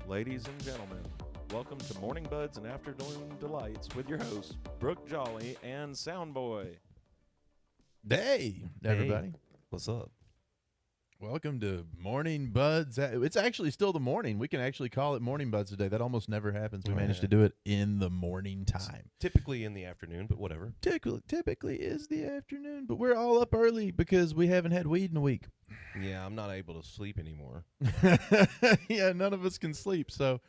Ladies and gentlemen, welcome to Morning Buds and Afternoon Delights with your hosts, Brook Jolley and Soundboy. Hey, everybody. What's up? Welcome to Morning Buds. It's actually still the morning. We can actually call it Morning Buds today. That almost never happens. We managed to do it in the morning time. Typically in the afternoon, but whatever. Typically is the afternoon, but we're all up early because we haven't had weed in a week. Yeah, I'm not able to sleep anymore. Yeah, none of us can sleep, so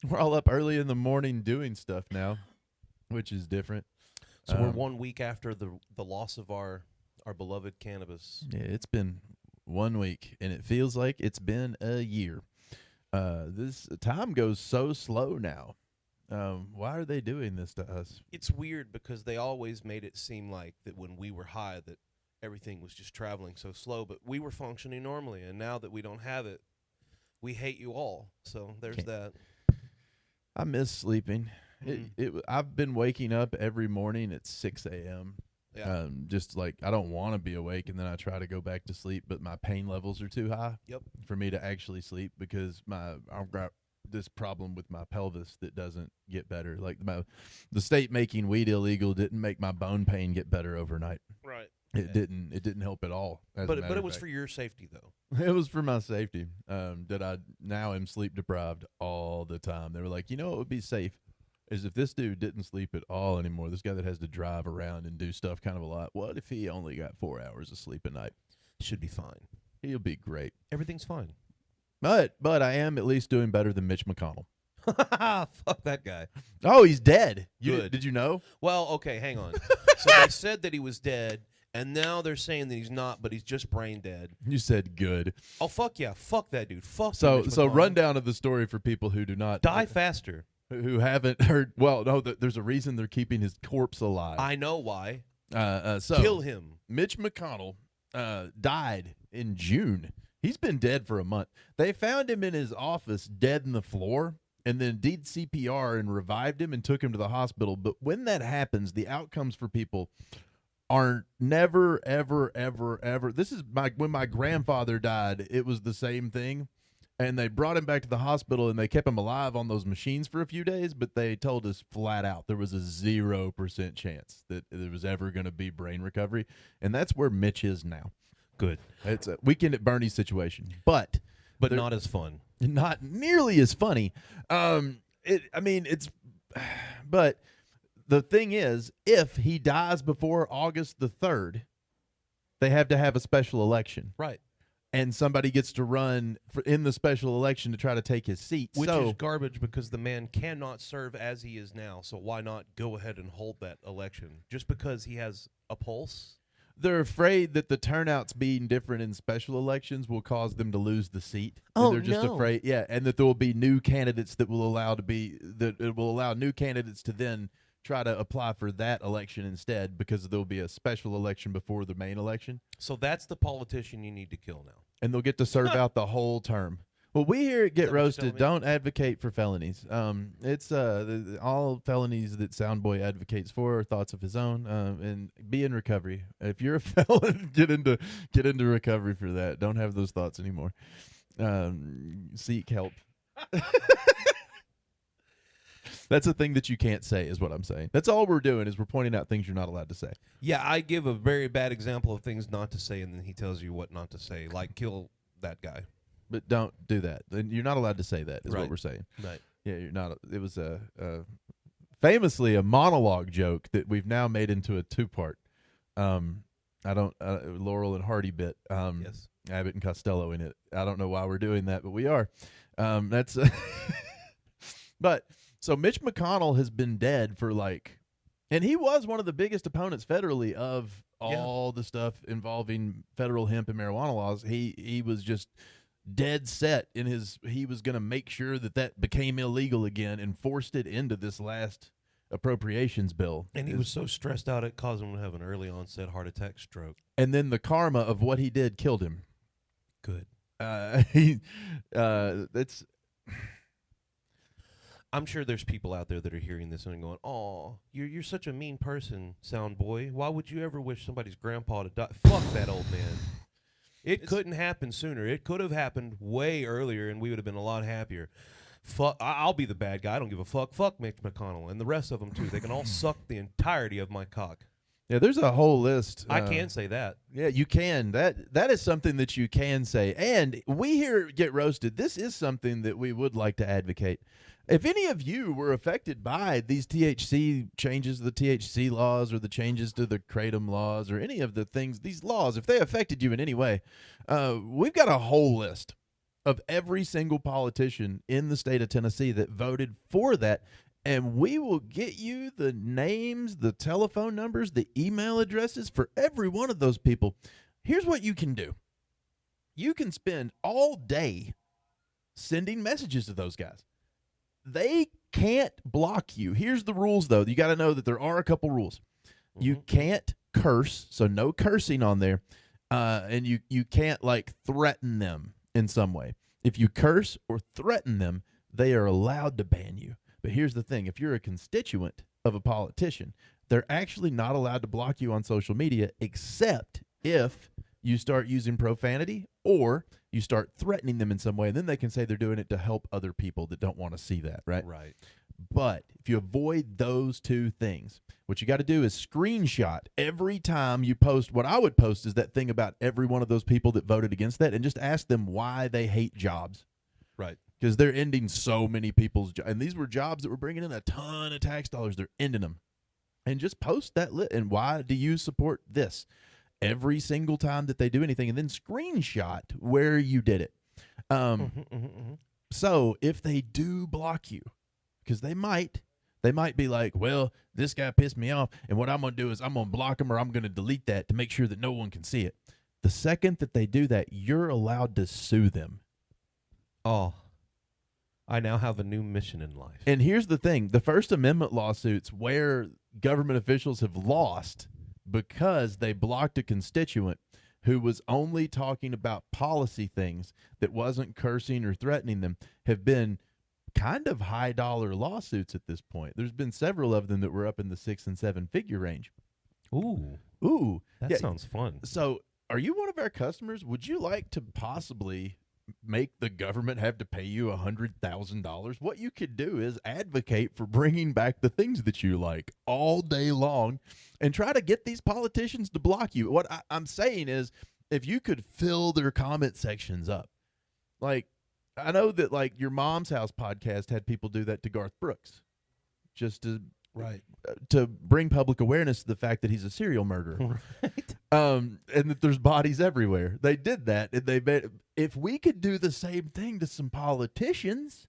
we're all up early in the morning doing stuff now, which is different. So we're 1 week after the loss of our beloved cannabis. Yeah, it's been 1 week, and it feels like it's been a year. This time goes so slow now. Why are they doing this to us? It's weird because they always made it seem like that when we were high that everything was just traveling so slow, but we were functioning normally, and now that we don't have it, we hate you all. So there's that. I miss sleeping. Mm-hmm. I've been waking up every morning at 6 a.m. Yeah. Just like I don't want to be awake, and then I try to go back to sleep, but my pain levels are too high for me to actually sleep because I've got this problem with my pelvis that doesn't get better. Like the state making weed illegal didn't make my bone pain get better overnight. Right. It didn't help at all. But it was for your safety, though. It was for my safety. That I now am sleep deprived all the time. They were like, you know, what would be safe is if this dude didn't sleep at all anymore. This guy that has to drive around and do stuff kind of a lot. What if he only got 4 hours of sleep a night? Should be fine. He'll be great. Everything's fine. But I am at least doing better than Mitch McConnell. Fuck that guy. Oh, he's dead. Good. Did you know? Well, okay, hang on. So they said that he was dead. And now they're saying that he's not, but he's just brain dead. You said good. Oh, fuck yeah. Fuck that dude. Fuck So Mitch McConnell. rundown of the story for people who do not Die faster. Who haven't heard. Well, no, there's a reason they're keeping his corpse alive. I know why. So Kill him. Mitch McConnell died in June. He's been dead for a month. They found him in his office dead in the floor and then did CPR and revived him and took him to the hospital. But when that happens, the outcomes for people are never, ever, ever, ever. This is when my grandfather died, it was the same thing. And they brought him back to the hospital, and they kept him alive on those machines for a few days, but they told us flat out there was a 0% chance that there was ever going to be brain recovery. And that's where Mitch is now. Good. It's a Weekend at Bernie's situation. But not as fun. Not nearly as funny. But the thing is, if he dies before August the 3rd, they have to have a special election. Right. And somebody gets to run in the special election to try to take his seat. Which is garbage because the man cannot serve as he is now. So why not go ahead and hold that election? Just because he has a pulse? They're afraid that the turnouts being different in special elections will cause them to lose the seat. Oh, and they're just no. afraid, and that there will be new candidates that will allow new candidates to then try to apply for that election instead because there will be a special election before the main election. So that's the politician you need to kill now. And they'll get to serve out the whole term. Well, we here at Get Roasted don't advocate for felonies. It's all felonies that Soundboy advocates for are thoughts of his own, and be in recovery. If you're a felon, get into recovery for that. Don't have those thoughts anymore. Seek help. That's a thing that you can't say is what I'm saying. That's all we're doing is we're pointing out things you're not allowed to say. Yeah, I give a very bad example of things not to say, and then he tells you what not to say, like kill that guy. But don't do that. You're not allowed to say that is what we're saying. Right. Yeah, you're not. It was famously a monologue joke that we've now made into a two-part. Laurel and Hardy bit. Yes. Abbott and Costello in it. I don't know why we're doing that, but we are. That's. But so Mitch McConnell has been dead for and he was one of the biggest opponents federally of all the stuff involving federal hemp and marijuana laws. He was just dead set in he was going to make sure that became illegal again and forced it into this last appropriations bill. And he was so stressed out it caused him to have an early onset heart attack stroke. And then the karma of what he did killed him. Good. That's. I'm sure there's people out there that are hearing this and going, "Oh, you're such a mean person, Soundboy. Why would you ever wish somebody's grandpa to die?" Fuck that old man. It couldn't happen sooner. It could have happened way earlier, and we would have been a lot happier. Fuck, I'll be the bad guy. I don't give a fuck. Fuck Mitch McConnell and the rest of them too. They can all suck the entirety of my cock. Yeah, there's a whole list. I can say that. Yeah, you can. That is something that you can say. And we here at Get Roasted, this is something that we would like to advocate. If any of you were affected by these THC changes, the THC laws, or the changes to the Kratom laws, or any of the things, these laws, if they affected you in any way, we've got a whole list of every single politician in the state of Tennessee that voted for that. And we will get you the names, the telephone numbers, the email addresses for every one of those people. Here's what you can do. You can spend all day sending messages to those guys. They can't block you. Here's the rules, though. You got to know that there are a couple rules. You can't curse, so no cursing on there. And you can't, like, threaten them in some way. If you curse or threaten them, they are allowed to ban you. But here's the thing. If you're a constituent of a politician, they're actually not allowed to block you on social media except if you start using profanity or you start threatening them in some way. And then they can say they're doing it to help other people that don't want to see that, right? Right. But if you avoid those two things, what you got to do is screenshot every time you post. What I would post is that thing about every one of those people that voted against that and just ask them why they hate jobs. Right. Because they're ending so many people's jobs. And these were jobs that were bringing in a ton of tax dollars. They're ending them. And just post that and why do you support this every single time that they do anything, and then screenshot where you did it. So if they do block you, because they might be like, well, this guy pissed me off, and what I'm going to do is I'm going to block him or I'm going to delete that to make sure that no one can see it. The second that they do that, you're allowed to sue them. Oh, I now have a new mission in life. And here's the thing. The First Amendment lawsuits where government officials have lost because they blocked a constituent who was only talking about policy things that wasn't cursing or threatening them have been kind of high-dollar lawsuits at this point. There's been several of them that were up in the 6- and 7-figure range. Ooh. That sounds fun. So are you one of our customers? Would you like to possibly make the government have to pay you $100,000? What you could do is advocate for bringing back the things that you like all day long and try to get these politicians to block you. What I'm saying is, if you could fill their comment sections up, like, I know that, like, your Mom's House podcast had people do that to Garth Brooks just to bring public awareness to the fact that he's a serial murderer. Right. And that there's bodies everywhere. They did that, and if we could do the same thing to some politicians,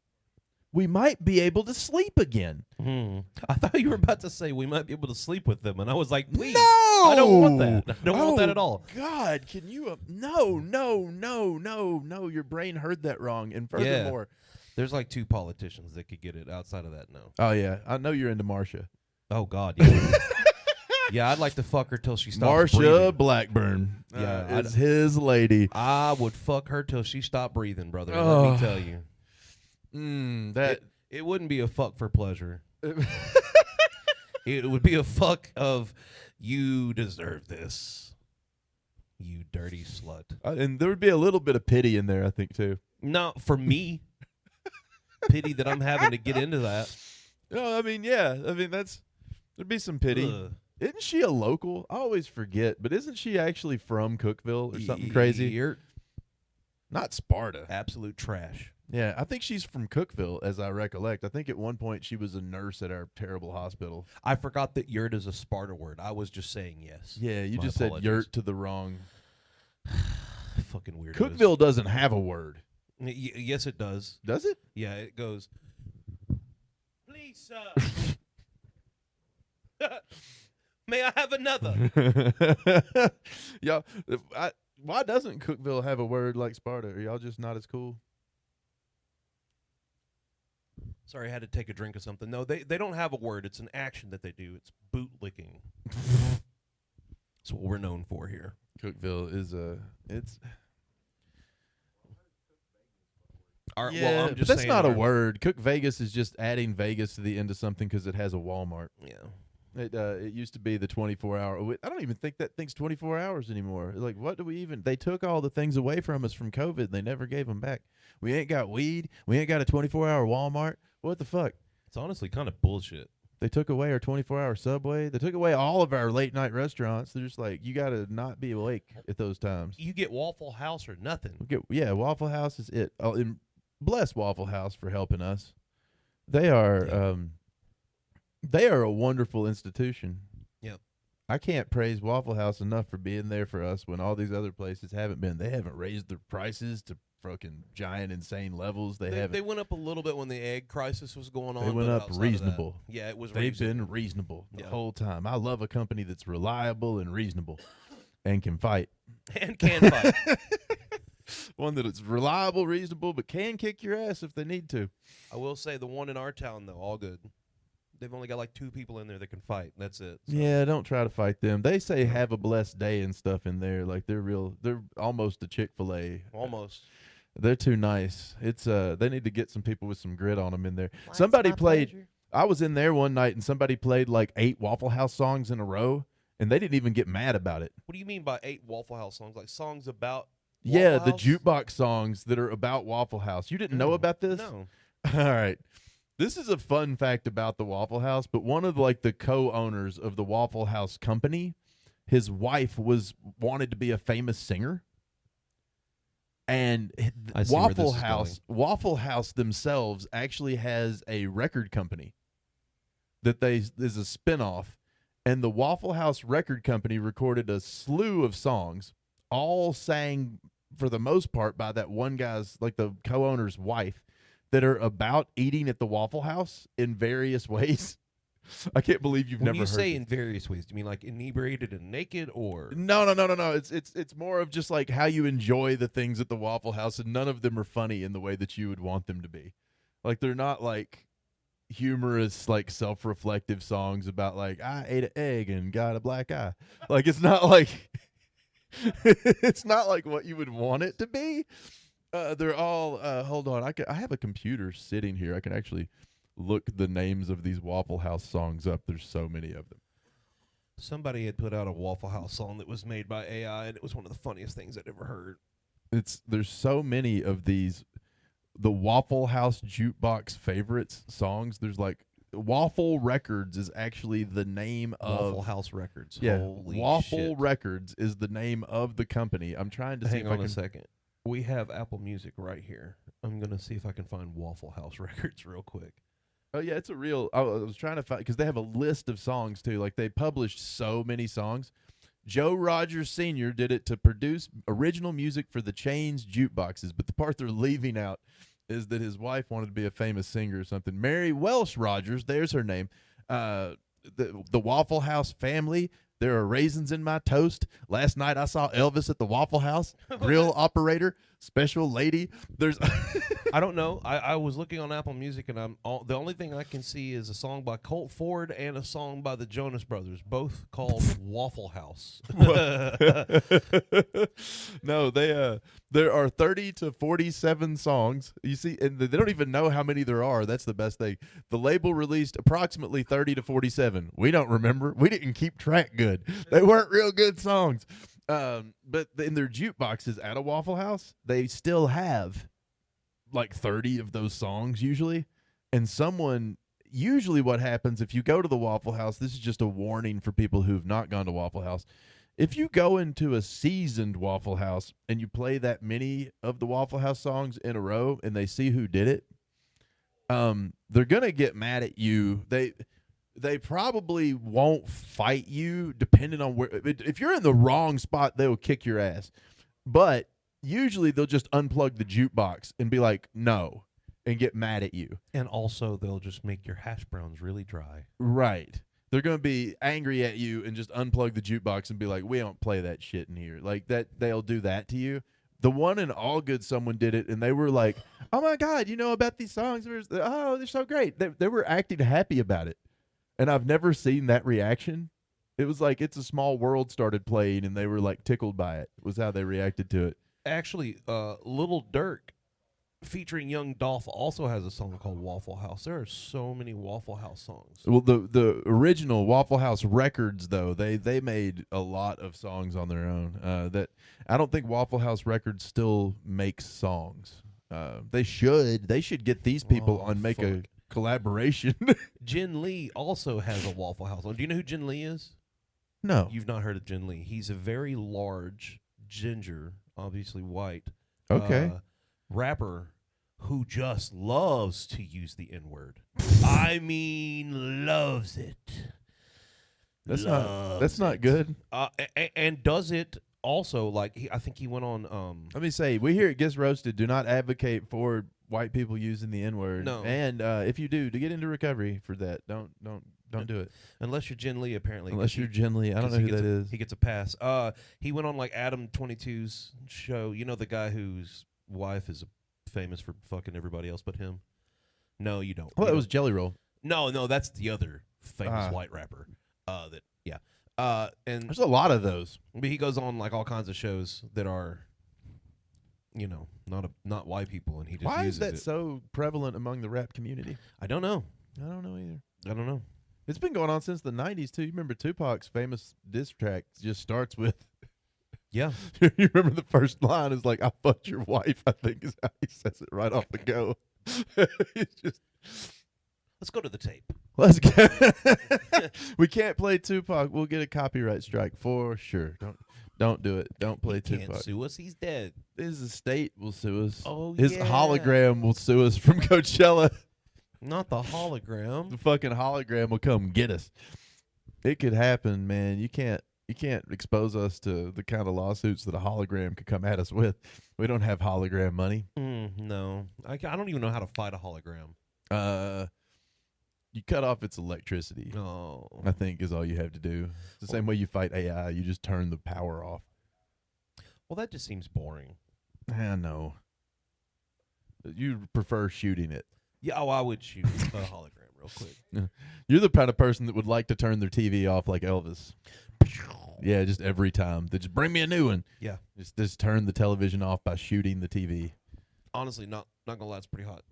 we might be able to sleep again. I thought you were about to say we might be able to sleep with them, and I was like, please, no! I don't want that. I don't want that at all. God, can you? No. Your brain heard that wrong. And furthermore, there's like 2 politicians that could get it. Outside of that, no. Oh yeah, I know you're into Marsha. Oh God, yeah. Yeah, I'd like to fuck her till she stops breathing. Marsha Blackburn. Yeah, is his lady. I would fuck her till she stopped breathing, brother. Let me tell you. It wouldn't be a fuck for pleasure. It would be a fuck of, you deserve this, you dirty slut. And there would be a little bit of pity in there, I think, too. No, for me. Pity that I'm having to get into that. No, I mean, yeah. I mean, there'd be some pity. Isn't she a local? I always forget, but isn't she actually from Cookeville or something crazy? You're not Sparta. Absolute trash. Yeah, I think she's from Cookeville, as I recollect. I think at one point she was a nurse at our terrible hospital. I forgot that yurt is a Sparta word. I was just saying yes. Yeah, you just said yurt to the wrong. Fucking weird. Cookeville doesn't have a word. Yes, it does. Does it? Yeah, it goes, please, sir. May I have another? Y'all, why doesn't Cookeville have a word like Sparta? Are y'all just not as cool? Sorry, I had to take a drink of something. No, they don't have a word. It's an action that they do. It's bootlicking. That's what we're known for here. Cookeville is it's. Well, I'm just that's saying not a word. Cook Vegas is just adding Vegas to the end of something because it has a Walmart. Yeah. It used to be the 24-hour. I don't even think that thing's 24 hours anymore. Like, what do we even? They took all the things away from us from COVID. They never gave them back. We ain't got weed. We ain't got a 24-hour Walmart. What the fuck? It's honestly kind of bullshit. They took away our 24-hour Subway. They took away all of our late-night restaurants. They're just like, you got to not be awake at those times. You get Waffle House or nothing. Waffle House is it. Oh, and bless Waffle House for helping us. They are a wonderful institution. Yep. I can't praise Waffle House enough for being there for us when all these other places haven't been. They haven't raised their prices to fucking giant, insane levels. They went up a little bit when the egg crisis was going on. They went up reasonable. Yeah, it was. They've been reasonable the whole time. I love a company that's reliable and reasonable, and can fight. And can fight. One that is reliable, reasonable, but can kick your ass if they need to. I will say the one in our town though, all good. They've only got like 2 people in there that can fight. That's it. So. Yeah, don't try to fight them. They say have a blessed day and stuff in there. Like they're almost a Chick-fil-A. Almost. They're too nice. It's they need to get some people with some grit on them in there. Somebody played. Pleasure. I was in there one night and somebody played like 8 Waffle House songs in a row, and they didn't even get mad about it. What do you mean by 8 Waffle House songs? Like songs about Waffle House? The jukebox songs that are about Waffle House. You didn't know about this? No. All right. This is a fun fact about the Waffle House, but one of the co-owners of the Waffle House company, his wife wanted to be a famous singer. And Waffle House themselves actually has a record company that is a spinoff, and the Waffle House record company recorded a slew of songs, all sang for the most part by that one guy's, like the co-owner's wife, that are about eating at the Waffle House in various ways. I can't believe you've never heard. When you say in various ways, do you mean like inebriated and naked, or no? It's more of just like how you enjoy the things at the Waffle House, and none of them are funny in the way that you would want them to be. Like they're not like humorous, like self-reflective songs about like I ate an egg and got a black eye. Like it's not like it's not like what you would want it to be. They're all hold on. I have a computer sitting here. I can actually look the names of these Waffle House songs up. There's so many of them. Somebody had put out a Waffle House song that was made by AI, and it was one of the funniest things I'd ever heard. There's so many of these. The Waffle House jukebox favorites songs. There's like Waffle Records is actually the name of Waffle House Records. Yeah, Holy Waffle shit. Records is the name of the company. I'm trying to see if I can. A second. We have Apple Music right here. I'm gonna see if I can find Waffle House Records real quick. Oh yeah, it's a real. I was trying to find because they have a list of songs too. Like they published so many songs. Joe Rogers Sr. did it to produce original music for the chain's jukeboxes, but the part they're leaving out is that his wife wanted to be a famous singer or something. Mary Welsh Rogers, there's her name. The Waffle House family. There are raisins in my toast. Last night I saw Elvis at the Waffle House. Grill operator, special lady. There's I don't know. I was looking on Apple Music, and the only thing I can see is a song by Colt Ford and a song by the Jonas Brothers, both called Waffle House. No, there are 30 to 47 songs. You see, and they don't even know how many there are. That's the best thing. The label released approximately 30 to 47. We don't remember. We didn't keep track good. They weren't real good songs. But in their jukeboxes at a Waffle House, they still have like 30 of those songs usually. And usually what happens if you go to the Waffle House, this is just a warning for people who've not gone to Waffle House. If you go into a seasoned Waffle House and you play that many of the Waffle House songs in a row and they see who did it, they're going to get mad at you. They probably won't fight you depending on where. If you're in the wrong spot, they'll kick your ass. But usually they'll just unplug the jukebox and be like, no, and get mad at you. And also they'll just make your hash browns really dry. Right. They're going to be angry at you and just unplug the jukebox and be like, we don't play that shit in here. Like that, they'll do that to you. The one in All Good, someone did it, and they were like, oh, my God, you know about these songs? Oh, they're so great. They were acting happy about it. And I've never seen that reaction. It was like It's a Small World started playing, and they were like tickled by it, was how they reacted to it. Actually, Little Dirk featuring Young Dolph also has a song called Waffle House. There are so many Waffle House songs. Well, the original Waffle House Records, though, they made a lot of songs on their own. That I don't think Waffle House Records still makes songs. They should get these people on make a collaboration. Jin Lee also has a Waffle House. Do you know who Jin Lee is? No, You've not heard of Jin Lee. He's a very large, ginger, obviously white, okay, rapper who just loves to use the N-word. I mean, loves it. that's not good. And does it also, like, I think he went on. Let me say, we here at Gets Roasted do not advocate for white people using the N-word. No. And if you do, to get into recovery for that, don't do it. Unless you're Jin Lee, apparently. Unless you're Jin Lee. I don't know who that is. He gets a pass. He went on, like, Adam 22's show. You know the guy whose wife is famous for fucking everybody else but him? No, you don't. Well, it was Jelly Roll. No, that's the other famous white rapper. And There's a lot of those. but he goes on, like, all kinds of shows that are, you know, not white people, and he just Why uses is that it. so prevalent among the rap community? I don't know. I don't know either. I don't know. It's been going on since the 90s, too. You remember Tupac's famous diss track just starts with, Yeah. you remember the first line is like, I fucked your wife, I think is how he says it right off the go. It's just, Let's go to the tape. let's go. We can't play Tupac. We'll get a copyright strike for sure. Don't do it. Don't play He Tupac. can't sue us. He's dead. His estate will sue us. Oh, His yeah. hologram will sue us from Coachella. Not the hologram. The fucking hologram will come get us. It could happen, man. You can't expose us to the kind of lawsuits that a hologram could come at us with. We don't have hologram money. No. I don't even know how to fight a hologram. You cut off its electricity. No. I think is all you have to do. It's the same way you fight AI. You just turn the power off. Well, that just seems boring. I know. You prefer shooting it. Yeah, I would shoot a hologram real quick. You're the kind of person that would like to turn their TV off like Elvis. Yeah, just every time. They just bring me a new one. Yeah. Just turn the television off by shooting the TV. Honestly, not gonna lie, it's pretty hot.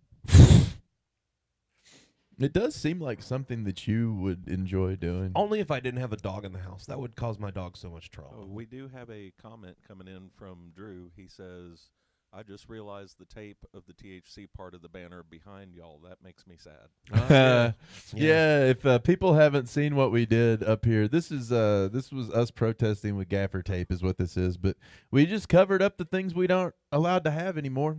It does seem like something that you would enjoy doing. Only if I didn't have a dog in the house. That would cause my dog so much trouble. Oh, we do have a comment coming in from Drew. He says, I just realized the tape of the THC part of the banner behind y'all. That makes me sad. Yeah, if people haven't seen what we did up here, this was us protesting with gaffer tape is what this is, but we just covered up the things we aren't allowed to have anymore.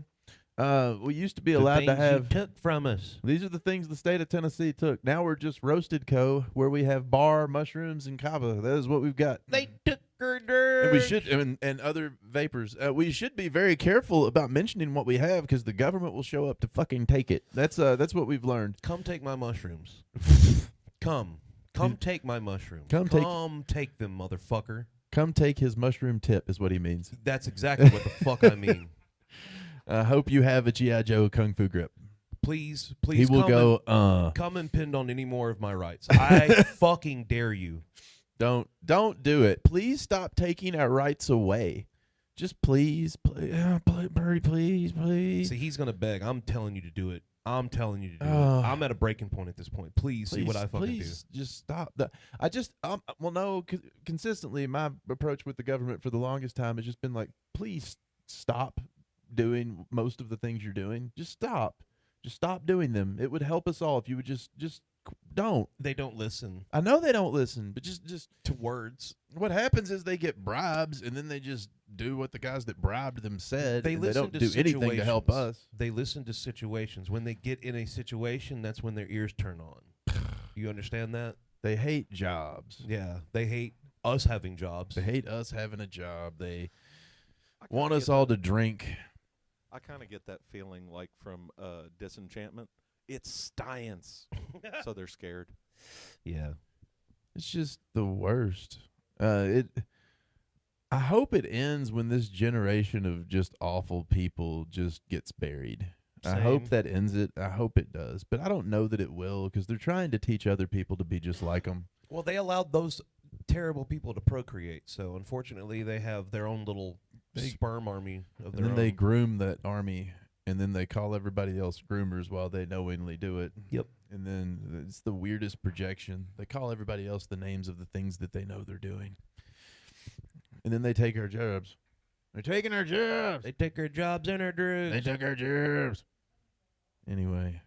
We used to be allowed to have. You took from us. These are the things the state of Tennessee took. Now we're just Roasted Co, where we have bar, mushrooms, and kava. That is what we've got. They took her dirt. And we should, and other vapors. We should be very careful about mentioning what we have because the government will show up to fucking take it. That's what we've learned. Come take my mushrooms. Come take my mushrooms. Come take them, motherfucker. Come take his mushroom tip is what he means. That's exactly what the fuck I mean. I hope you have a G.I. Joe Kung Fu grip. Please, He will go, come and pin on any more of my rights. I fucking dare you. Don't do it. Please stop taking our rights away. Just please, Birdie, please. See, he's gonna beg. I'm telling you to do it. I'm at a breaking point at this point. Please see what I fucking do. Please just stop. Consistently, my approach with the government for the longest time has just been like, please stop doing most of the things you're doing. Just stop doing them. It would help us all if you would just don't. They don't listen. I know they don't listen, but just To words. what happens is they get bribes and then they just do what the guys that bribed them said. They and listen don't to do anything to help situations. us. They listen to situations. When they get in a situation, that's when their ears turn on. You understand that? They hate jobs. Yeah. They hate us having jobs. They hate us having a job. They want us all to drink. I kind of get that feeling like from Disenchantment. It's science. So they're scared. Yeah. It's just the worst. I hope it ends when this generation of just awful people just gets buried. I hope Same. that ends it. I hope it does. But I don't know that it will because they're trying to teach other people to be just like them. Well, they allowed those terrible people to procreate. So, unfortunately, they have their own little sperm army of And their then own. they groom that army and then they call everybody else groomers while they knowingly do it. Yep. And then it's the weirdest projection. They call everybody else the names of the things that they know they're doing. And then they take our jobs. They're taking our jobs. They take our jobs and our drugs. They took our jobs. Anyway,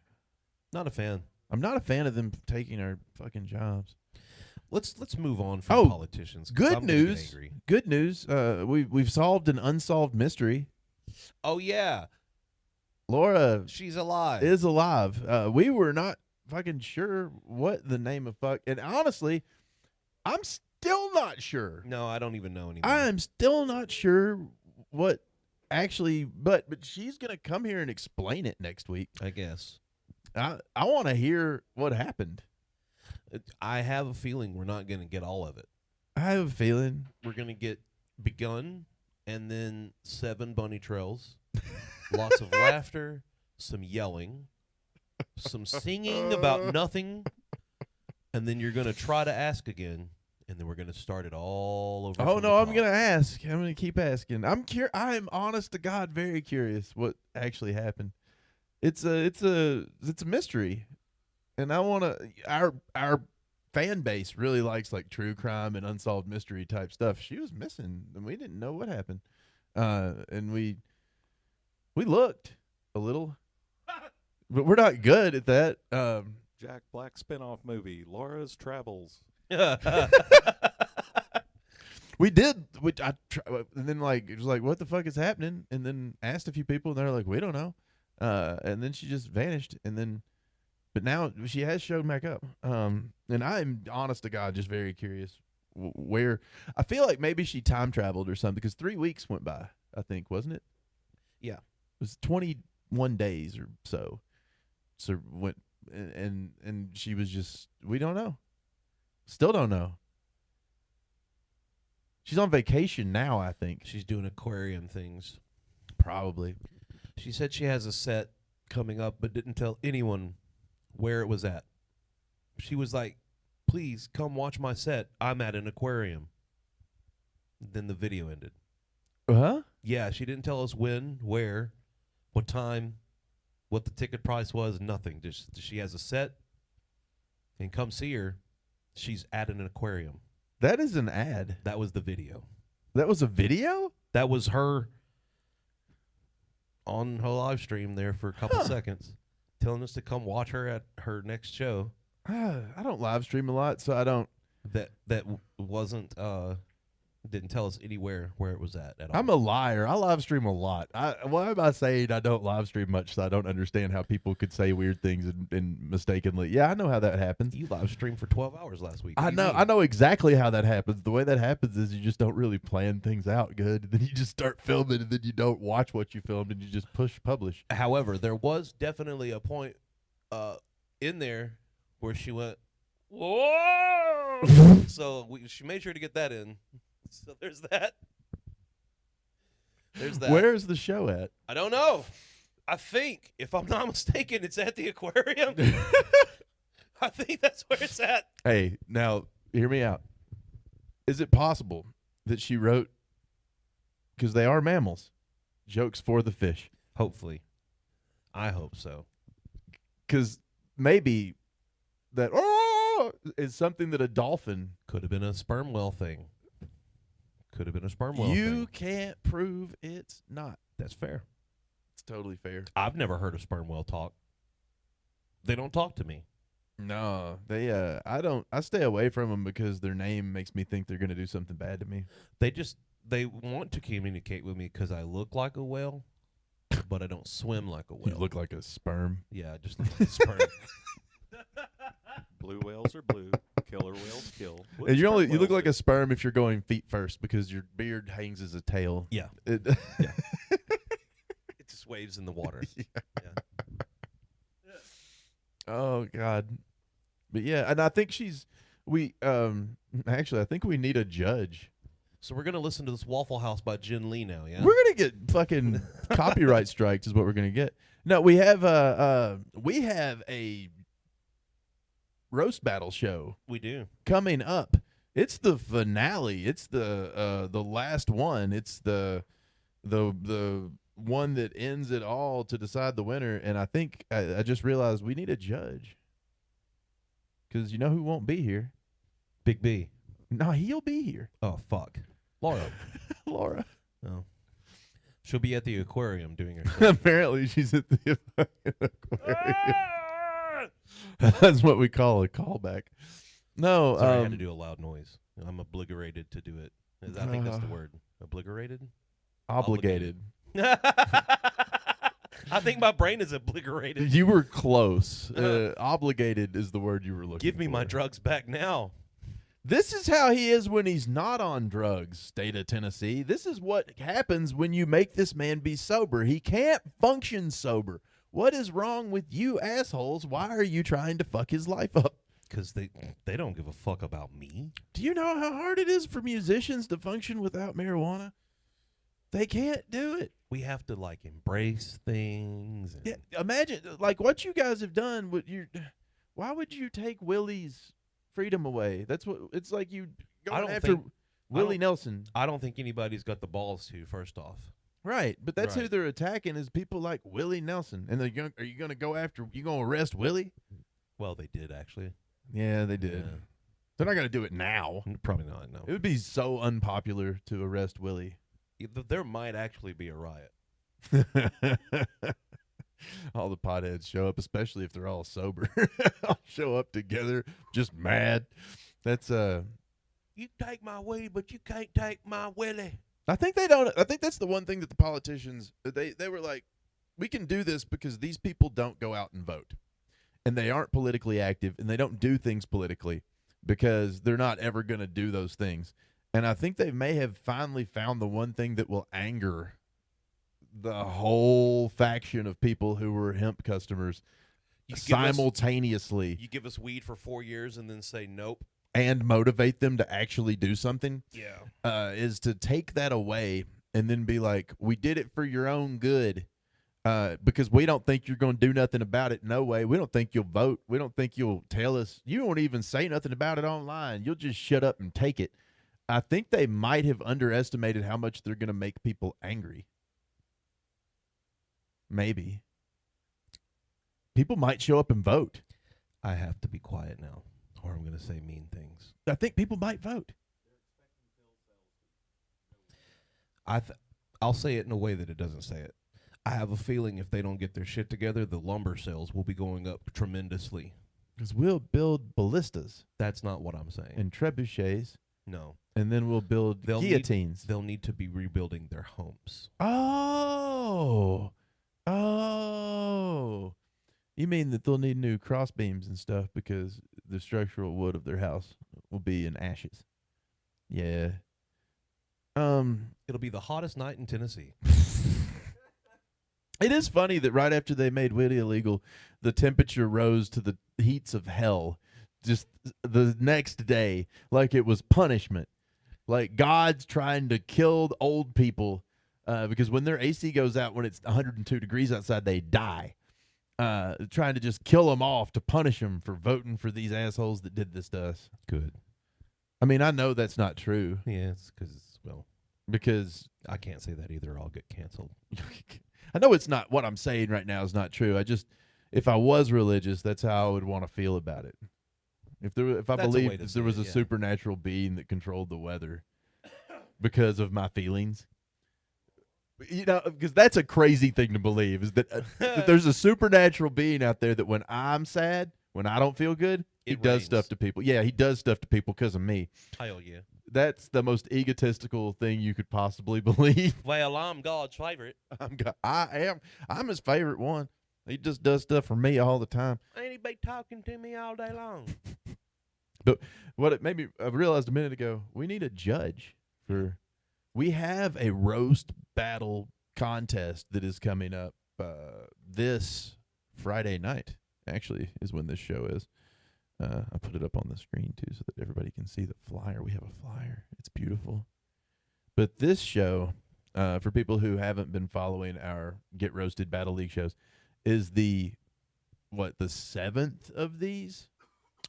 Not a fan. I'm not a fan of them taking our fucking jobs. Let's move on from politicians. 'Cause Good I'm gonna get news. angry. Good news. We've solved an unsolved mystery. Oh yeah, Laura she's alive. is alive. We were not fucking sure what the name of fuck. And honestly, I'm still not sure. No, I don't even know anymore. I'm still not sure what actually. But she's gonna come here and explain it next week. I guess. I want to hear what happened. I have a feeling we're not going to get all of it. I have a feeling. We're going to get begun and then 7 bunny trails, lots of laughter, some yelling, some singing about nothing, and then you're going to try to ask again, and then we're going to start it all over. Oh from no, the I'm top. gonna ask. I'm gonna keep asking. I'm honest to God very curious what actually happened. It's a mystery, and I want to. Our fan base really likes like true crime and unsolved mystery type stuff. She was missing, and we didn't know what happened. And we looked a little, but we're not good at that. Jack Black spinoff movie, Laura's Travels. We did, and then like it was like, what the fuck is happening? And then asked a few people, and they're like, we don't know. And then she just vanished, but now she has shown back up. And I'm honest to God, just very curious where. I feel like maybe she time traveled or something because 3 weeks went by. I think, wasn't it? Yeah, it was 21 days or so. So went and she was just. We don't know. Still don't know. She's on vacation now, I think. she's doing aquarium things. Probably. She said she has a set coming up, but didn't tell anyone where it was at. She was like, please come watch my set. I'm at an aquarium. Then the video ended. Huh? Yeah, she didn't tell us when, where, what time, what the ticket price was, nothing. Just she has a set, and come see her. She's at an aquarium. That is an ad. That was the video. That was a video? That was her on her live stream there for a couple seconds, telling us to come watch her at her next show. I don't live stream a lot, so I don't. That wasn't didn't tell us anywhere where it was at all. I'm a liar. I live stream a lot. Why am I saying I don't live stream much? So I don't understand how people could say weird things and mistakenly. Yeah, I know how that happens. You live streamed for 12 hours last week. I know exactly how that happens. The way that happens is you just don't really plan things out good. Then you just start filming, and then you don't watch what you filmed, and you just push publish. However, there was definitely a point in there where she went, whoa! So she made sure to get that in. So there's that. There's that. Where's the show at? I don't know. I think, if I'm not mistaken, it's at the aquarium. I think that's where it's at. Hey, now hear me out. Is it possible that she wrote, because they are mammals, jokes for the fish? Hopefully. I hope so. Because maybe that is something that a dolphin. Could have been a sperm whale thing. Could have been a sperm whale You thing. can't prove it's not. That's fair. It's totally fair. I've never heard a sperm whale talk. They don't talk to me. No, they. I don't. I stay away from them because their name makes me think they're going to do something bad to me. They want to communicate with me because I look like a whale, but I don't swim like a whale. You look like a sperm. Yeah, I just look like a sperm. Blue whales are blue. Killer whales kill. What And do you sperm look whales like do? a sperm if you're going feet first because your beard hangs as a tail. Yeah. It, Yeah. It just waves in the water. Yeah. Oh God. But yeah, and I think actually I think we need a judge. So we're gonna listen to this Waffle House by Jen Lee now. Yeah. We're gonna get fucking copyright strikes is what we're gonna get. No, we have a roast battle show We do. coming up. It's the finale. It's the last one. It's the one that ends it all to decide the winner. And I think I just realized we need a judge. Because you know who won't be here? Big B. No, he'll be here. Oh, fuck. Laura. Laura. No. She'll be at the aquarium doing her show. Apparently, she's at the aquarium. That's what we call a callback. No, Sorry, I had to do a loud noise. I'm obligated to do it. I think that's the word. Obligated? Obligated. I think my brain is obligated. You were close. Obligated is the word you were looking for. Give me my drugs back now. This is how he is when he's not on drugs, state of Tennessee. This is what happens when you make this man be sober. He can't function sober. What is wrong with you assholes? Why are you trying to fuck his life up? Because they don't give a fuck about me. Do you know how hard it is for musicians to function without marijuana? They can't do it. We have to, like, embrace things. Yeah, imagine, like, what you guys have done. Why would you take Willie's freedom away? That's what it's like. You going after Willie Nelson. I don't think anybody's got the balls to. First off, right? But that's who Right. they're attacking is people like Willie Nelson. And are you going to go after? You going to arrest Willie? well, they did actually. Yeah, they did. Yeah. They're not going to do it now. Probably not. No, It would be so unpopular to arrest Willie. there might actually be a riot. All the potheads show up, especially if they're all sober. All show up together, just mad. That's You take my weed, but you can't take my Willie. I think they don't. I think that's the one thing that the politicians they were like, we can do this because these people don't go out and vote, and they aren't politically active, and they don't do things politically because they're not ever going to do those things. And I think they may have finally found the one thing that will anger the whole faction of people who were hemp customers simultaneously. You give us weed for 4 years and then say nope. And motivate them to actually do something. Yeah. Is to take that away and then be like, we did it for your own good. Because we don't think you're going to do nothing about it. No way. We don't think you'll vote. We don't think you'll tell us. You won't even say nothing about it online. You'll just shut up and take it. I think they might have underestimated how much they're going to make people angry. Maybe. People might show up and vote. I have to be quiet now, or I'm going to say mean things. I think people might vote. I'll say it in a way that it doesn't say it. I have a feeling if they don't get their shit together, the lumber sales will be going up tremendously. Because we'll build ballistas That's not what I'm saying. and trebuchets, No. and then we'll build guillotines. They'll need to be rebuilding their homes. Oh. You mean that they'll need new cross beams and stuff because the structural wood of their house will be in ashes. Yeah. It'll be the hottest night in Tennessee. It is funny that right after they made weed illegal, the temperature rose to the heats of hell just the next day, like it was punishment. Like God's trying to kill the old people because when their AC goes out when it's 102 degrees outside, they die. Trying to just kill them off to punish them for voting for these assholes that did this to us. Good. I mean, I know that's not true Yeah, it's because I can't say that either. I'll get canceled. I know it's not what I'm saying right now is not true. If I was religious, that's how I would want to feel about it. If I That's a way believed to that say there was it, a yeah. supernatural being that controlled the weather because of my feelings. You know, because that's a crazy thing to believe is that, that there's a supernatural being out there that when I'm sad, when I don't feel good, he It does rains. stuff to people. Yeah, he does stuff to people because of me. Hell yeah. That's the most egotistical thing you could possibly believe. Well, I'm God's favorite. I'm his favorite one. He just does stuff for me all the time. Ain't he be talking to me all day long? But what it made me, I realized a minute ago, we need a judge for. We have a roast battle contest that is coming up this Friday night. Actually, is when this show is. I put it up on the screen too, so that everybody can see the flyer. We have a flyer. It's beautiful. But this show, for people who haven't been following our Get Roasted Battle League shows, is the 7th of these?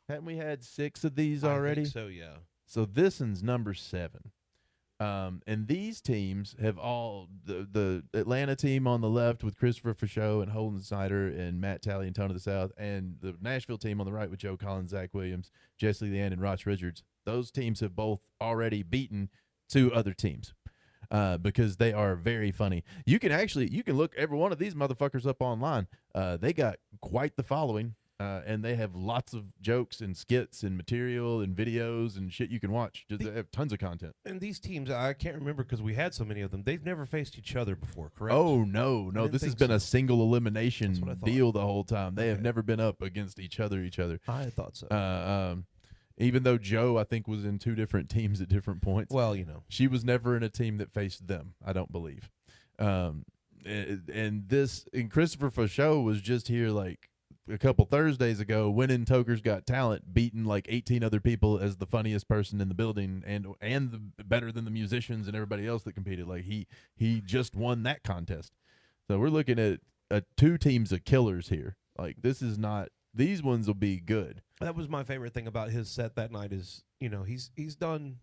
Haven't we had 6 of these already? I think so, yeah. So this one's number 7. And these teams have all the Atlanta team on the left with Christopher Fachot and Holden Snyder and Matt Talley and Tone of the South, and the Nashville team on the right with Joe Collins, Zach Williams, Jesse Leanne, and Ross Richards. Those teams have both already beaten 2 other teams because they are very funny. You can look every one of these motherfuckers up online. They got quite the following. And they have lots of jokes and skits and material and videos and shit you can watch. They have tons of content. And these teams, I can't remember because we had so many of them. They've never faced each other before, correct? Oh, no. This has been a single elimination deal the whole time. They have never been up against each other. I thought so. Even though Joe, I think, was in 2 different teams at different points. Well, she was never in a team that faced them, I don't believe. And Christopher Fachot was just here like a couple Thursdays ago, winning Toker's Got Talent, beating like 18 other people as the funniest person in the building and better than the musicians and everybody else that competed. Like he just won that contest. So we're looking at 2 teams of killers here. Like these ones will be good. That was my favorite thing about his set that night is, he's done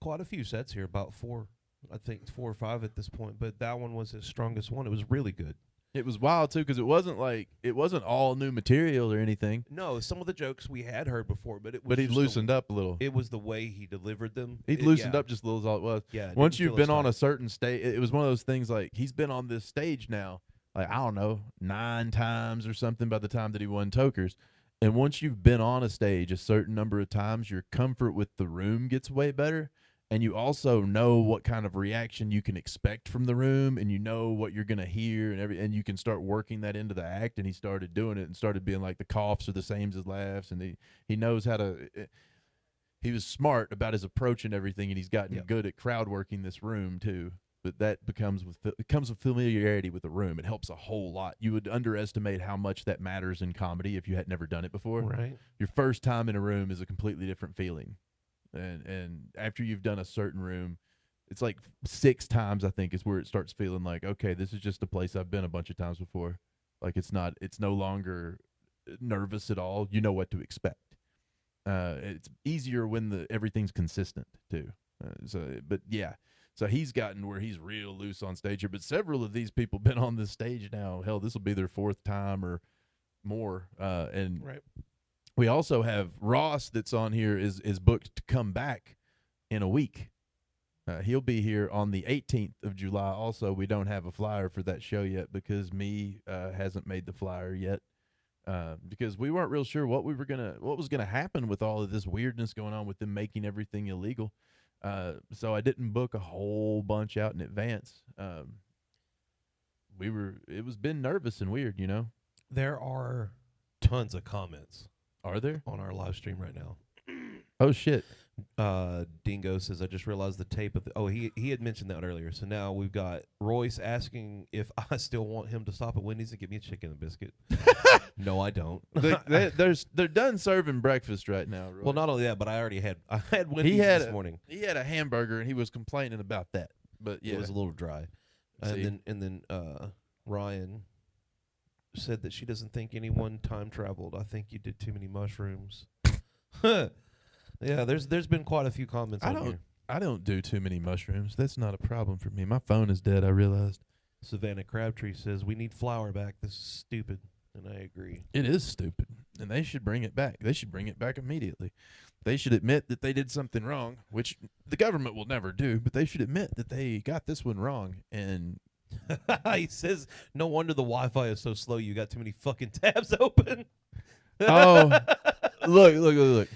quite a few sets here, about 4, I think 4 or 5 at this point, but that one was his strongest one. It was really good. It was wild too because it wasn't all new material or anything. No, some of the jokes we had heard before, but he loosened up a little. It was the way he delivered them. He loosened up just a little as all it was. Yeah. Once you've been on a certain stage, it was one of those things like he's been on this stage now, like I don't know, 9 times or something by the time that he won Tokers. And once you've been on a stage a certain number of times, your comfort with the room gets way better. And you also know what kind of reaction you can expect from the room, and you know what you're going to hear, and you can start working that into the act. And he started doing it and started being like the coughs are the same as laughs, and he knows how to. He was smart about his approach and everything, and he's gotten good at crowd working this room too. But it comes with familiarity with the room. It helps a whole lot. You would underestimate how much that matters in comedy if you had never done it before. Right. Your first time in a room is a completely different feeling. And after you've done a certain room, it's like 6 times, I think, is where it starts feeling like, okay, this is just a place I've been a bunch of times before. Like it's no longer nervous at all. You know what to expect. It's easier when everything's consistent too. So he's gotten where he's real loose on stage here. But several of these people been on this stage now. Hell, this will be their 4th time or more. Right. We also have Ross that's on here is booked to come back in a week. He'll be here on the 18th of July. Also, we don't have a flyer for that show yet because hasn't made the flyer yet because we weren't real sure what was gonna happen with all of this weirdness going on with them making everything illegal. So I didn't book a whole bunch out in advance. It was been nervous and weird, There are tons of comments. Are there? On our live stream right now. Oh, shit. Dingo says, I just realized the tape of he had mentioned that earlier. So now we've got Royce asking if I still want him to stop at Wendy's and get me a chicken and biscuit. No, I don't. They're done serving breakfast right now, Roy. Well, not only that, but I had Wendy's this morning. He had a hamburger and he was complaining about that. But yeah. It was a little dry. And then Ryan said that she doesn't think anyone time traveled. I think you did too many mushrooms. Yeah, there's been quite a few comments on here. I don't do too many mushrooms. That's not a problem for me. My phone is dead, I realized. Savannah Crabtree says, we need flour back. This is stupid. And I agree. It is stupid. And they should bring it back. They should bring it back immediately. They should admit that they did something wrong, which the government will never do, but they should admit that they got this one wrong. And he says, no wonder the Wi-Fi is so slow. You got too many fucking tabs open. Oh, look.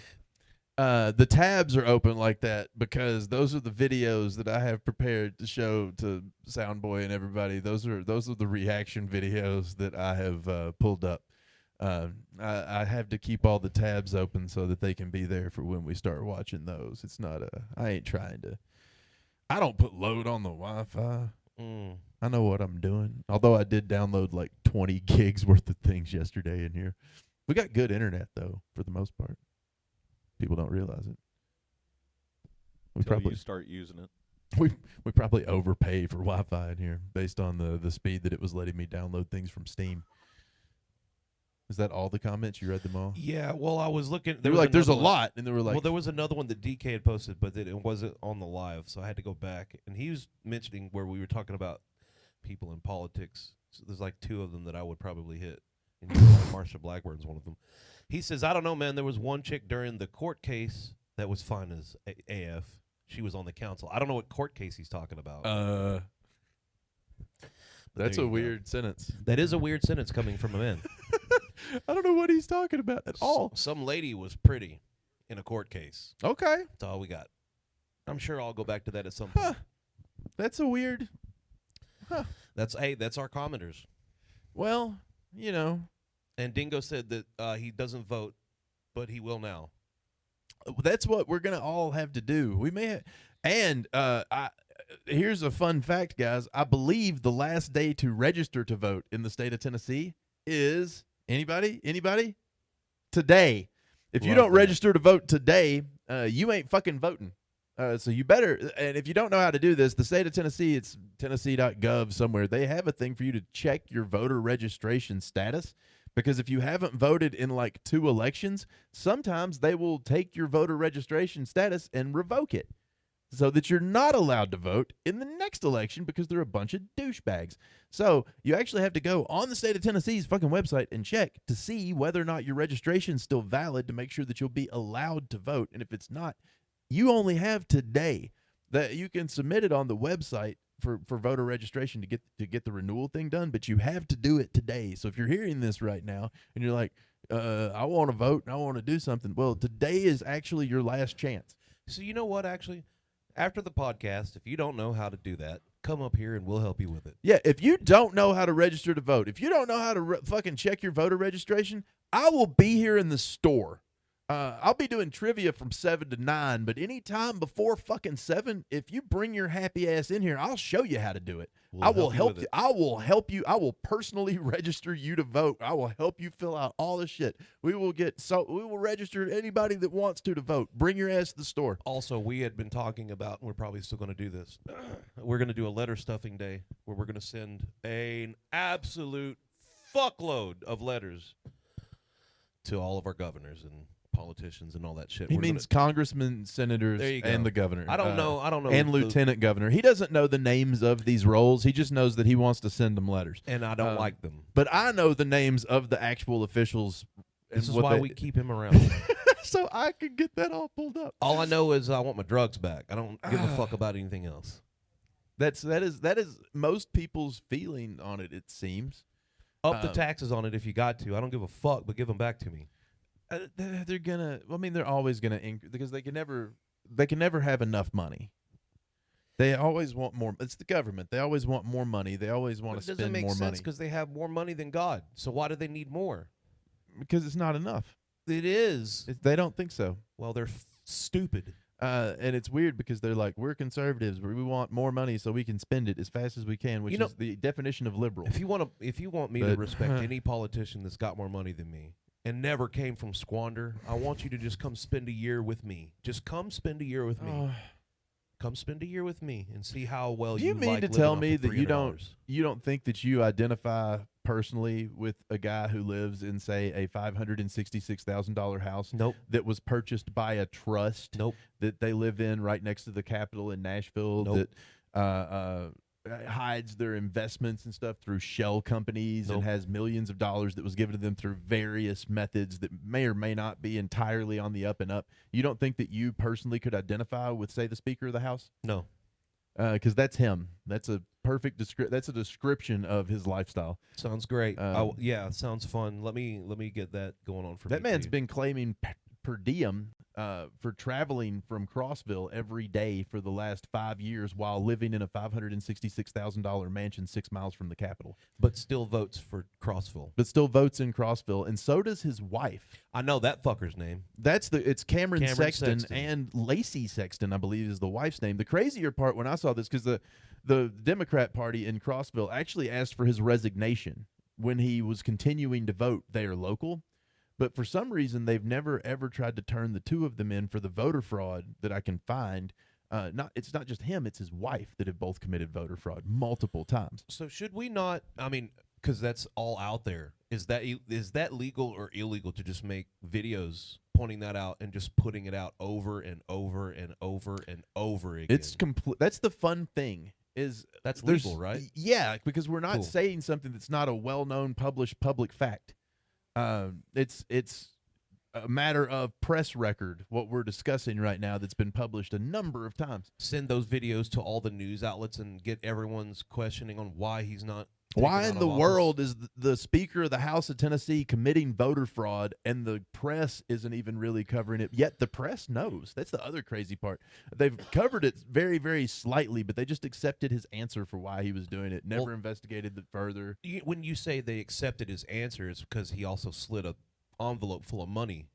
The tabs are open like that because those are the videos that I have prepared to show to Soundboy and everybody. Those are the reaction videos that I have pulled up. I have to keep all the tabs open so that they can be there for when we start watching those. It's not I ain't trying to. I don't put load on the Wi-Fi. I know what I'm doing. Although I did download like 20 gigs worth of things yesterday in here. We got good internet though, for the most part. People don't realize it. You start using it. We probably overpay for Wi-Fi in here based on the speed that it was letting me download things from Steam. Is that all the comments? You read them all? Yeah, well, I was looking. They were like, "There's a lot," and they were like, well, there was another one that DK had posted, but it wasn't on the live, so I had to go back. And he was mentioning where we were talking about people in politics. So there's like 2 of them that I would probably hit. And Marsha Blackburn's one of them. He says, "I don't know, man. There was one chick during the court case that was fine as AF. She was on the council. I don't know what court case he's talking about." That's a weird sentence. That is a weird sentence coming from a man. I don't know what he's talking about at all. Some lady was pretty in a court case. Okay. That's all we got. I'm sure I'll go back to that at some point. That's a weird. That's our commenters. Well, you know. And Dingo said that he doesn't vote, but he will now. That's what we're gonna all have to do. We may here's a fun fact, guys. I believe the last day to register to vote in the state of Tennessee is anybody? Today. If you don't register to vote today, you ain't fucking voting. So you better, and if you don't know how to do this, the state of Tennessee, it's tennessee.gov somewhere. They have a thing for you to check your voter registration status, because if you haven't voted in like 2 elections, sometimes they will take your voter registration status and revoke it so that you're not allowed to vote in the next election because they're a bunch of douchebags. So you actually have to go on the state of Tennessee's fucking website and check to see whether or not your registration is still valid to make sure that you'll be allowed to vote. And if it's not, you only have today. That you can submit it on the website for voter registration to get the renewal thing done, but you have to do it today. So if you're hearing this right now and you're like, I want to vote and I want to do something, well, today is actually your last chance. So you know what, actually? After the podcast, if you don't know how to do that, come up here and we'll help you with it. Yeah, if you don't know how to register to vote, if you don't know how to fucking check your voter registration, I will be here in the store. I'll be doing trivia from 7 to 9, but any time before fucking 7, if you bring your happy ass in here, I'll show you how to do it. I will help you. I will help you. I will personally register you to vote. I will help you fill out all the shit. We will register anybody that wants to vote. Bring your ass to the store. Also, we had been talking about, and we're probably still going to do this, we're going to do a letter stuffing day where we're going to send an absolute fuckload of letters to all of our governors and politicians and all that shit. He means congressmen, senators, and the governor. I don't know. And lieutenant governor. He doesn't know the names of these roles. He just knows that he wants to send them letters. And I don't like them. But I know the names of the actual officials. This is why we keep him around. So I can get that all pulled up. All I know is I want my drugs back. I don't give a fuck about anything else. That is most people's feeling on it, it seems. Up the taxes on it if you got to. I don't give a fuck, but give them back to me. They're gonna. I mean, they're always gonna increase because they can never have enough money. They always want more. It's the government. They always want more money. They always want to spend more money. It doesn't make sense because they have more money than God. So why do they need more? Because it's not enough. It is. They don't think so. Well, they're stupid. And it's weird because they're like, we're conservatives. We want more money so we can spend it as fast as we can, which is the definition of liberal. If you want me to respect any politician that's got more money than me and never came from squander, I want you to just come spend a year with me. Just come spend a year with me. Come spend a year with me and see how well you mean like to tell me that $300. you don't think that you identify personally with a guy who lives in, say, a $566,000 house that was purchased by a trust that they live in right next to the Capitol in Nashville that hides their investments and stuff through shell companies and has millions of dollars that was given to them through various methods that may or may not be entirely on the up and up. You don't think that you personally could identify with, say, the Speaker of the House? No. Because that's him. That's a perfect that's a description of his lifestyle. Sounds great. Yeah, sounds fun. Let me get that going on for that me. Man's been claiming per diem for traveling from Crossville every day for the last 5 years while living in a $566,000 mansion 6 miles from the Capitol. But still votes for Crossville. But still votes in Crossville, and so does his wife. I know that fucker's name. It's Cameron Sexton and Lacey Sexton, I believe, is the wife's name. The crazier part when I saw this, because the Democrat Party in Crossville actually asked for his resignation when he was continuing to vote there local. But for some reason, they've never, ever tried to turn the two of them in for the voter fraud that I can find. It's not just him, it's his wife that have both committed voter fraud multiple times. So should we not, I mean, Because that's all out there. Is that legal or illegal to just make videos pointing that out and just putting it out over and over and over and over again? It's complete. That's the fun thing. That's legal, right? Yeah, because we're not Cool. saying something that's not a well-known, published public fact. It's a matter of press record, what we're discussing right now, that's been published a number of times. Send those videos to all the news outlets and get everyone's questioning on why he's not. Why taken in out the of office. world is the Speaker of the House of Tennessee committing voter fraud and the press isn't even really covering it? Yet the press knows. That's the other crazy part. They've covered it very, very slightly, but they just accepted his answer for why he was doing it, never investigated it further. When you say they accepted his answer, it's because he also slid a envelope full of money.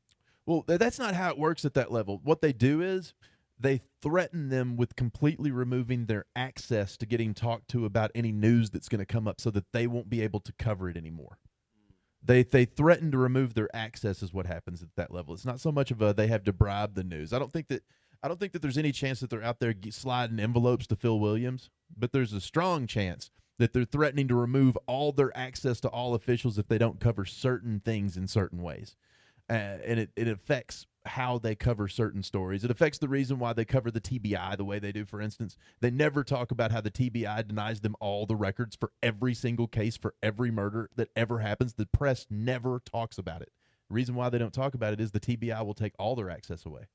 Well, that's not how it works at that level. What they do is they threaten them with completely removing their access to getting talked to about any news that's going to come up so that they won't be able to cover it anymore. They threaten to remove their access is what happens at that level. It's not so much of a they have to bribe the news. I don't think that there's any chance that they're out there sliding envelopes to Phil Williams, but there's a strong chance that they're threatening to remove all their access to all officials if they don't cover certain things in certain ways. And it affects how they cover certain stories. It affects the reason why they cover the TBI the way they do, for instance. They never talk about how the TBI denies them all the records for every single case, for every murder that ever happens. The press never talks about it. The reason why they don't talk about it is the TBI will take all their access away.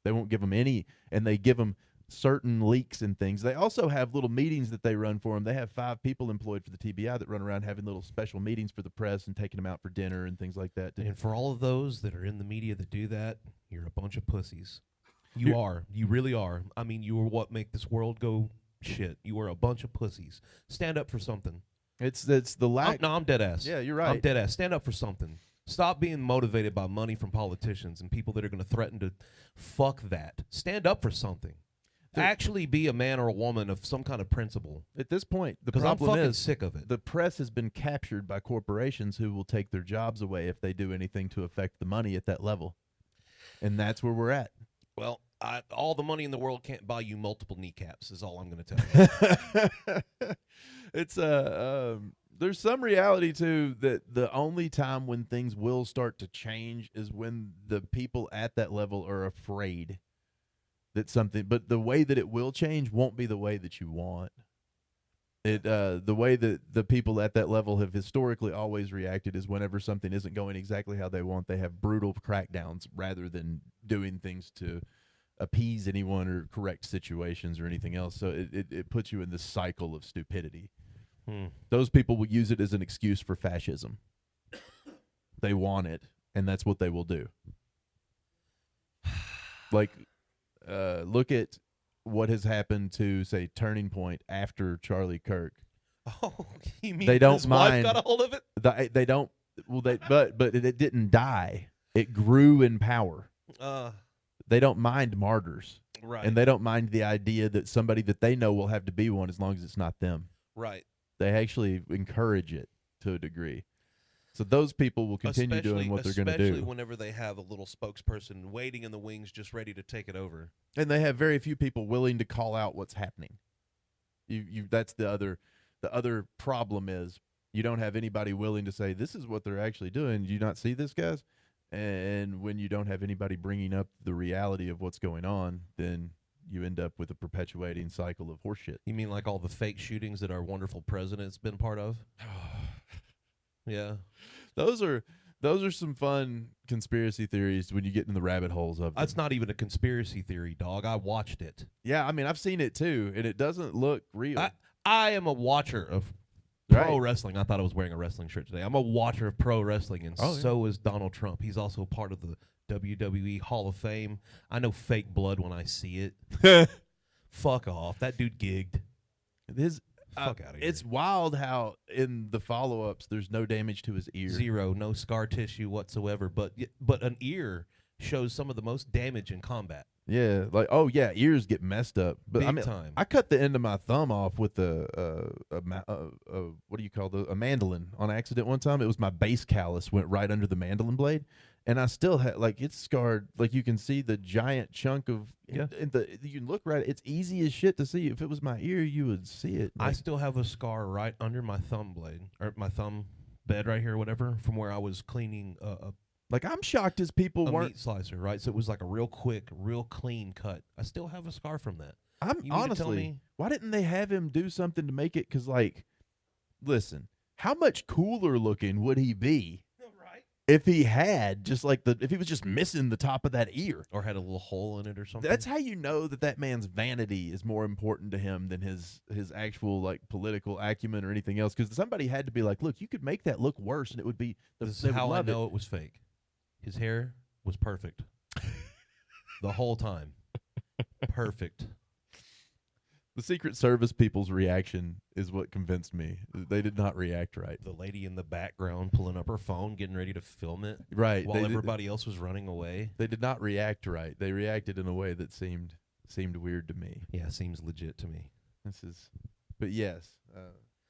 They won't give them any, and they give them certain leaks and things. They also have little meetings that they run for them. They have 5 people employed for the TBI that run around having little special meetings for the press and taking them out for dinner and things like that. And for all of those that are in the media that do that, you're a bunch of pussies. You are. You really are. I mean, you are what make this world go shit. You are a bunch of pussies. Stand up for something. It's the lack. I'm dead ass. Yeah, you're right. I'm dead ass. Stand up for something. Stop being motivated by money from politicians and people that are going to threaten to fuck that. Stand up for something. Actually be a man or a woman of some kind of principle. At this point, the Because I'm problem fucking is sick of it. the press has been captured by corporations who will take their jobs away if they do anything to affect the money at that level. And that's where we're at. Well, all the money in the world can't buy you multiple kneecaps is all I'm going to tell you. It's there's some reality to that. The only time when things will start to change is when the people at that level are afraid that something, but the way that it will change won't be the way that you want. The way that the people at that level have historically always reacted is whenever something isn't going exactly how they want, they have brutal crackdowns rather than doing things to appease anyone or correct situations or anything else. So it puts you in this cycle of stupidity. Those people will use it as an excuse for fascism. They want it, and that's what they will do. Like, look at what has happened to, say, Turning Point after Charlie Kirk. Oh, you mean they don't his mind, wife got a hold of it? They don't. Well, but it didn't die. It grew in power. They don't mind martyrs, Right. and they don't mind the idea that somebody that they know will have to be one as long as it's not them. Right. They actually encourage it to a degree. So those people will continue doing what they're going to do. Especially whenever they have a little spokesperson waiting in the wings just ready to take it over. And they have very few people willing to call out what's happening. That's the other problem is you don't have anybody willing to say, this is what they're actually doing. Do you not see this, guys? And when you don't have anybody bringing up the reality of what's going on, then you end up with a perpetuating cycle of horseshit. You mean like all the fake shootings that our wonderful president's been part of? Yeah. Those are some fun conspiracy theories when you get in the rabbit holes of them. That's not even a conspiracy theory, dog. I watched it. Yeah, I mean, I've seen it too, and it doesn't look real. I am a watcher of pro wrestling. I thought I was wearing a wrestling shirt today. I'm a watcher of pro wrestling, and so is Donald Trump. He's also part of the WWE Hall of Fame. I know fake blood when I see it. Fuck off. That dude gigged. Fuck out of here. It's wild how in the follow-ups there's no damage to his ear. Zero, no scar tissue whatsoever. But an ear shows some of the most damage in combat. Yeah, like ears get messed up. But Big I mean, time. I cut the end of my thumb off with a what do you call a mandolin on accident one time. It was my base callus went right under the mandolin blade, and I still have like it's scarred. Like you can see the giant chunk of. Yeah. You can look right. It's easy as shit to see. If it was my ear, you would see it. I still have a scar right under my thumb blade or my thumb bed right here, or whatever, from where I was cleaning like I'm shocked as people a weren't. meat slicer, right? So it was like a real quick, real clean cut. I still have a scar from that. I'm You mean to tell honestly, me- why didn't they have him do something to make it? Because like, listen, how much cooler looking would he be Right. if he had just like if he was just missing the top of that ear? Or had a little hole in it or something. That's how you know that man's vanity is more important to him than his actual like political acumen or anything else. Because somebody had to be like, look, you could make that look worse, and it would be. This they is would how I love know it was fake. His hair was perfect. The whole time. Perfect. The Secret Service people's reaction is what convinced me. They did not react right. The lady in the background pulling up her phone, getting ready to film it Right. while everybody else was running away. They did not react right. They reacted in a way that seemed weird to me. Yeah, seems legit to me. But yes,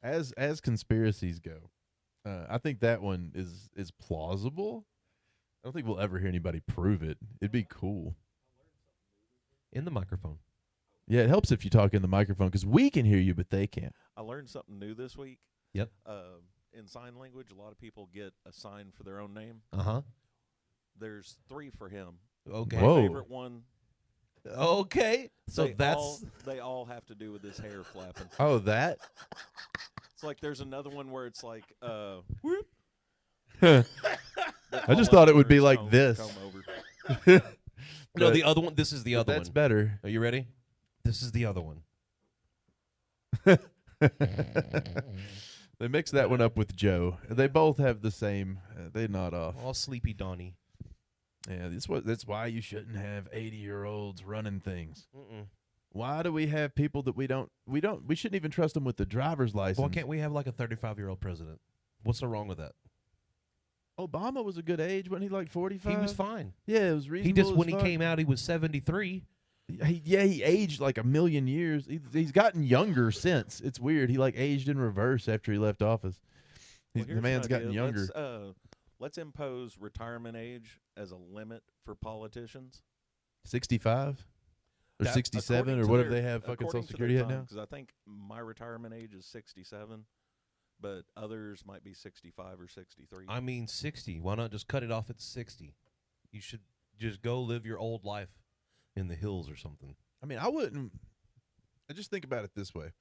as conspiracies go, I think that one is plausible. I don't think we'll ever hear anybody prove it. It'd be cool. In the microphone. Yeah, it helps if you talk in the microphone because we can hear you, but they can't. I learned something new this week. Yep. In sign language, a lot of people get a sign for their own name. Uh-huh. There's 3 for him. Okay. My Whoa. favorite one. Okay. So They all have to do with his hair flapping. Oh, that? It's like there's another one where it's like I all just thought it would over be his like comb- this. comb over. no, But- the other one. This is the other That's one. better. Are you ready? This is the other one. They mix that one up with Joe. They both have the same. They nod off. All sleepy Donnie. Yeah, that's why you shouldn't have 80-year-olds running things. Mm-mm. Why do we have people that we shouldn't even trust them with the driver's license? Why can't we have like a 35-year-old president? What's so wrong with that? Obama was a good age, wasn't he? Like 45. He was fine. Yeah, it was reasonable. He just as when he fuck. came out, he was 73. He aged like a million years. He's gotten younger since. It's weird. He like aged in reverse after he left office. Well, The here's man's an gotten idea. younger. Let's impose retirement age as a limit for politicians. 65 or That- 67 according or to whatever their- they have fucking according Social to their Security at thumb, now. 'cause I think my retirement age is 67, but others might be 65 or 63. I mean, 60. Why not just cut it off at 60? You should just go live your old life in the hills or something. I mean, I just think about it this way.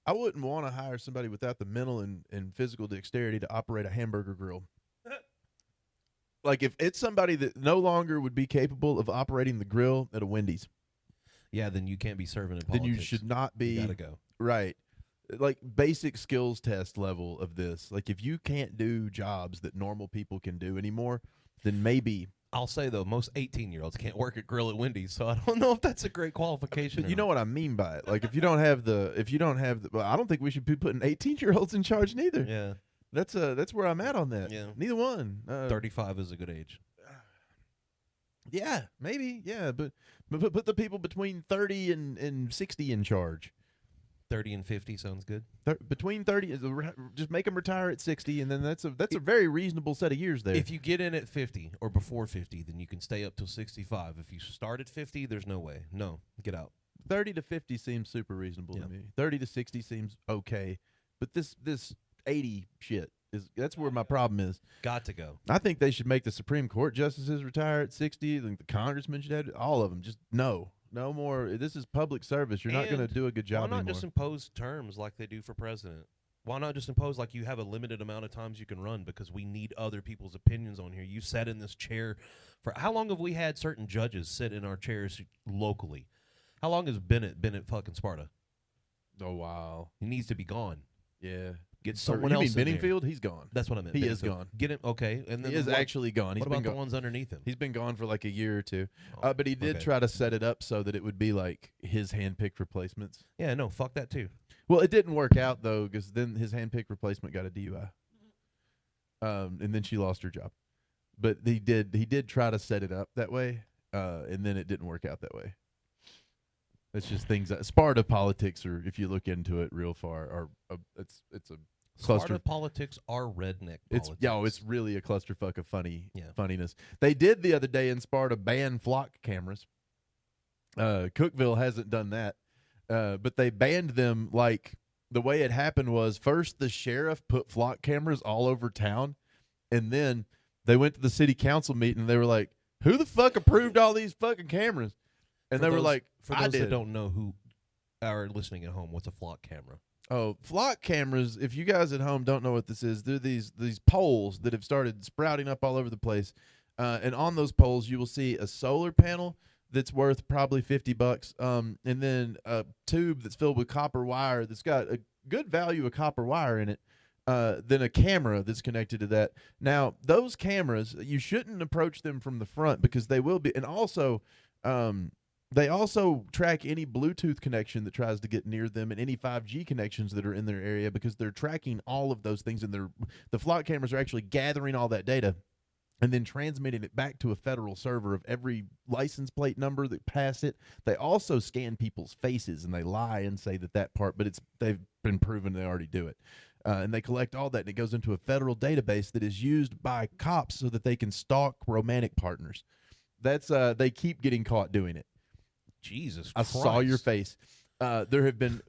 I wouldn't want to hire somebody without the mental and physical dexterity to operate a hamburger grill. Like if it's somebody that no longer would be capable of operating the grill at a Wendy's, Yeah, then you can't be serving in then politics. you should not be You gotta go. right. Like basic skills test level of this. Like if you can't do jobs that normal people can do anymore, then maybe. I'll say though, most 18-year-olds can't work at grill at Wendy's, so I don't know if that's a great qualification. But you know what I mean by it. Like if you don't have the, well, I don't think we should be putting 18-year-olds in charge neither. Yeah, That's where I'm at on that. Yeah. Neither one. 35 is a good age. Yeah, maybe. Yeah, but put the people between 30 and 60 in charge. 30 and 50 sounds good. Between 30, just make them retire at 60, and then that's a very reasonable set of years there. If you get in at 50 or before 50, then you can stay up till 65. If you start at 50, there's no way. No, get out. 30 to 50 seems super reasonable to me. 30 to 60 seems okay, but this 80 shit that's where my problem is. Got to go. I think they should make the Supreme Court justices retire at 60. I think the congressmen should have all of them. Just no more. This is public service. You're not going to do a good job Why not anymore. just impose terms like they do for president? Why not just impose like you have a limited amount of times you can run because we need other people's opinions on here? You sat in this chair for how long have we had certain judges sit in our chairs locally? How long has Bennett been at fucking Sparta? Oh wow. He needs to be gone. Yeah. Get someone you else mean in there. Benningfield? He's gone. That's what I meant. He Bennett. is So gone. Get him. Okay. And then He is what- actually gone. He's What been about the gone. ones underneath him? He's been gone for like a year or two. Oh, But he did okay. try to set it up so that it would be like his hand-picked replacements. Yeah, no, fuck that too. Well, it didn't work out though, because then his hand-picked replacement got a DUI, and then she lost her job. But he did try to set it up that way, and then it didn't work out that way. It's just things that Sparta politics, or if you look into it real far, are it's a Sparta politics are redneck politics. It's really a clusterfuck of funniness. They did the other day in Sparta ban flock cameras. Cookeville hasn't done that, but they banned them. Like, the way it happened was, first the sheriff put flock cameras all over town, and then they went to the city council meeting and they were like, who the fuck approved all these fucking cameras? And they were like, for those that don't know who are listening at home, what's a flock camera? Oh, flock cameras, if you guys at home don't know what this is, they're these poles that have started sprouting up all over the place. And on those poles, you will see a solar panel that's worth probably $50, and then a tube that's filled with copper wire that's got a good value of copper wire in it, then a camera that's connected to that. Now, those cameras, you shouldn't approach them from the front because they will be, and also they also track any Bluetooth connection that tries to get near them and any 5G connections that are in their area, because they're tracking all of those things, and the flock cameras are actually gathering all that data and then transmitting it back to a federal server of every license plate number that pass it. They also scan people's faces, and they lie and say that part, but they've been proven they already do it. And they collect all that, and it goes into a federal database that is used by cops so that they can stalk romantic partners. That's they keep getting caught doing it. Jesus I Christ. saw your face. There have been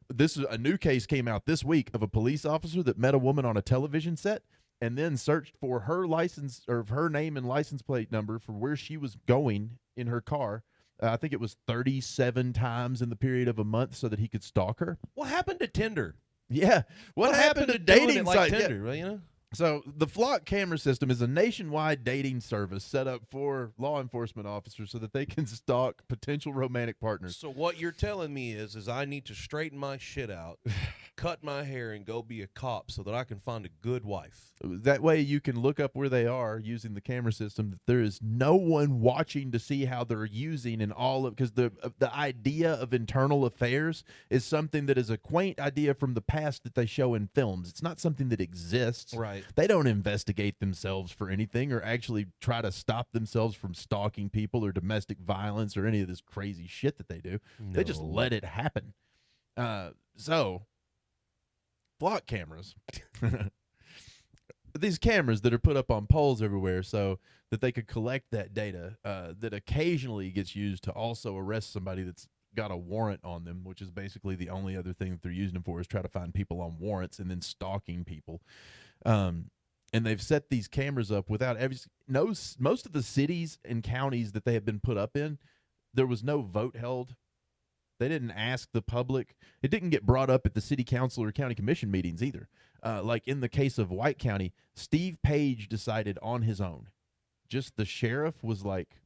a new case came out this week of a police officer that met a woman on a television set and then searched for her license, or her name and license plate number for where she was going in her car. I think it was 37 times in the period of a month so that he could stalk her. What happened to Tinder? Yeah. What happened to dating like sites? Tinder, right, you know? So the flock camera system is a nationwide dating service set up for law enforcement officers so that they can stalk potential romantic partners. So what you're telling me is I need to straighten my shit out, cut my hair, and go be a cop so that I can find a good wife. That way you can look up where they are using the camera system, that there is no one watching to see how they're using and all of, because the idea of internal affairs is something that is a quaint idea from the past that they show in films. It's not something that exists. Right. They don't investigate themselves for anything or actually try to stop themselves from stalking people or domestic violence or any of this crazy shit that they do. No. They just let it happen. So, flock cameras. These cameras that are put up on poles everywhere so that they could collect that data that occasionally gets used to also arrest somebody that's got a warrant on them, which is basically the only other thing that they're using them for, is try to find people on warrants and then stalking people. And they've set these cameras up without most of the cities and counties that they have been put up in, there was no vote held. They didn't ask the public. It didn't get brought up at the city council or county commission meetings either. Like in the case of White County, Steve Page decided on his own. Just the sheriff was like,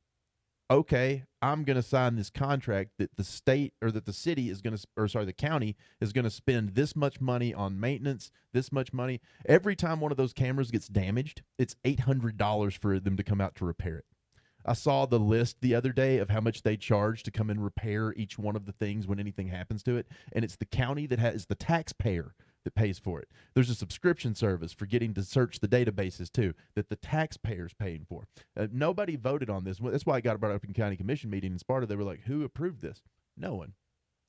okay, I'm going to sign this contract that the state, or that the city is going to, or sorry, the county is going to spend this much money on maintenance, this much money. Every time one of those cameras gets damaged, it's $800 for them to come out to repair it. I saw the list the other day of how much they charge to come and repair each one of the things when anything happens to it, and it's the county that has the taxpayer that pays for it. There's a subscription service for getting to search the databases too that the taxpayer's paying for. Nobody voted on this. That's why I got it brought up in county commission meeting in Sparta. They were like, "Who approved this?" No one.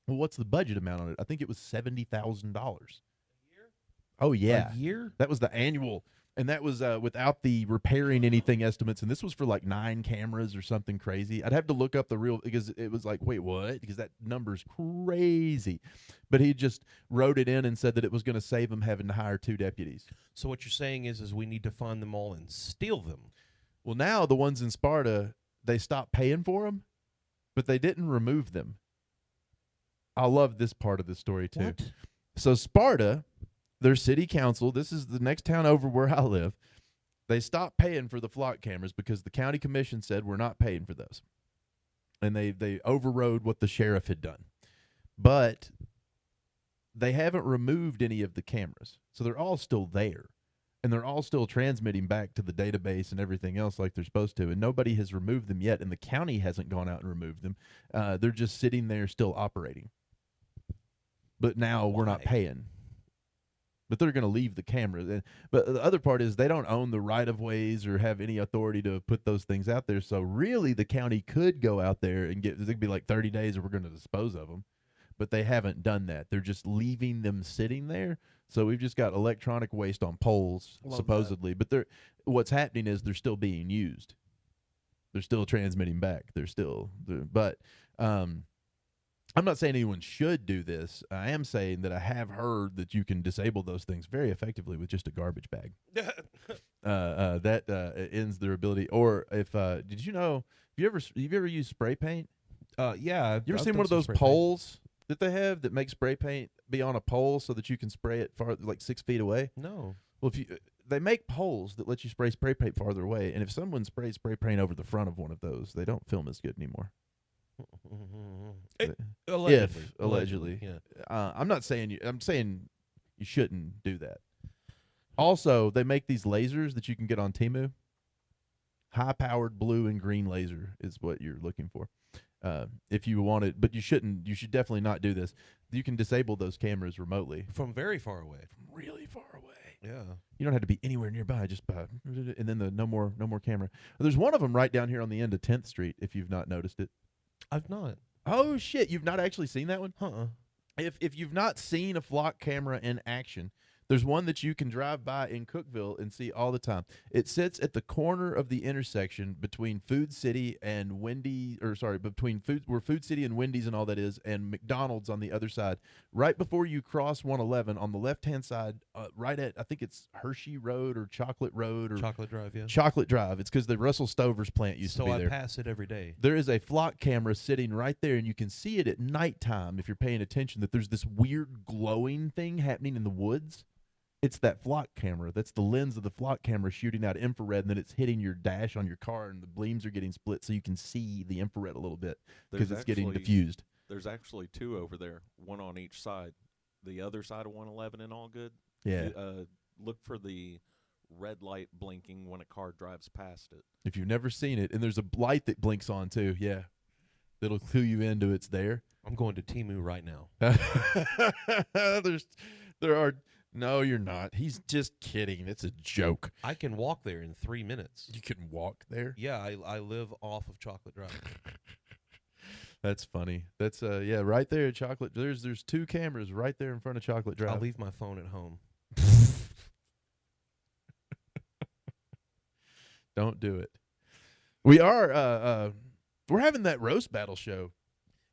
Well, what's the budget amount on it? I think it was $70,000. A year? Oh yeah, a year. That was the annual. And that was without the repairing anything estimates. And this was for like 9 cameras or something crazy. I'd have to look up the real, because it was like, wait, what? Because that number's crazy. But he just wrote it in and said that it was going to save him having to hire 2 deputies. So what you're saying is we need to find them all and steal them. Well, now the ones in Sparta, they stopped paying for them, but they didn't remove them. I love this part of the story too. What? So Sparta, their city council, this is the next town over where I live, they stopped paying for the flock cameras because the county commission said we're not paying for those. And they overrode what the sheriff had done. But they haven't removed any of the cameras. So they're all still there. And they're all still transmitting back to the database and everything else like they're supposed to. And nobody has removed them yet. And the county hasn't gone out and removed them. They're just sitting there still operating. But now we're not paying. But they're going to leave the cameras. But the other part is they don't own the right-of-ways or have any authority to put those things out there. So really the county could go out there and it could be like 30 days or we're going to dispose of them. But they haven't done that. They're just leaving them sitting there So we've just got electronic waste on poles, Love supposedly. But what's happening is they're still being used. They're still transmitting back. But I'm not saying anyone should do this. I am saying that I have heard that you can disable those things very effectively with just a garbage bag. That ends their ability. Or if did you know? Have you ever used spray paint? Yeah. You ever seen one of those poles that they have that make spray paint be on a pole so that you can spray it far, like 6 feet away? No. Well, they make poles that let you spray paint farther away, and if someone sprays spray paint over the front of one of those, they don't film as good anymore. Allegedly. Yeah. I'm not saying I'm saying you shouldn't do that. Also, they make these lasers that you can get on Temu. High-powered blue and green laser is what you're looking for. If you want it, but you shouldn't. You should definitely not do this. You can disable those cameras remotely From very far away. from really far away. Yeah. You don't have to be anywhere nearby. Just and then the no more camera. There's one of them right down here on the end of 10th Street. If you've not noticed it. I've not. Oh shit! You've not actually seen that one? Uh-uh. If you've not seen a flock camera in action, there's one that you can drive by in Cookeville and see all the time. It sits at the corner of the intersection between Food City and where Food City and Wendy's and all that is, and McDonald's on the other side. Right before you cross 111 on the left-hand side, right at, I think it's Hershey Road or Chocolate Road or Chocolate Drive, yeah. Chocolate Drive. It's because the Russell Stover's plant used to be there. So I pass it every day. There is a flock camera sitting right there, and you can see it at nighttime if you're paying attention, that there's this weird glowing thing happening in the woods. It's that flock camera. That's the lens of the flock camera shooting out infrared, and then it's hitting your dash on your car, and the beams are getting split so you can see the infrared a little bit because it's getting diffused. There's actually two over there, one on each side. The other side of 111 and all good. Yeah. Look for the red light blinking when a car drives past it. If you've never seen it, and there's a light that blinks on too, yeah. That'll clue you into it's there. I'm going to Temu right now. No, you're not. He's just kidding. It's a joke. I can walk there in 3 minutes. You can walk there? Yeah, I live off of Chocolate Drive. That's funny. That's right there at Chocolate. There's two cameras right there in front of Chocolate Drive. I'll leave my phone at home. Don't do it. We are we're having that roast battle show.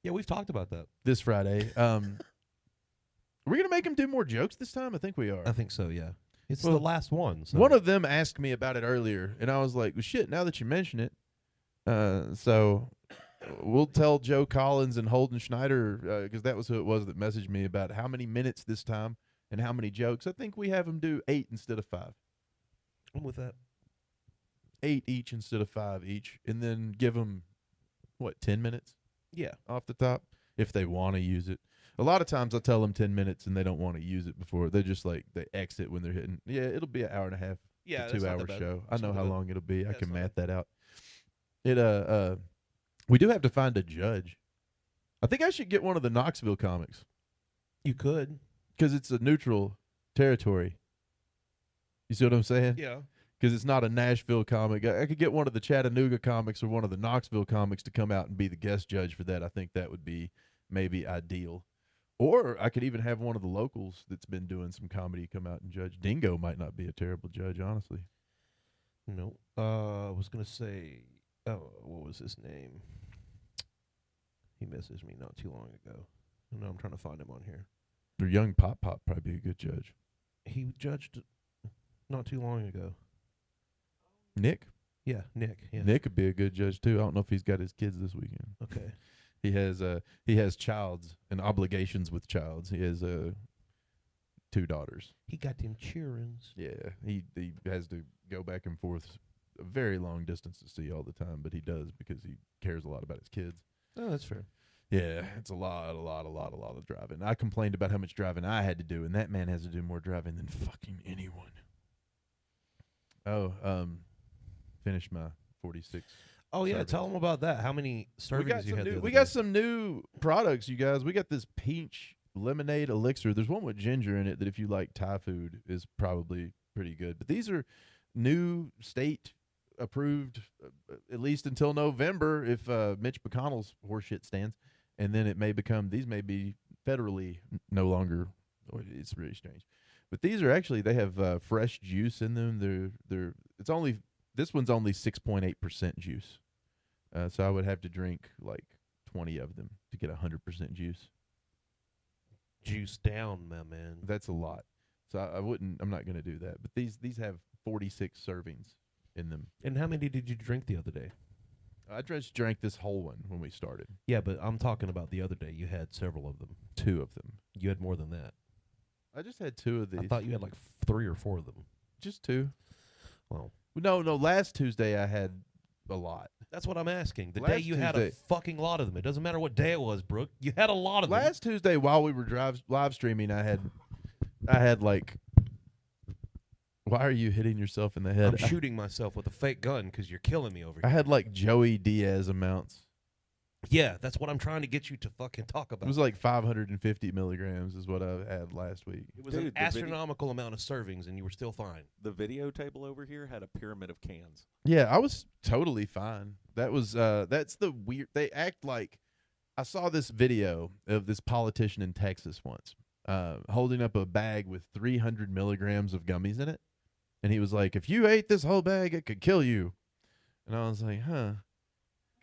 Yeah, we've talked about that this Friday. Are we going to make them do more jokes this time? I think we are. I think so, yeah. It's the last one. So. One of them asked me about it earlier, and I was like, well, shit, now that you mention it. So we'll tell Joe Collins and Holden Schneider, because that was who it was that messaged me about how many minutes this time and how many jokes. I think we have them do 8 instead of 5. I'm with that. 8 each instead of 5 each, and then give them, 10 minutes? Yeah. Off the top, if they want to use it. A lot of times I tell them 10 minutes and they don't want to use it before. They're just like, they exit when they're hitting. Yeah, it'll be an hour and a half to 2 hour show. I know how long it'll be. I can math that out. We do have to find a judge. I think I should get one of the Knoxville comics. You could. Because it's a neutral territory. You see what I'm saying? Yeah. Because it's not a Nashville comic. I could get one of the Chattanooga comics or one of the Knoxville comics to come out and be the guest judge for that. I think that would be maybe ideal. Or I could even have one of the locals that's been doing some comedy come out and judge. Dingo might not be a terrible judge, honestly. No. I was going to say, what was his name? He messaged me not too long ago. I know I'm trying to find him on here. Or Young Pop probably be a good judge. He judged not too long ago. Nick? Yeah, Nick. Yeah. Nick would be a good judge, too. I don't know if he's got his kids this weekend. Okay. He has childs and obligations with childs. He has 2 daughters. He got them cheerings. Yeah, he has to go back and forth a very long distance to see all the time, but he does because he cares a lot about his kids. Oh, that's fair. Yeah, it's a lot of driving. I complained about how much driving I had to do, and that man has to do more driving than fucking anyone. Oh, finish my 46. Oh, yeah, service. tell them about that. How many servings you had? We got some new products, you guys. We got this peach lemonade elixir. There's one with ginger in it that if you like Thai food is probably pretty good. But these are new state approved, at least until November, if Mitch McConnell's horseshit stands. And then these may be federally no longer. It's really strange. But these are actually, they have fresh juice in them. This one's only 6.8% juice. So I would have to drink like 20 of them to get 100% juice. Juice down, my man. That's a lot. So I'm not going to do that. But these have 46 servings in them. And how many did you drink the other day? I just drank this whole one when we started. Yeah, but I'm talking about the other day. You had several of them. 2 of them. You had more than that. I just had 2 of these. I thought you had like 3 or 4 of them. Just 2. Well, No, last Tuesday I had a lot. that's what I'm asking. The Last day you had a Tuesday- fucking lot of them. It doesn't matter what day it was, Brooke. You had a lot of them. Last Tuesday while we were live streaming, I had like. Why are you hitting yourself in the head? I'm shooting myself with a fake gun because you're killing me over I here. had like Joey Diaz amounts. Yeah, that's what I'm trying to get you to fucking talk about. It was like 550 milligrams is what I had last week. It was Dude, an astronomical amount of servings, and you were still fine. The video table over here had a pyramid of cans. Yeah, I was totally fine. That was that's the weird. They act like I saw this video of this politician in Texas once, holding up a bag with 300 milligrams of gummies in it, and he was like, "If you ate this whole bag, it could kill you." And I was like, "Huh?"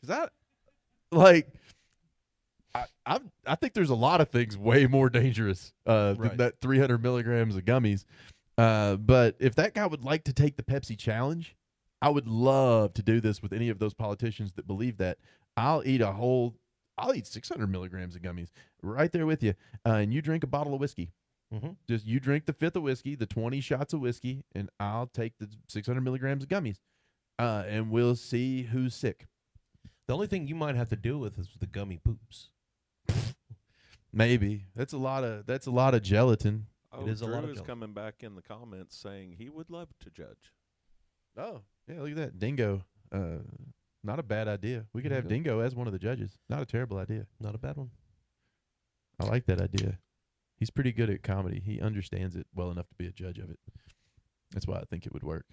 Because I think there's a lot of things way more dangerous than Right. that 300 milligrams of gummies. But if that guy would like to take the Pepsi challenge, I would love to do this with any of those politicians that believe that. I'll eat 600 milligrams of gummies right there with you. And you drink a bottle of whiskey. Mm-hmm. Just you drink the 5th of whiskey, the 20 shots of whiskey, and I'll take the 600 milligrams of gummies. And we'll see who's sick. The only thing you might have to deal with is the gummy poops. Maybe that's a lot of gelatin. Oh, It is a Drew lot of is junk. coming back in the comments saying he would love to judge. Oh yeah, look at that Dingo. Not a bad idea. We could have Okay. Dingo as one of the judges. Not a terrible idea. Not a bad one. I like that idea. He's pretty good at comedy. He understands it well enough to be a judge of it. That's why I think it would work.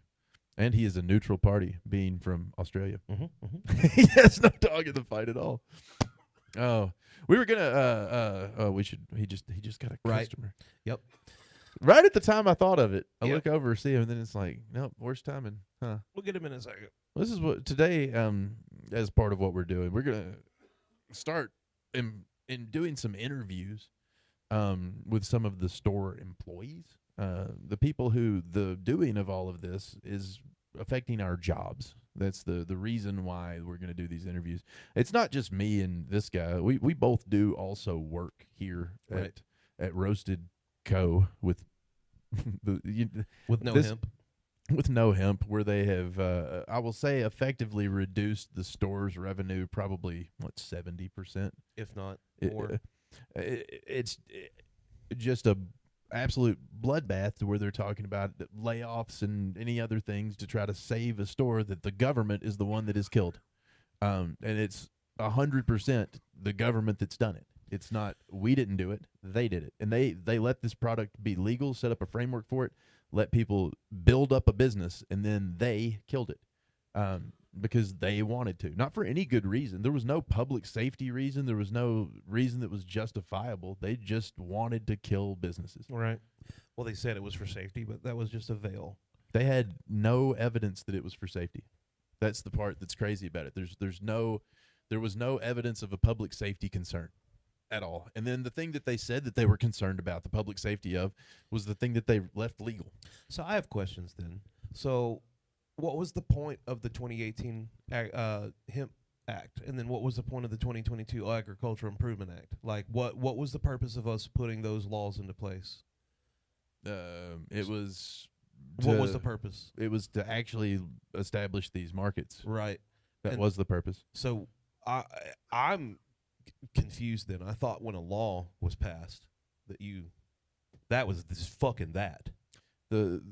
And he is a neutral party, being from Australia. Mm-hmm. Mm-hmm. He has no dog in the fight at all. Oh, we were gonna. We should. He just got a Right. customer. Yep. Right at the time I thought of it, I Yep. look over, see him, and then it's like, nope, worst timing. Huh. We'll get him in a second. This is what today. As part of what we're doing, we're gonna start in doing some interviews, with some of the store employees. The people who the doing of all of this is affecting our jobs. That's the reason why we're going to do these interviews. It's not just me and this guy. We both do also work here Right. at Roasted Co with With no this- hemp. with no hemp, where they have I will say effectively reduced the store's revenue probably 70%. If not It- more. it's just a absolute bloodbath to where they're talking about layoffs and any other things to try to save a store that the government is the one that is killed. And it's 100% the government that's done it. It's not, we didn't do it, they did it. And they let this product be legal, set up a framework for it, let people build up a business, and then they killed it. Because they wanted to, not for any good reason. There was no public safety reason. There was no reason that was justifiable. They just wanted to kill businesses. Right. Well, they said it was for safety, but that was just a veil. They had no evidence that it was for safety. That's the part that's crazy about it. There was no evidence of a public safety concern at all. And then the thing that they said that they were concerned about, the public safety of, was the thing that they left legal. So I have questions then. So what was the point of the 2018 Hemp Act? And then what was the point of the 2022 Agricultural Improvement Act? Like, what was the purpose of us putting those laws into place? It was What was the purpose? It was to actually establish these markets. Right. That And- was the purpose. So I'm confused then. I thought when a law was passed that was this fucking that. The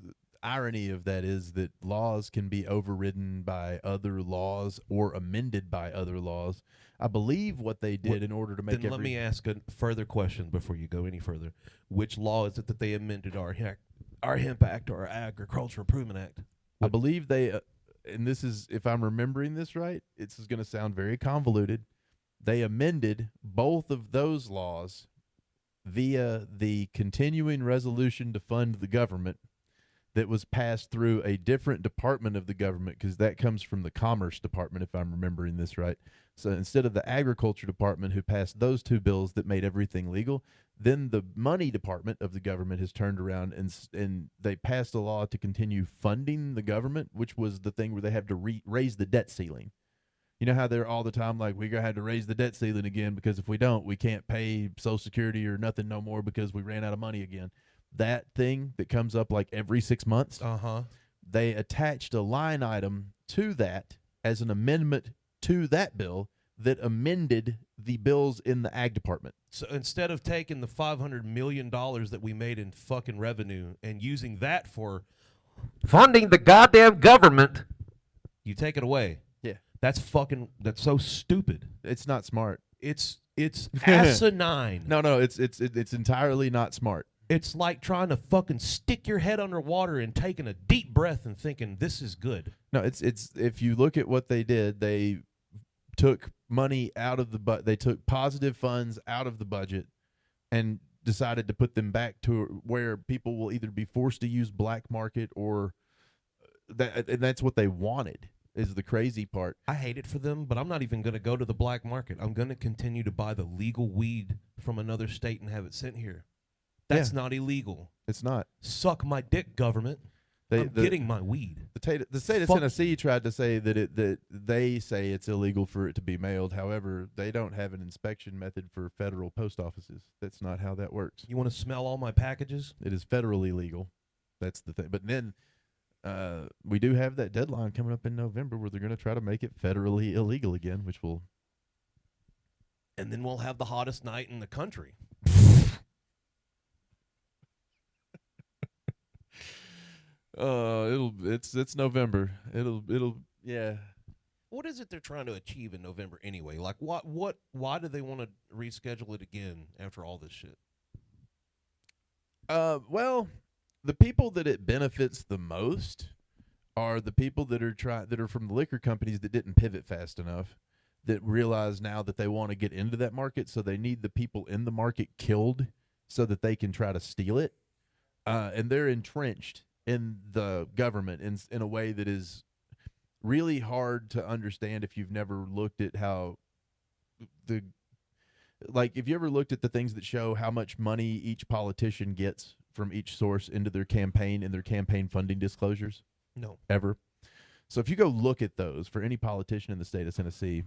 irony of that is that laws can be overridden by other laws or amended by other laws. I believe what they did in order to make Then let me ask a further question before you go any further. Which law is it that they amended our Hemp Act or our Agricultural Improvement Act? I believe they and this is, if I'm remembering this right, it's going to sound very convoluted. They amended both of those laws via the continuing resolution to fund the government that was passed through a different department of the government, because that comes from the Commerce Department, if I'm remembering this right. So instead of the Agriculture Department, who passed those two bills that made everything legal, then the Money Department of the government has turned around and they passed a law to continue funding the government, which was the thing where they have to raise the debt ceiling. You know how they're all the time like, we're going to have to raise the debt ceiling again, because if we don't, we can't pay Social Security or nothing no more because we ran out of money again. That thing that comes up like every 6 months, they attached a line item to that as an amendment to that bill that amended the bills in the Ag Department. So instead of taking the $500 million that we made in fucking revenue and using that for funding the goddamn government, you take it away. Yeah. That's so stupid. It's not smart. It's asinine. No, it's entirely not smart. It's like trying to fucking stick your head underwater and taking a deep breath and thinking this is good. No, it's if you look at what they did, they took money out of the they took positive funds out of the budget and decided to put them back to where people will either be forced to use black market or that, and that's what they wanted. Is the crazy part. I hate it for them, but I'm not even going to go to the black market. I'm going to continue to buy the legal weed from another state and have it sent here. That's not illegal. It's not. Suck my dick, government. I'm getting my weed. The state of Tennessee tried to say that they say it's illegal for it to be mailed. However, they don't have an inspection method for federal post offices. That's not how that works. You want to smell all my packages? It is federally legal. That's the thing. But then we do have that deadline coming up in November where they're going to try to make it federally illegal again, which will. And then we'll have the hottest night in the country. It's November. It'll yeah. What is it they're trying to achieve in November anyway? Like why do they want to reschedule it again after all this shit? Well, the people that it benefits the most are the people that are from the liquor companies that didn't pivot fast enough, that realize now that they want to get into that market, so they need the people in the market killed so that they can try to steal it. And they're entrenched in the government in a way that is really hard to understand if you've never looked at how if you ever looked at the things that show how much money each politician gets from each source into their campaign and their campaign funding disclosures. No. Ever. So if you go look at those for any politician in the state of Tennessee,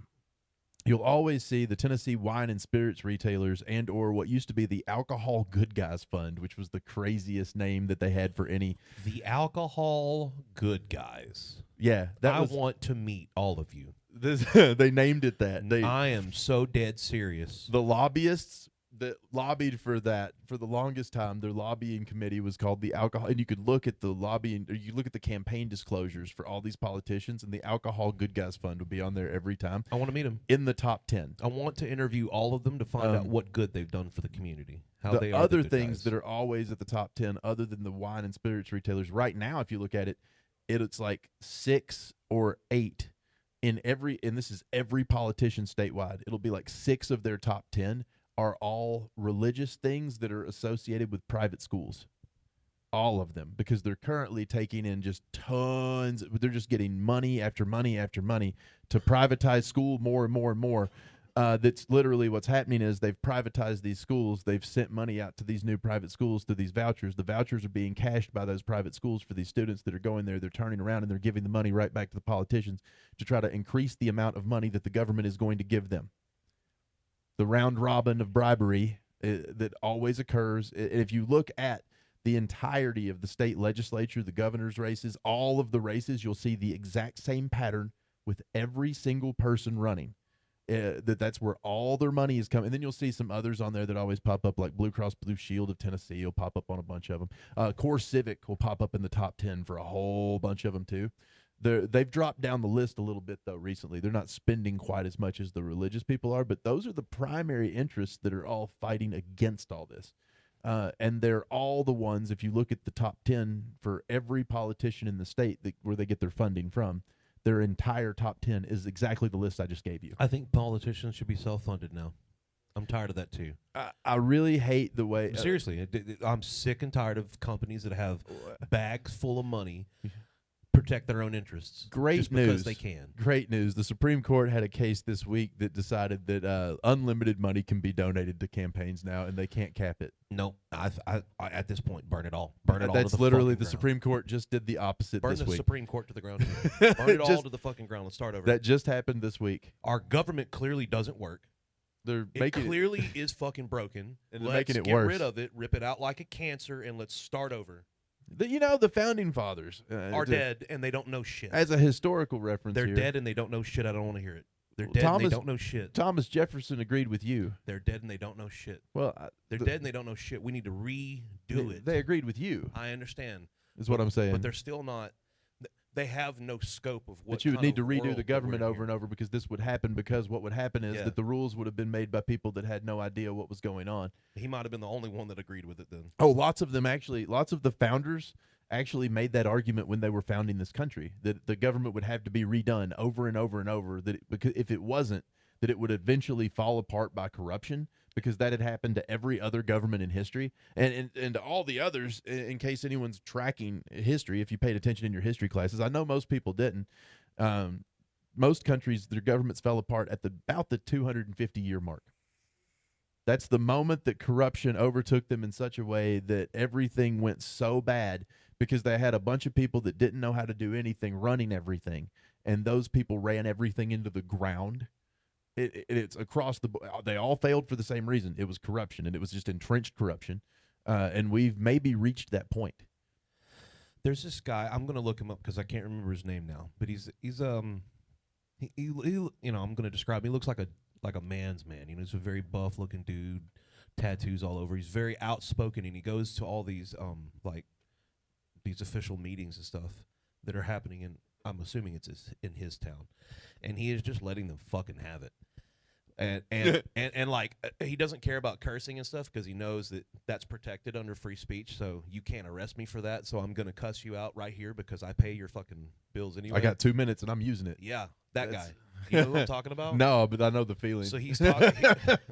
you'll always see the Tennessee Wine and Spirits Retailers and or what used to be the Alcohol Good Guys Fund, which was the craziest name that they had for any. The Alcohol Good Guys. Yeah. I want to meet all of you. They named it that. I am so dead serious. The lobbyists that lobbied for that for the longest time, their lobbying committee was called the Alcohol, and you could look at the lobbying, or you look at the campaign disclosures for all these politicians, and the Alcohol Good Guys Fund would be on there every time. I want to meet them in the top 10. I want to interview all of them to find out what good they've done for the community. How they are other the good things guys. that are always at the top 10, other than the wine and spirits retailers, right now, if you look at it, it's like 6 or 8 in every, and this is every politician statewide. It'll be like 6 of their top 10 are all religious things that are associated with private schools. All of them, because they're currently taking in just tons. They're just getting money after money after money to privatize school more and more and more. That's literally what's happening is they've privatized these schools. They've sent money out to these new private schools through these vouchers. The vouchers are being cashed by those private schools for these students that are going there. They're turning around and they're giving the money right back to the politicians to try to increase the amount of money that the government is going to give them. The round robin of bribery that always occurs. If you look at the entirety of the state legislature, the governor's races, all of the races, you'll see the exact same pattern with every single person running. That's where all their money is coming. And then you'll see some others on there that always pop up, like Blue Cross Blue Shield of Tennessee will pop up on a bunch of them. Core Civic will pop up in the top 10 for a whole bunch of them too. They've dropped down the list a little bit, though, recently. They're not spending quite as much as the religious people are, but those are the primary interests that are all fighting against all this. And they're all the ones, if you look at the top 10 for every politician in the state where they get their funding from, their entire top 10 is exactly the list I just gave you. I think politicians should be self-funded now. I'm tired of that too. I really hate the way. Seriously, I'm sick and tired of companies that have bags full of money protect their own interests. Great just news. because they can. Great news. The Supreme Court had a case this week that decided that unlimited money can be donated to campaigns now, and they can't cap it. No, I at this point, burn it all. Burn it all. That's to the literally fucking the ground. Supreme Court just did the opposite Burn this the week. Supreme Court to the ground. Burn it all Just- to the fucking ground. Let's start over. That just happened this week. Our government clearly doesn't work. They're It making clearly is fucking broken. And they're Let's making it get worse. rid of it, rip it out like a cancer, and let's start over. the founding fathers Are dead, and they don't know shit. As a historical reference, They're here, dead, and they don't know shit. I don't want to hear it. They're Well, dead, and Thomas- they don't know shit. Thomas Jefferson agreed with you. They're dead, and they don't know shit. Well, They're dead, and they don't know shit. We need to redo it. They agreed with you. I understand. Is what I'm saying. But they're still not. They have no scope of what. But you would kind need to of redo world the that government we're in over and over because this would happen. Because what would happen is Yeah. that the rules would have been made by people that had no idea what was going on. He might have been the only one that agreed with it then. Oh, lots of the founders actually made that argument when they were founding this country, that the government would have to be redone over and over and over, because if it wasn't, that it would eventually fall apart by corruption, because that had happened to every other government in history, and to all the others, in case anyone's tracking history. If you paid attention in your history classes, I know most people didn't. Most countries, their governments fell apart at about the 250-year mark. That's the moment that corruption overtook them in such a way that everything went so bad because they had a bunch of people that didn't know how to do anything running everything, and those people ran everything into the ground. It's across the board. They all failed for the same reason. It was corruption, and it was just entrenched corruption, and we've maybe reached that point. There's this guy. I'm gonna look him up because I can't remember his name now. But he's I'm gonna describe him. He looks like a man's man. He's a very buff looking dude, tattoos all over. He's very outspoken, and he goes to all these these official meetings and stuff that are happening in. I'm assuming it's in his town, and he is just letting them fucking have it. And like he doesn't care about cursing and stuff because he knows that that's protected under free speech. So you can't arrest me for that. So I'm gonna cuss you out right here because I pay your fucking bills anyway. I got 2 minutes, and I'm using it. Yeah, that That's- guy. You know who I'm talking about? No, but I know the feeling. So he's talking.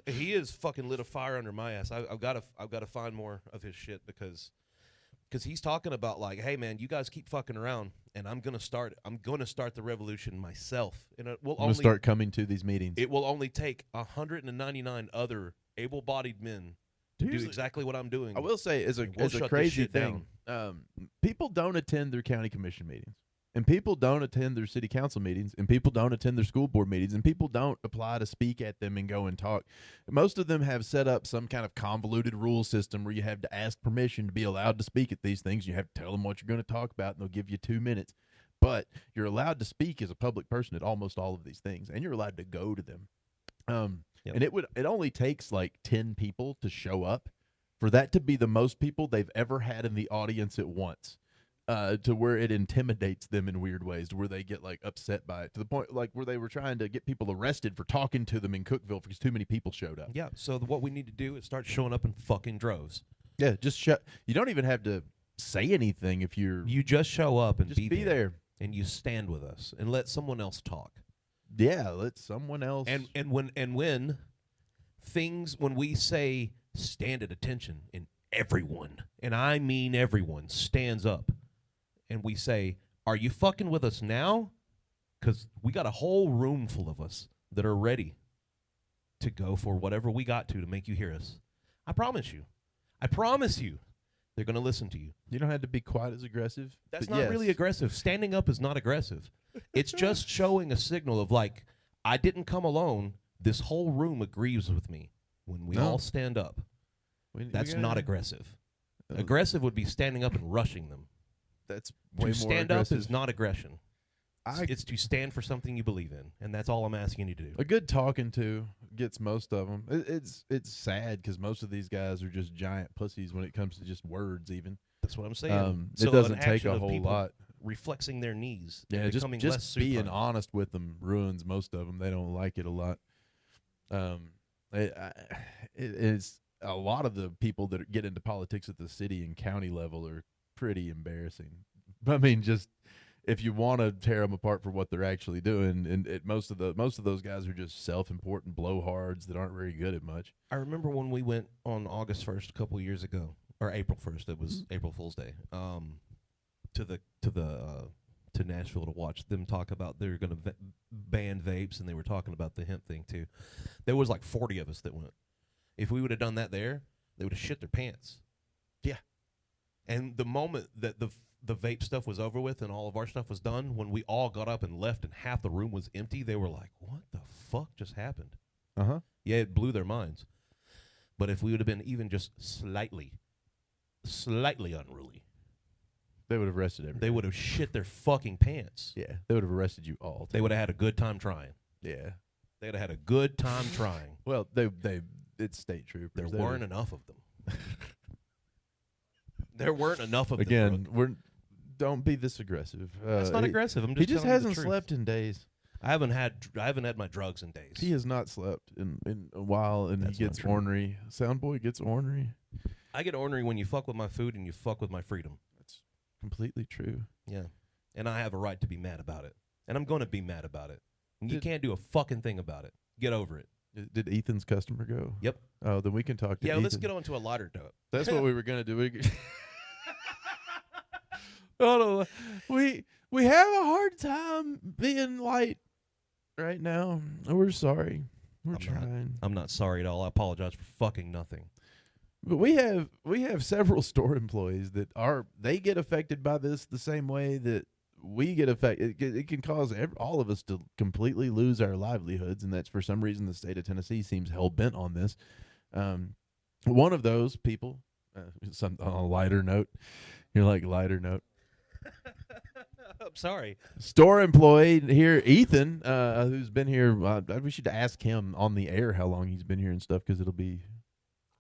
He is fucking lit a fire under my ass. I've got to find more of his shit because he's talking about like, hey man, you guys keep fucking around, and I'm gonna start the revolution myself, and it will I'm gonna start coming to these meetings. It will only take 199 other able-bodied men to do Usually- exactly what I'm doing. I will say, as a We'll shut this crazy shit thing, people don't attend their county commission meetings, and people don't attend their city council meetings, and people don't attend their school board meetings, and people don't apply to speak at them and go and talk. Most of them have set up some kind of convoluted rule system where you have to ask permission to be allowed to speak at these things. You have to tell them what you're going to talk about, and they'll give you 2 minutes. But you're allowed to speak as a public person at almost all of these things, and you're allowed to go to them. Yep. And it only takes like 10 people to show up for that to be the most people they've ever had in the audience at once, to where it intimidates them in weird ways, to where they get like upset by it, to the point like where they were trying to get people arrested for talking to them in Cookeville because too many people showed up. Yeah. So what we need to do is start showing up in fucking droves. Yeah, just you don't even have to say anything if you're You just show up and just be there. and you stand with us and let someone else talk. Yeah, let someone else. And when we say stand at attention and everyone, and I mean everyone, stands up and we say, are you fucking with us now? Because we got a whole room full of us that are ready to go for whatever we got to make you hear us. I promise you. They're going to listen to you. You don't have to be quite as aggressive. That's but not yes. really aggressive. Standing up is not aggressive. It's just showing a signal of like, I didn't come alone. This whole room agrees with me. When we all stand up, that's not aggressive. Aggressive would be standing up and rushing them. That's way more To stand aggressive. up is not aggression. It's to stand for something you believe in, and that's all I'm asking you to do. A good talking to gets most of them. It's sad because most of these guys are just giant pussies when it comes to just words. Even That's what I'm saying. it doesn't take a whole lot. Reflexing their knees. Yeah, and just becoming less being supine. honest with them ruins most of them. They don't like it a lot. It's a lot of the people that get into politics at the city and county level are pretty embarrassing. I mean, just if you want to tear them apart for what they're actually doing, and most of those guys are just self-important blowhards that aren't very good at much. I remember when we went on August 1st a couple years ago, or April 1st. It was April Fool's Day. To Nashville to watch them talk about they're going to ban vapes, and they were talking about the hemp thing too. There was like 40 of us that went. If we would have done that there, they would have shit their pants. Yeah. And the moment that the vape stuff was over with and all of our stuff was done, when we all got up and left and half the room was empty, they were like, "What the fuck just happened?" Yeah, it blew their minds. But if we would have been even just slightly unruly, they would have arrested everybody. They would have shit their fucking pants. Yeah, they would have arrested you all. They would have had a good time trying. Yeah, they would have had a good time trying. Well, it's state troopers. There weren't enough of them. There weren't enough of them. Again, don't be this aggressive. That's not aggressive. I'm just he just hasn't slept in days. I haven't had my drugs in days. He has not slept in a while, and he gets ornery. Soundboy gets ornery. I get ornery when you fuck with my food and you fuck with my freedom. That's completely true. Yeah, and I have a right to be mad about it, and I'm going to be mad about it. And you can't do a fucking thing about it. Get over it. Did Ethan's customer go? Yep. Oh, then we can talk to Ethan. Yeah, let's get on to a lighter note. That's what we were going to do. We have a hard time being light right now. We're sorry. We're trying. I'm not sorry at all. I apologize for fucking nothing. But we have several store employees that they get affected by this the same way that we get affected. It can cause all of us to completely lose our livelihoods, and that's for some reason the state of Tennessee seems hell-bent on this. One of those people, on a lighter note, you're like, lighter note. I'm sorry. Store employee here, Ethan, who's been here. We should ask him on the air how long he's been here and stuff, because it'll be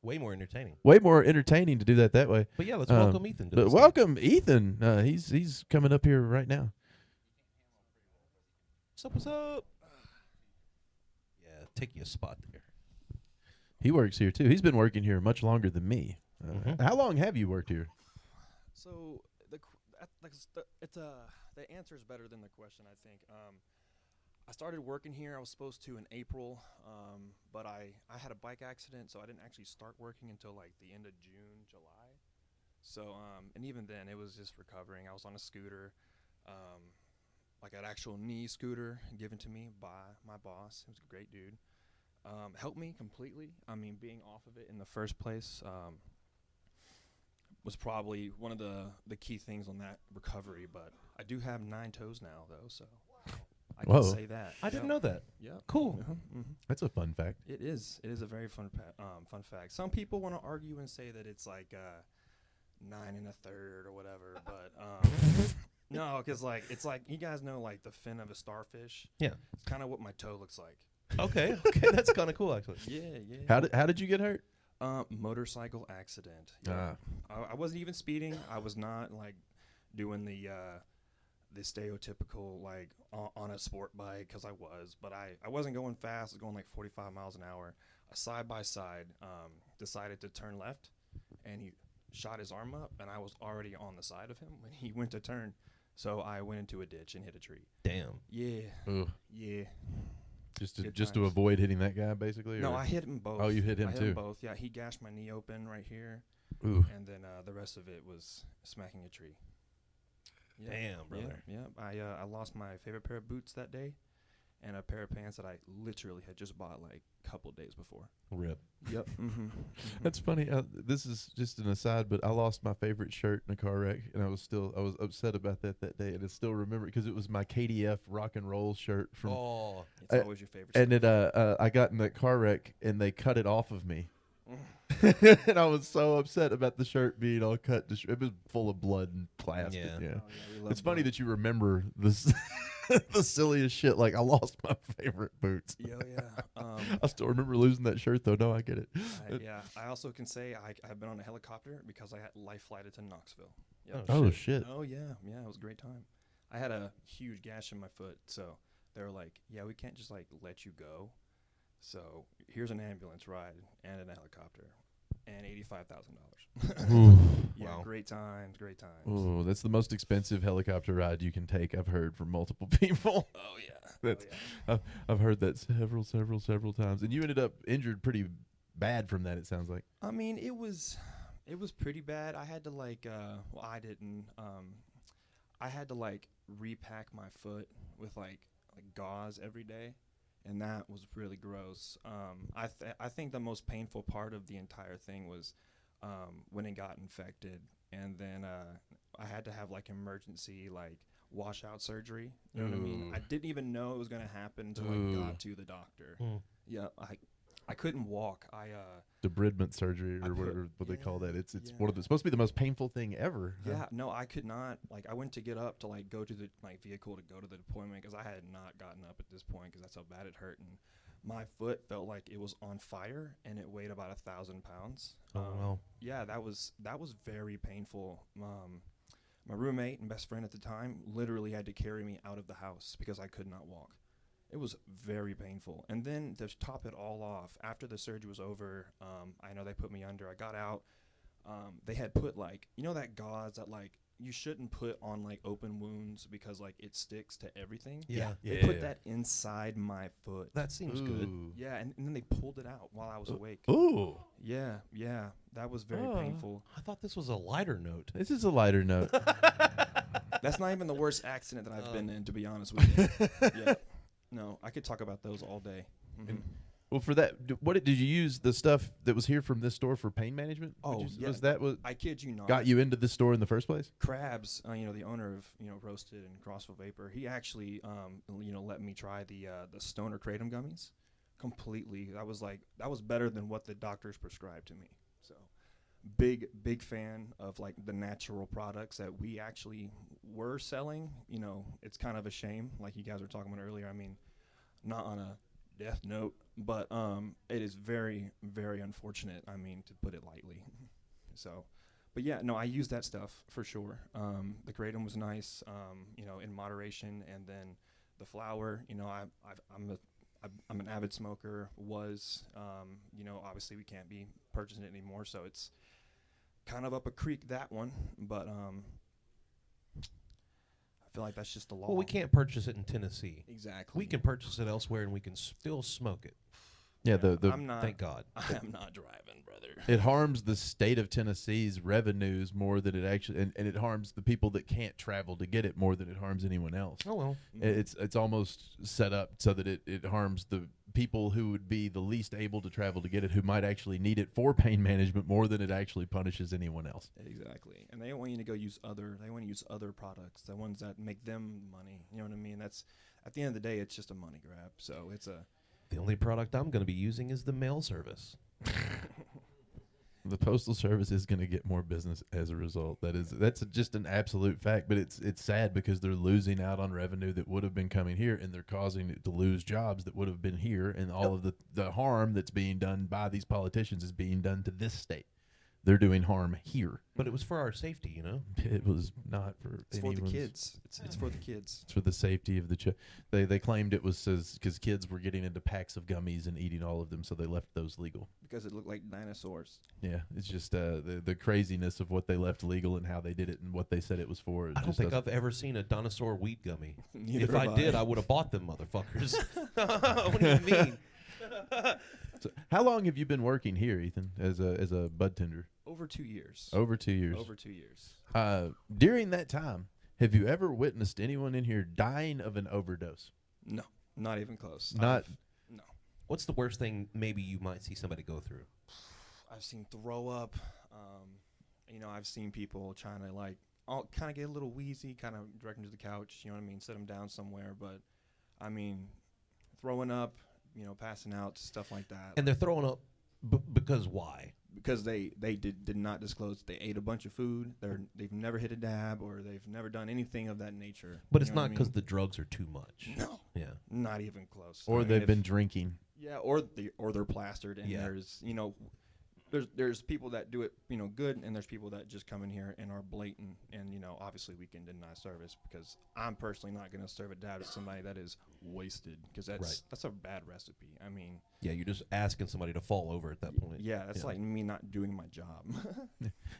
way more entertaining. Way more entertaining to do that way. But yeah, let's welcome Ethan. But welcome Ethan. He's coming up here right now. What's up? Yeah, take you a spot there. He works here too. He's been working here much longer than me. How long have you worked here? So the answer is better than the question, I think. I started working here. I was supposed to in April, but I had a bike accident, so I didn't actually start working until like the end of June, July. So, and even then, it was just recovering. I was on a scooter, like an actual knee scooter given to me by my boss. He was a great dude. Helped me completely. I mean, being off of it in the first place was probably one of the key things on that recovery. But I do have 9 toes now, though, so I can say that. I didn't know that. Yeah. Cool. That's a fun fact. It is. It is a very fun fact. Some people want to argue and say that it's like 9 1/3 or whatever, but no, because like it's like, you guys know like the fin of a starfish. Yeah. It's kind of what my toe looks like. Okay, that's kind of cool actually. Yeah. How did you get hurt? Motorcycle accident. Yeah. I wasn't even speeding. I was not like doing the stereotypical like on a sport bike, because I was, but I wasn't going fast. I was going like 45 miles an hour. A side by side decided to turn left, and he shot his arm up, and I was already on the side of him when he went to turn. So I went into a ditch and hit a tree. Damn. Yeah. Ugh. Yeah. Just to avoid hitting that guy, basically? No, I hit him both. Oh, you hit him I too? hit him both. Yeah, he gashed my knee open right here. Ooh. And then the rest of it was smacking a tree. Yeah. Damn, brother. Yeah. I lost my favorite pair of boots that day, and a pair of pants that I literally had just bought like a couple of days before. Rip. Yep. That's funny. This is just an aside, but I lost my favorite shirt in a car wreck, and I was upset about that day, and I still remember it because it was my KDF rock and roll shirt from. Oh, it's always your favorite. And I got in that car wreck, and they cut it off of me. And I was so upset about the shirt being all cut. It was full of blood and plastic. Yeah. Oh, yeah, It's funny that you remember this. The silliest shit. Like, I lost my favorite boots. Yeah. I still remember losing that shirt, though. No, I get it. I also can say I've been on a helicopter because I had life flighted to Knoxville. Yep. Oh, shit. Oh, yeah. It was a great time. I had a huge gash in my foot, so they were like, yeah, we can't just, like, let you go. So here's an ambulance ride and a helicopter. and $85,000. Ooh. Yeah, Wow. great times, great times. Oh, that's the most expensive helicopter ride you can take. I've heard from multiple people. Oh yeah, That's- oh, yeah. I've heard that several times. And you ended up injured pretty bad from that, it sounds like. I mean, it was pretty bad. I had to well, I didn't. I had to repack my foot with like gauze every day, and that was really gross. I think the most painful part of the entire thing was when it got infected, and then I had to have emergency washout surgery. You know what I mean? I didn't even know it was gonna happen until I got to the doctor. Yeah, I couldn't walk. Debridement surgery I or put- what they call that. It's yeah. one of the supposed to be the most painful thing ever. huh? Yeah, no, I could not. I went to get up to go to the vehicle to go to the deployment because I had not gotten up at this point because that's how bad it hurt, and my foot felt like it was on fire and it weighed about 1,000 pounds. Oh wow. Yeah, that was very painful. My roommate and best friend at the time literally had to carry me out of the house because I could not walk. It was very painful. And then to top it all off, after the surgery was over, I know they put me under. I got out. They had put that gauze that you shouldn't put on open wounds because it sticks to everything. Yeah. They Yeah. put that inside my foot. That seems good. Ooh. Yeah, and then they pulled it out while I was awake. Ooh. Yeah, that was very Oh. painful. I thought this was a lighter note. This is a lighter note. That's not even the worst accident that I've been in, to be honest with you. Yeah. No, I could talk about those all day. Mhm. Well, for that, did you use the stuff that was here from this store for pain management? Oh, yeah. Was that what I kid you not. got you into this store in the first place? Krabs, the owner of Roasted and Crossville Vapor, he actually let me try the Stoner Kratom gummies completely. That was better than what the doctors prescribed to me. So big fan of the natural products that we actually were selling. It's kind of a shame, like you guys were talking about earlier. I mean, not on a death note, but it is very, very unfortunate, to put it lightly. So, but yeah, no, I use that stuff for sure. The kratom was nice, in moderation, and then the flower, I'm an avid smoker, obviously we can't be purchasing it anymore, so it's kind of up a creek, that one, but I feel like that's just the law. Well, we can't purchase it in Tennessee. Exactly. We can purchase it elsewhere, and we can still smoke it. Yeah, the I'm not, Thank God. I am not driving, brother. it harms the state of Tennessee's revenues more than it actually, and it harms the people that can't travel to get it more than it harms anyone else. Oh well. It's almost set up so that it harms the people who would be the least able to travel to get it, who might actually need it for pain management more than it actually punishes anyone else. Exactly. And they don't want you to go use they want to use other products, the ones that make them money. You know what I mean? That's, at the end of the day, it's just a money grab. So it's The only product I'm going to be using is the mail service. The Postal Service is going to get more business as a result. That's just an absolute fact. But it's sad because they're losing out on revenue that would have been coming here, and they're causing it to lose jobs that would have been here. And all of the harm that's being done by these politicians is being done to this state. They're doing harm here. But it was for our safety, It was not for it's for the anyone's- kids. It's for the kids. It's for the safety of the They claimed it was because kids were getting into packs of gummies and eating all of them, so they left those legal. Because it looked like dinosaurs. Yeah, it's just the craziness of what they left legal and how they did it and what they said it was for. It I don't just think doesn't- I've ever seen a dinosaur weed gummy. Neither If I have did, I would have bought them, motherfuckers. What do you mean? So how long have you been working here, Ethan, as a bud tender? Over 2 years. Over 2 years. Over 2 years. During that time, have you ever witnessed anyone in here dying of an overdose? No, not even close. Not. No. What's the worst thing maybe you might see somebody go through? I've seen throw up. I've seen people trying to kind of get a little wheezy, kind of direct them to the couch. You know what I mean? Sit them down somewhere. But I mean, throwing up, passing out, stuff like that. And they're throwing up because why? Because they did not disclose they ate a bunch of food. They've never hit a dab or they've never done anything of that nature. But You it's know what not I because mean? the drugs are too much. No, Yeah. not even close. Or I mean, they've if- been drinking. Yeah, or they're plastered, and Yeah. there's people that do it good, and there's people that just come in here and are blatant, and obviously we can deny service because I'm personally not going to serve a dab to somebody that is wasted, because that's a bad recipe. I mean, Yeah, you're just asking somebody to fall over at that point. yeah, that's like me not doing my job.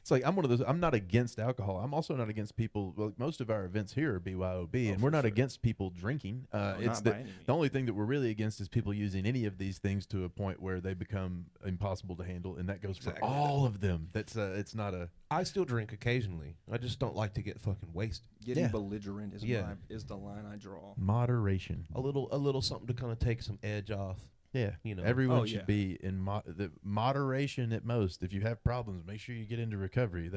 It's like I'm one of those. I'm not against alcohol. I'm also not against people. Well, most of our events here are BYOB, and we're not against people drinking. It's not by any means. the only thing that we're really against is people using any of these things to a point where they become impossible to handle, and that goes for all of them. That's it's not a. I still drink occasionally. I just don't like to get fucking wasted. Getting belligerent is the line I draw. Moderation. A little something to kind of take some edge off. Yeah, You know. everyone should be in the moderation at most. If you have problems, make sure you get into recovery.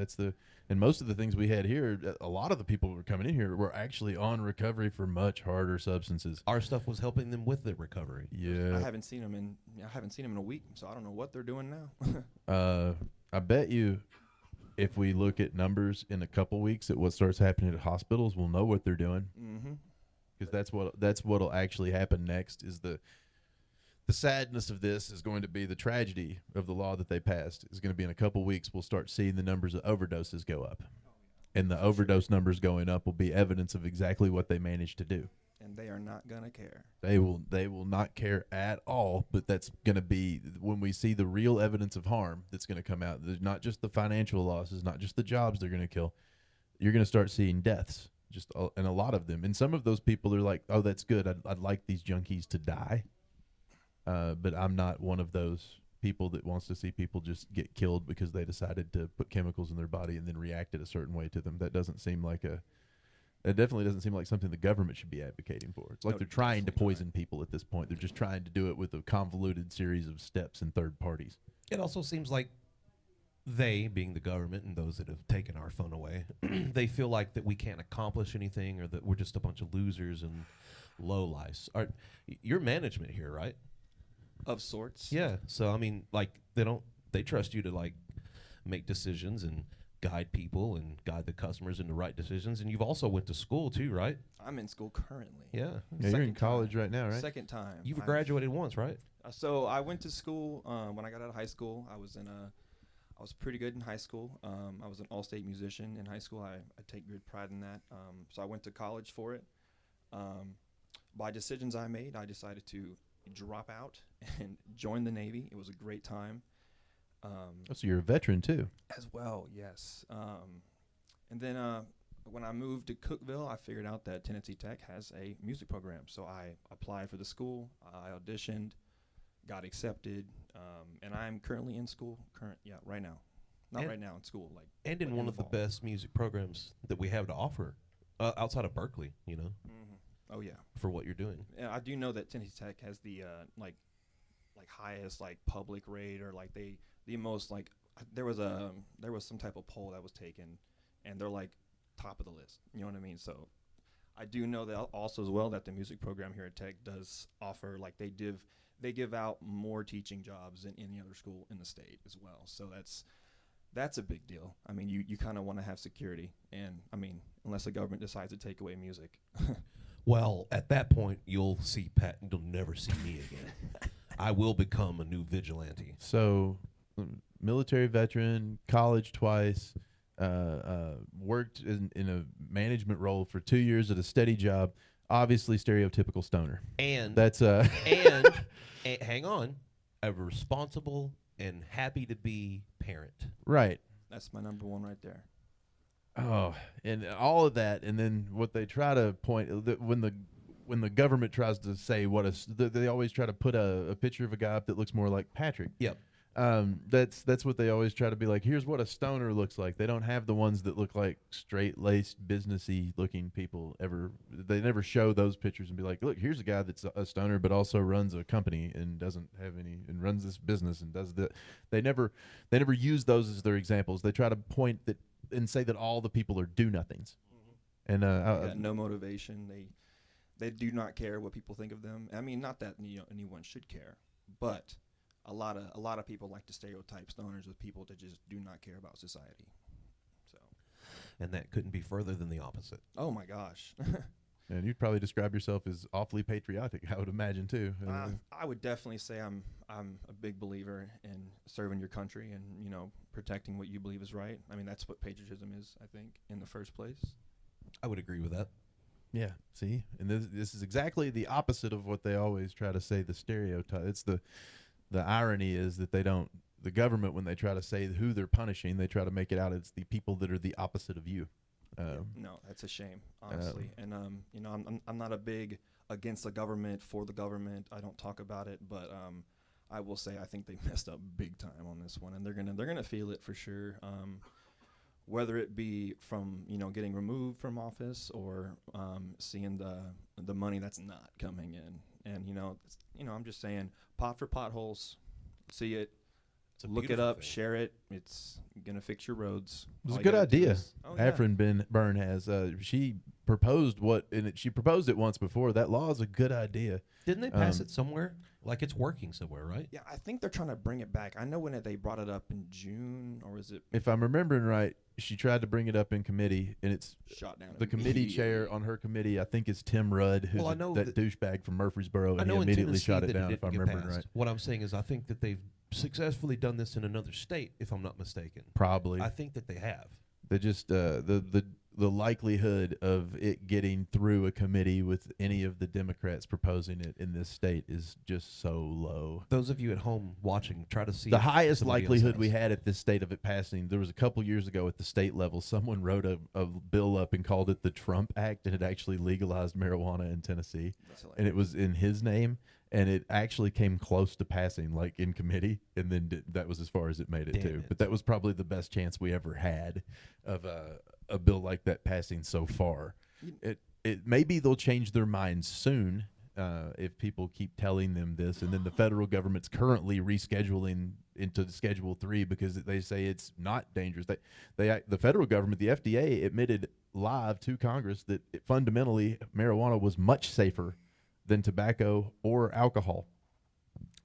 And most of the things we had here, a lot of the people who were coming in here were actually on recovery for much harder substances. Our stuff was helping them with the recovery. Yeah, I haven't seen them in a week, so I don't know what they're doing now. I bet you, if we look at numbers in a couple weeks at what starts happening at hospitals, we'll know what they're doing. Mm-hmm. Because that's what'll actually happen next. Is the sadness of this is going to be the tragedy of the law that they passed. Is going to be in a couple weeks. We'll start seeing the numbers of overdoses go up, and the overdose numbers going up will be evidence of exactly what they managed to do. And they are not gonna care. They will not care at all. But that's going to be when we see the real evidence of harm that's going to come out. There's not just the financial losses, not just the jobs they're going to kill. You're going to start seeing deaths, and a lot of them. And some of those people are like, "Oh, that's good. I'd like these junkies to die." But I'm not one of those people that wants to see people just get killed because they decided to put chemicals in their body and then reacted a certain way to them. That definitely doesn't seem like something the government should be advocating for. It's like they're trying to poison people at this point. They're just trying to do it with a convoluted series of steps and third parties. It also seems like they, being the government and those that have taken our fun away, they feel like that we can't accomplish anything, or that we're just a bunch of losers and lowlifes. You're management here, right? Of sorts. Yeah. So I mean, like they trust you to like make decisions and guide people and guide the customers in the right decisions. And you've also went to school too, right? I'm in school currently. Yeah. You're in college right now, right? Second time. You've graduated once, right? So I went to school when I got out of high school. I was pretty good in high school. I was an all-state musician in high school. I take good pride in that. So I went to college for it. By decisions I made, I decided to drop out and join the Navy. It was a great time. So you're a veteran too. As well, yes. And then when I moved to Cookeville, I figured out that Tennessee Tech has a music program. So I applied for the school. I auditioned, got accepted, and I'm currently in school. Right now. Right now in school. And in one of the best music programs that we have to offer outside of Berkeley, you know. Mm-hmm. Oh yeah, for what you're doing. Yeah, I do know that Tennessee Tech has the highest public rate, or the most there was some type of poll that was taken, and they're top of the list. You know what I mean? So I do know that also as well that the music program here at Tech does offer they give out more teaching jobs than any other school in the state as well. So that's a big deal. I mean, you kind of want to have security, and I mean, unless the government decides to take away music. Well, at that point, you'll see Pat, and you'll never see me again. I will become a new vigilante. So, military veteran, college twice, worked in a management role for 2 years at a steady job. Obviously, stereotypical stoner. And that's and hang on, a responsible and happy to be parent. Right. That's my number one right there. Oh, and all of that, and then what they try to point when the government tries to say they always try to put a picture of a guy up that looks more like Patrick. Yep. That's what they always try to be like. Here's what a stoner looks like. They don't have the ones that look like straight-laced, businessy looking people ever. They never show those pictures and be like, look, here's a guy that's a stoner but also runs a company and doesn't have any and runs this business and does that. They never use those as their examples. They try to point that and say that all the people are do-nothings. Mm-hmm. And no motivation. They do not care what people think of them. I mean, not that anyone should care, but a lot of people like to stereotype stoners with people that just do not care about society. So, and that couldn't be further than the opposite. Oh my gosh. And you'd probably describe yourself as awfully patriotic, I would imagine too. I would definitely say I'm a big believer in serving your country and protecting what you believe is right. I mean, that's what patriotism is, I think, in the first place. I would agree with that. Yeah, see, and this is exactly the opposite of what they always try to say. The stereotype. It's the irony is that they don't. The government, when they try to say who they're punishing, they try to make it out it's the people that are the opposite of you. No, that's a shame, honestly. And you know, I'm not a big against the government, for the government. I don't talk about it, but I will say I think they messed up big time on this one, and they're gonna feel it for sure. Whether it be from, you know, getting removed from office or seeing the money that's not coming in. And you know, I'm just saying, pot for potholes, see it, look it up, share it. It's gonna fix your roads. It was a good idea. Afrin Byrne has. She proposed she proposed it once before. That law is a good idea. Didn't they pass it somewhere? Like it's working somewhere, right? Yeah, I think they're trying to bring it back. I know when they brought it up in June, or was it? If I'm remembering right, she tried to bring it up in committee, and it's shot down. The committee chair on her committee, I think, is Tim Rudd, who's that douchebag from Murfreesboro, and he immediately shot it down, if I'm remembering right. What I'm saying is I think that they've successfully done this in another state, if I'm not mistaken. Probably. I think that they have. They just the likelihood of it getting through a committee with any of the Democrats proposing it in this state is just so low. Those of you at home watching, try to see the highest likelihood we had at this state of it passing. There was a couple years ago at the state level, someone wrote a bill up and called it the Trump Act, and it actually legalized marijuana in Tennessee, and it was in his name. And it actually came close to passing, like in committee, and then that was as far as it made it too. But that was probably the best chance we ever had of a bill like that passing so far. It maybe they'll change their minds soon if people keep telling them this, and then the federal government's currently rescheduling into Schedule 3 because they say it's not dangerous. The federal government, the FDA, admitted live to Congress that fundamentally marijuana was much safer than tobacco or alcohol,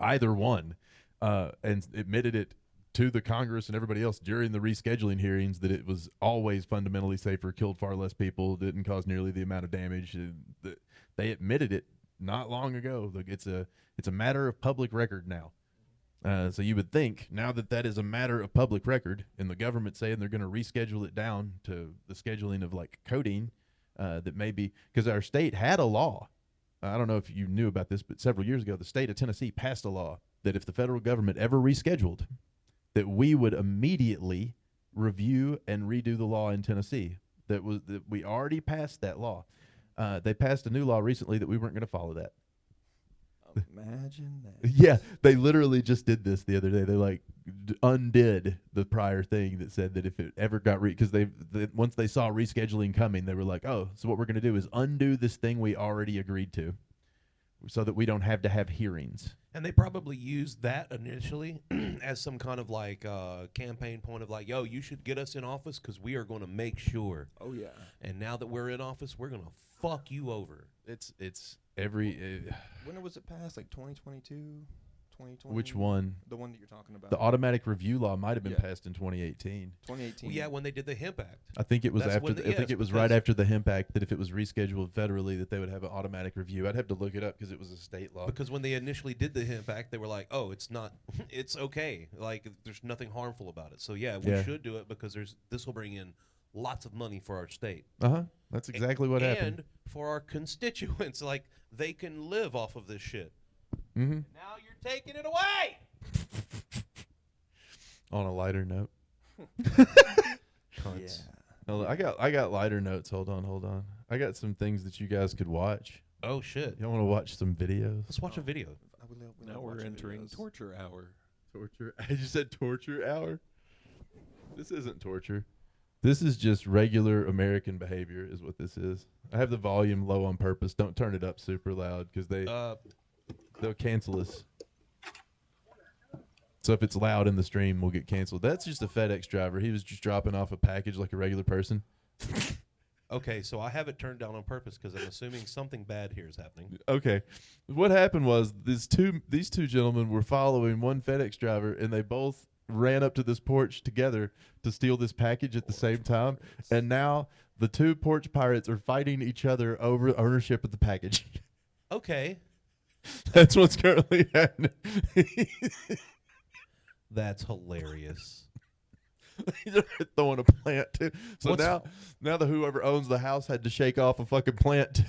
either one, and admitted it to the Congress and everybody else during the rescheduling hearings that it was always fundamentally safer, killed far less people, didn't cause nearly the amount of damage. They admitted it not long ago. It's a matter of public record now. So you would think now that is a matter of public record, and the government saying they're going to reschedule it down to the scheduling of like codeine, that maybe because our state had a law. I don't know if you knew about this, but several years ago, the state of Tennessee passed a law that if the federal government ever rescheduled, that we would immediately review and redo the law in Tennessee. That we already passed that law. They passed a new law recently that we weren't going to follow that. Imagine that. Yeah, they literally just did this the other day. They like undid the prior thing that said that if it ever got because once they saw rescheduling coming, they were like, oh, so what we're going to do is undo this thing we already agreed to, so that we don't have to have hearings. And they probably used that initially as some kind of like campaign point of like, yo, you should get us in office because we are going to make sure. Oh yeah. And now that we're in office, we're going to fuck you over. It's every. When was it passed? Like 2022, 2020. Which one? The one that you're talking about. The automatic review law might have been passed in 2018. 2018. Well, yeah, when they did the Hemp Act. I think it was I think it was right after the Hemp Act that if it was rescheduled federally, that they would have an automatic review. I'd have to look it up because it was a state law. Because when they initially did the Hemp Act, they were like, "Oh, it's not, it's okay. Like, there's nothing harmful about it." So yeah, we should do it because this will bring in lots of money for our state. That's exactly what happened. And for our constituents, like they can live off of this shit. Mm-hmm. Now you're taking it away. On a lighter note. Cunts. No, I got lighter notes. Hold on. I got some things that you guys could watch. Oh shit! You want to watch some videos? Let's watch a video. Now we're entering torture hour. Torture? I just said torture hour. This isn't torture. This is just regular American behavior is what this is. I have the volume low on purpose. Don't turn it up super loud because they'll cancel us. So if it's loud in the stream, we'll get canceled. That's just a FedEx driver. He was just dropping off a package like a regular person. Okay, so I have it turned down on purpose because I'm assuming something bad here is happening. Okay. What happened was these two gentlemen were following one FedEx driver, and they both ran up to this porch together to steal this package at the same time. And now the two porch pirates are fighting each other over ownership of the package. Okay. That's what's currently happening. That's hilarious. They're throwing a plant too. So What's- now the whoever owns the house had to shake off a fucking plant.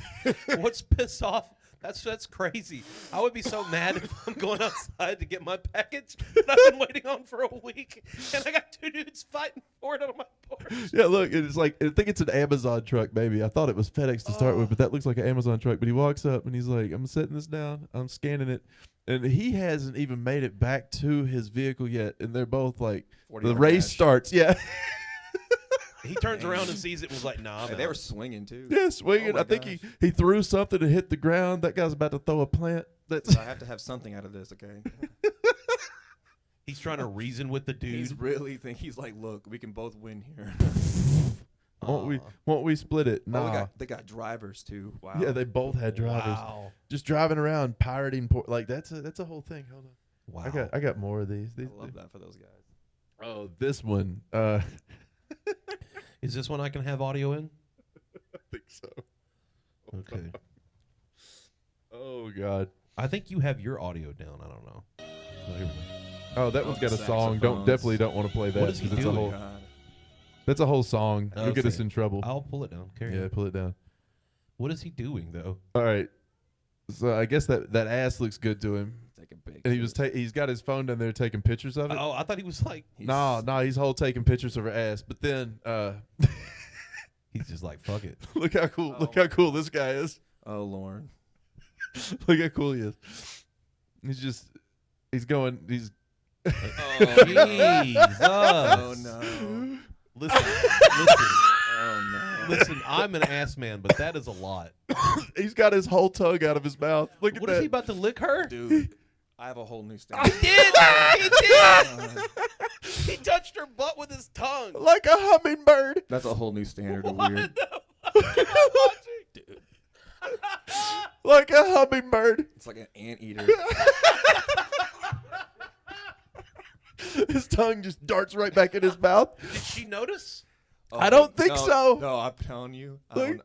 What's pissed off? That's crazy. I would be so mad if I'm going outside to get my package that I've been waiting on for a week, and I got 2 dudes fighting for it on my porch. Yeah, look, it's like I think it's an Amazon truck, maybe. I thought it was FedEx to start with, but that looks like an Amazon truck. But he walks up and he's like, "I'm setting this down. I'm scanning it," and he hasn't even made it back to his vehicle yet. And they're both like, 40 the yard race dash. starts. Yeah, He turns around and sees it and was like, nah, Hey, they were swinging too. yeah, swinging. Oh my I think gosh. he threw something and hit the ground. That guy's about to throw a plant. That's So I have to have something out of this, okay? He's trying to reason with the dude. He's like, look, we can both win here. won't we split it? Oh, Nah. they got drivers too. Wow. Yeah, they both had drivers. Wow. Just driving around pirating like that's a whole thing. Hold on. Wow. I got more of these. I love that for those guys. Oh, this one. Is this one I can have audio in? I think so. Okay. Oh God. I think you have your audio down. I don't know. Oh, here we go. Oh, that one's got a song. Definitely don't want to play that. What is he 'cause it's a doing? whole, God. that's a whole song. You'll get us Okay. in trouble. I'll pull it down. Carry Yeah, on. pull it down. What is he doing though? All right. So I guess that ass looks good to him, Take a big. and he's got his phone down there taking pictures of it. Oh, I thought he was like. No, he's taking pictures of her ass. But then, He's just like, fuck it. look how cool! Look Oh. how cool this guy is. Oh Lord. Look how cool he is. He's going. He's. Jesus. Oh no. Listen. Oh no. Listen, I'm an ass man, but that is a lot. He's got his whole tongue out of his mouth. Look at What that. is he about to lick her? Dude, I have a whole new standard. He did. He did. He touched her butt with his tongue. Like a hummingbird. That's a whole new standard of What weird. the fuck am I watching? Dude, Like a hummingbird. it's like an anteater. His tongue just darts right back in his mouth. Did she notice? Oh, I don't think no, so. No, I'm telling you. I Look. don't,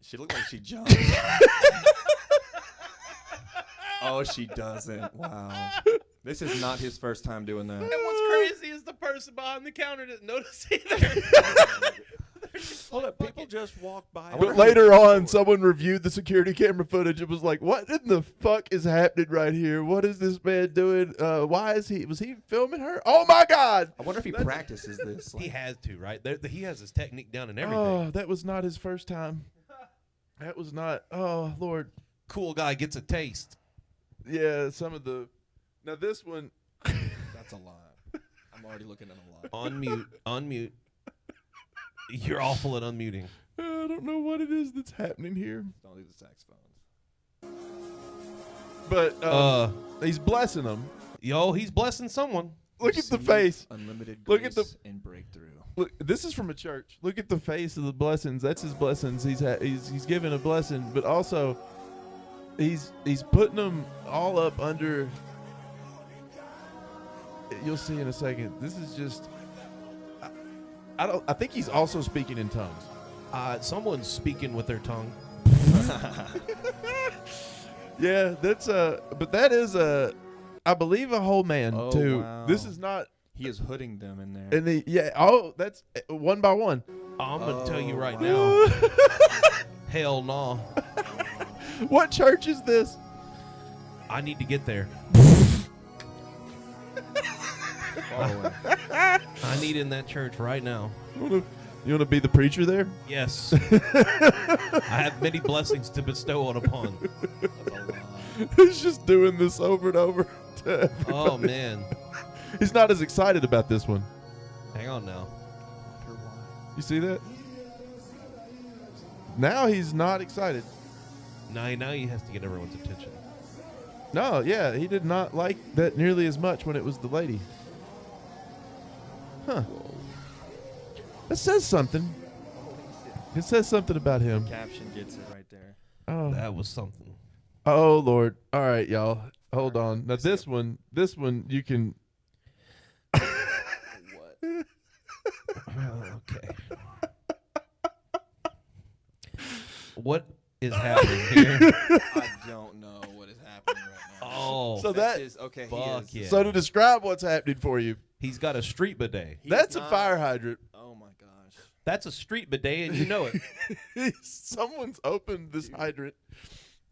she looked like she jumped. Oh, she doesn't. Wow. This is not his first time doing that. And what's crazy is the person behind the counter didn't notice either. Hold up, people just walk by. But later on, someone reviewed the security camera footage. It was like, what in the fuck is happening right here? What is this man doing? Why was he filming her? Oh my God. I wonder if he practices this. He Like, has to, right? He has his technique down and everything. Oh, that was not his first time. That was not. Oh, Lord. Cool guy gets a taste. Yeah, some of the. Now, this one. that's a lot. I'm already looking at a lot. Unmute. You're awful at unmuting. I don't know what it is that's happening here. Don't do the saxophones. But he's blessing them. Yo, he's blessing someone. Look at the Receive face. Unlimited Look grace at the- and breakthrough. Look, this is from a church. Look at the face of the blessings. That's his blessings. He's giving a blessing, but also he's putting them all up under. You'll see in a second. This is just. I think he's also speaking in tongues. Someone's speaking with their tongue. Yeah, but that is I believe a whole man Oh, too. wow. This is not. He is hooding them in there. And that's one by one. I'm going to tell you right Oh. now. Hell no. What church is this? I need to get there. Far away. I need in that church right now. You want to be the preacher there? Yes. I have many blessings to bestow on upon. That's a lot. He's just doing this over and over. To everybody. Oh, man. He's not as excited about this one. Hang on now. Wonder why. You see that? Now he's not excited. Now he has to get everyone's attention. No, yeah, he did not like that nearly as much when it was the lady. Huh. That says something. It says something about him. Caption gets it right there. Oh, That was something. oh Lord. All right, y'all. Hold on. Now this one you can. What? Okay. What is happening here? I don't know what is happening right now. Oh, So That's that- his, okay, fuck he is. yeah. So to describe what's happening for you, He's got a street bidet. That's a fire hydrant. Oh my gosh. That's a street bidet, and you know it. Someone's opened this hydrant,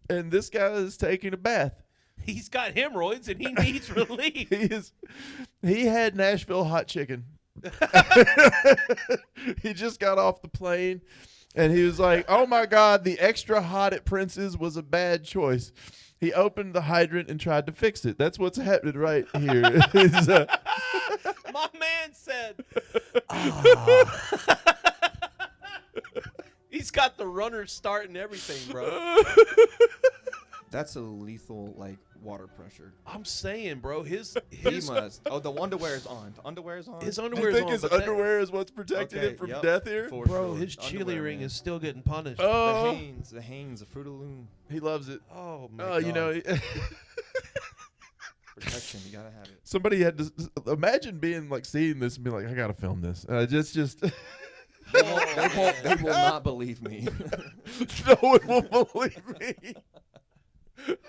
and this guy is taking a bath. He's got hemorrhoids, and he needs relief. He had Nashville hot chicken. He just got off the plane, and he was like, "Oh my God, the extra hot at Prince's was a bad choice." He opened the hydrant and tried to fix it. That's what's happening right here. My man said, he's got the runner start and everything, bro. That's a lethal, like, water pressure. I'm saying, bro, He must. Oh, the underwear is on. The underwear is on? his Do underwear you is think on, his but that- underwear is what's protecting Okay, him from yep. death here? For bro, sure. his chili Underwear, ring man. is still getting punished. Oh, The Hanes, the Fruit of the Loom. he loves it. Oh, my Oh, God. you know, Protection, you gotta have it. somebody had to imagine being like seeing this and being like, I gotta film this. Just They will not believe me. no one will believe me.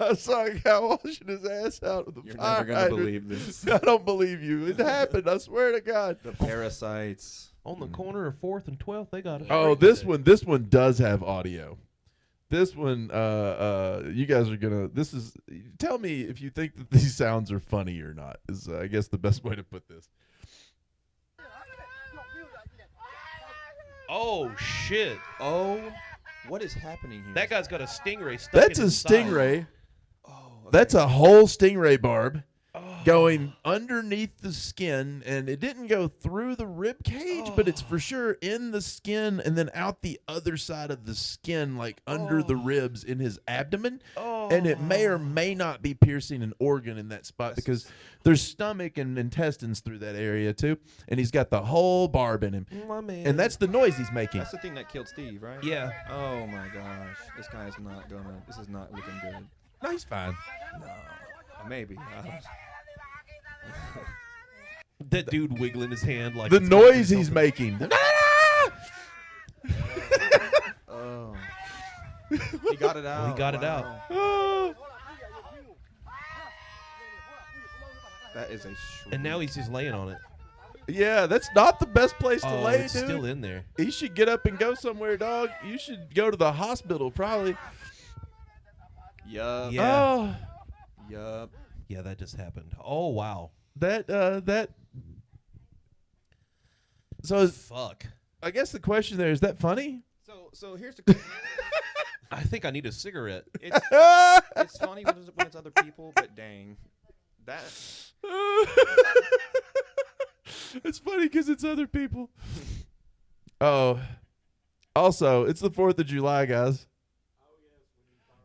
I saw a guy washing his ass out with a You're fire never gonna hydrant. believe this. I don't believe you. It happened. I swear to God. The parasites. On the corner of 4th and 12th, they got it. Oh, this one does have audio. This one, you guys are gonna. This is. Tell me if you think that these sounds are funny or not. Is I guess the best way to put this. Oh, shit. Oh, what is happening here? That guy's got a stingray stuck That's in a his side. stingray. Oh, okay. That's a whole stingray barb Oh. going underneath the skin, and it didn't go through the rib cage, but it's for sure in the skin and then out the other side of the skin, like under the ribs in his abdomen. Oh. And it may or may not be piercing an organ in that spot because there's stomach and intestines through that area too. And he's got the whole barb in him. My man. And that's the noise he's making. That's the thing that killed Steve, right? Yeah. Oh my gosh, this guy is not gonna. This is not looking good. No, he's fine. No, maybe. That dude wiggling his hand like The it's gonna do noise he's something. making. Oh, he got it out. He got it out. Oh. That is a. Shriek. And now he's just laying on it. Yeah, that's not the best place to Oh, lay, it's dude. still in there. He should get up and go somewhere, dog. You should go to the hospital, probably. Yup. Yeah. Oh, Yup. Yeah, that just happened. Oh, wow. that. So Fuck. I guess the question there is that funny? So here's the. I think I need a cigarette. It's funny when it's other people, but dang, that. It's funny because it's other people. Oh, also, it's the 4th of July, guys.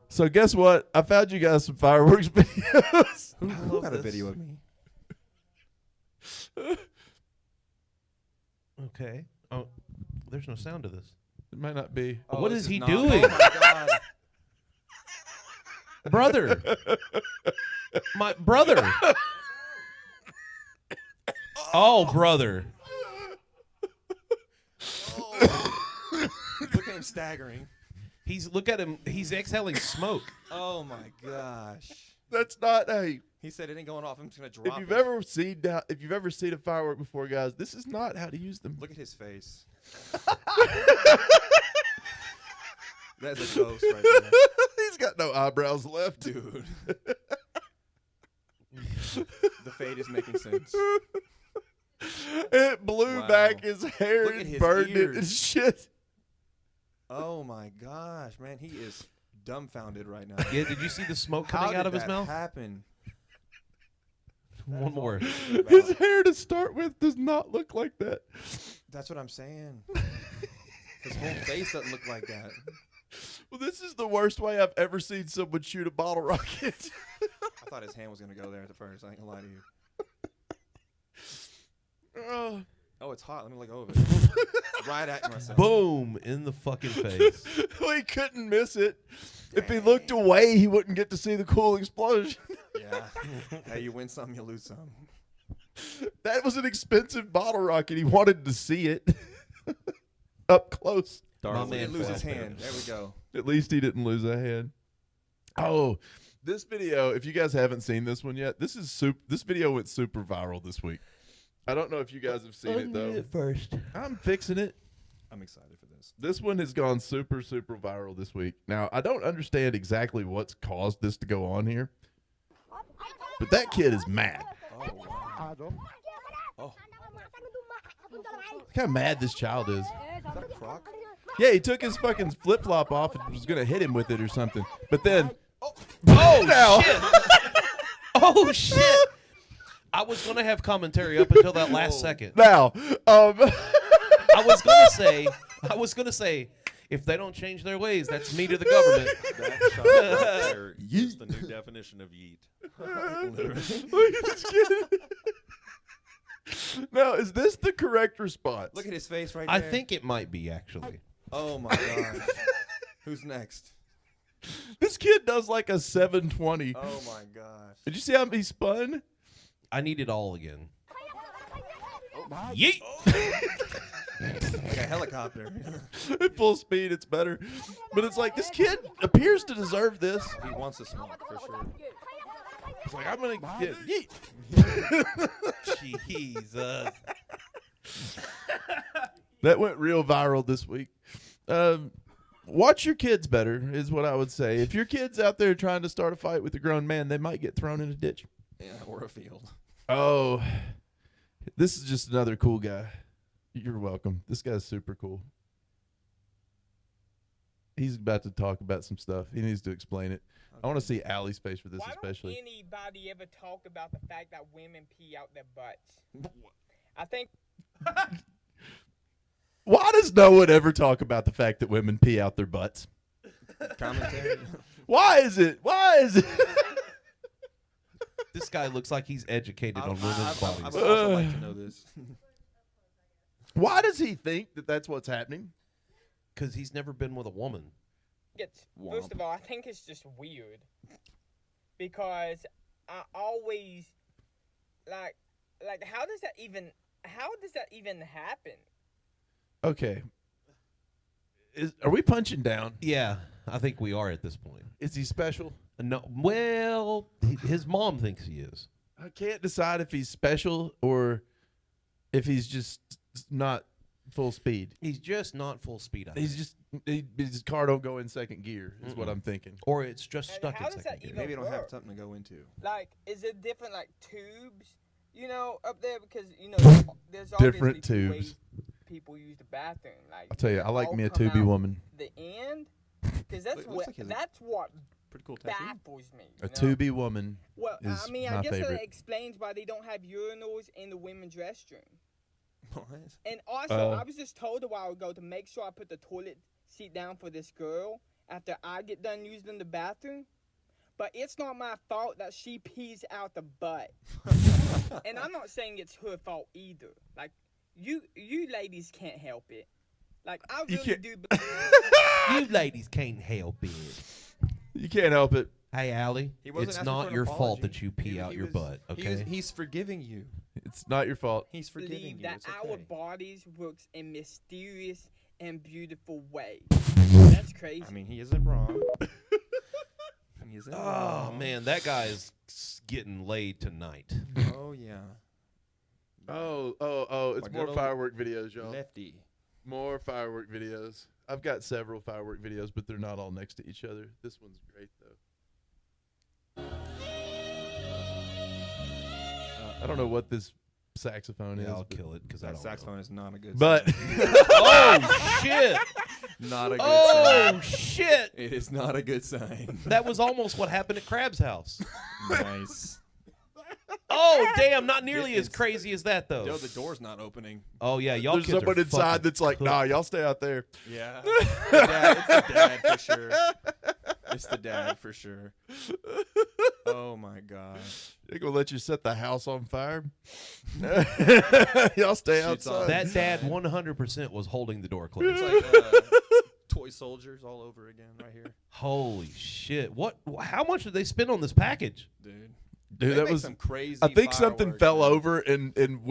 So guess what? I found you guys some fireworks videos. Who got a this. video of me? Okay. Oh, there's no sound to this. It might not be. What this is he not- doing? Oh my God. Brother. My brother. Oh, brother. Look at him staggering. Look at him. He's exhaling smoke. Oh my gosh. That's not. Hey, He said it ain't going off. I'm just gonna drop if you've it. ever seen a firework before, guys, this is not how to use them. Look at his face. That's a ghost right there, He's got no eyebrows left, dude. The fade is making sense. It blew Wow. back his hair Look at and his burned it and ears. shit. Oh my gosh, man, he is dumbfounded right now. Yeah, did you see the smoke How coming did out of his that mouth? happen? One more. His hair to start with does not look like that. That's what I'm saying. His whole face doesn't look like that. Well, this is the worst way I've ever seen someone shoot a bottle rocket. I thought his hand was gonna go there at the first. I ain't gonna lie to you. Oh. Oh, it's hot. Let me look over it. Right at myself. Boom in the fucking face. He couldn't miss it. If he looked away, he wouldn't get to see the cool explosion. Yeah. Hey, you win some, you lose some. That was an expensive bottle rocket. He wanted to see it up close. My He man didn't lose his fell. hand. There we go. At least he didn't lose a hand. Oh, this video, if you guys haven't seen this one yet, this video went super viral this week. I don't know if you guys have seen it though. First. I'm fixing it. I'm excited for this. This one has gone super, super viral this week. Now, I don't understand exactly what's caused this to go on here, but that kid is mad. Oh, wow. Oh, Look how mad this child is. is that a crock? Yeah, he took his fucking flip-flop off and was going to hit him with it or something. But then... Oh, shit. Oh, shit. I was going to have commentary up until that last second. Now, I was going to say, if they don't change their ways, that's me to the government. That shot right there is the new definition of yeet. Literally. Look at this kid. Now, is this the correct response? Look at his face right I there. think it might be, actually. Oh, my gosh. Who's next? This kid does like a 720. Oh, my gosh. Did you see how he spun? I need it all again. Yeet! Like a helicopter. At full speed, it's better. But it's like, this kid appears to deserve this. He wants to smoke, for sure. It's like, I'm going to get yeet. Jesus. That went real viral this week. Watch your kids better is what I would say. If your kid's out there trying to start a fight with a grown man, they might get thrown in a ditch. Yeah, or a field. Oh, this is just another cool guy. You're welcome. This guy's super cool. He's about to talk about some stuff. He needs to explain it. I want to see Allie's face for this Why especially. don't anybody ever talk about the fact that women pee out their butts? I think Why does no one ever talk about the fact that women pee out their butts? Commentary. Why is it? Why is it? This guy looks like he's educated on women's I bodies. would also like to know this. Why does he think that that's what's happening? Because he's never been with a woman. first of all, I think it's just weird because I always like how does that even happen? Okay. Are we punching down? Yeah, I think we are at this point. Is he special? No, well, his mom thinks he is. I can't decide if he's special or if he's just not full speed. He's just not full speed. I He's think. just his car don't go in second gear is what I'm thinking. Or it's just And stuck how in does second that gear. even Maybe you don't have work? something to go into. Like, is it different like tubes? Up there because there's Different obviously two tubes. ways people use the bathroom. Like I'll tell you, I like all me a come Tubi out woman. The end, because It looks like he has a that's what Pretty cool tattoo. baffles me. A you know? Tubi woman. Well, is I mean, my I guess favorite. that explains why they don't have urinals in the women's restroom. What? And also, I was just told a while ago to make sure I put the toilet seat down for this girl after I get done using the bathroom. But it's not my fault that she pees out the butt. And I'm not saying it's her fault either. Like, you ladies can't help it. Like, I You really can't- do believe You ladies can't help it. You can't help it. Hey, Allie, He wasn't it's asking not for an your fault apology. that you pee out your butt, okay? He's forgiving you. It's not your fault. He's forgiving believe you. that It's our okay. bodies works in mysterious and beautiful ways. That's crazy. I mean, he isn't wrong. He isn't Oh, wrong. man, that guy is getting laid tonight. Oh, yeah. Oh, it's My more good old firework videos, y'all. Lefty. More firework videos. I've got several firework videos, but they're not all next to each other. This one's great, though. I don't know what this saxophone is. Yeah, I'll but- kill it because I That don't saxophone know. is not a good But sign. Oh, shit! Not a good Oh, sign. shit! It is not a good sign. That was almost what happened at Crab's house. Nice. Oh, damn, not nearly It as is- crazy as that, though. Yo, the door's not opening. Oh, yeah, y'all there's kids someone are inside fucking that's like, cooked. nah, y'all stay out there. Yeah. It's the dad for sure. It's the dad for sure. Oh, my gosh. They're going to let you set the house on fire. Y'all stay Shit's outside. on. That dad 100% was holding the door It's closed. like toy soldiers all over again right here. Holy shit. What? How much did they spend on this package? Dude. Dude, They that make was. some crazy I think something fireworks, fell man. over and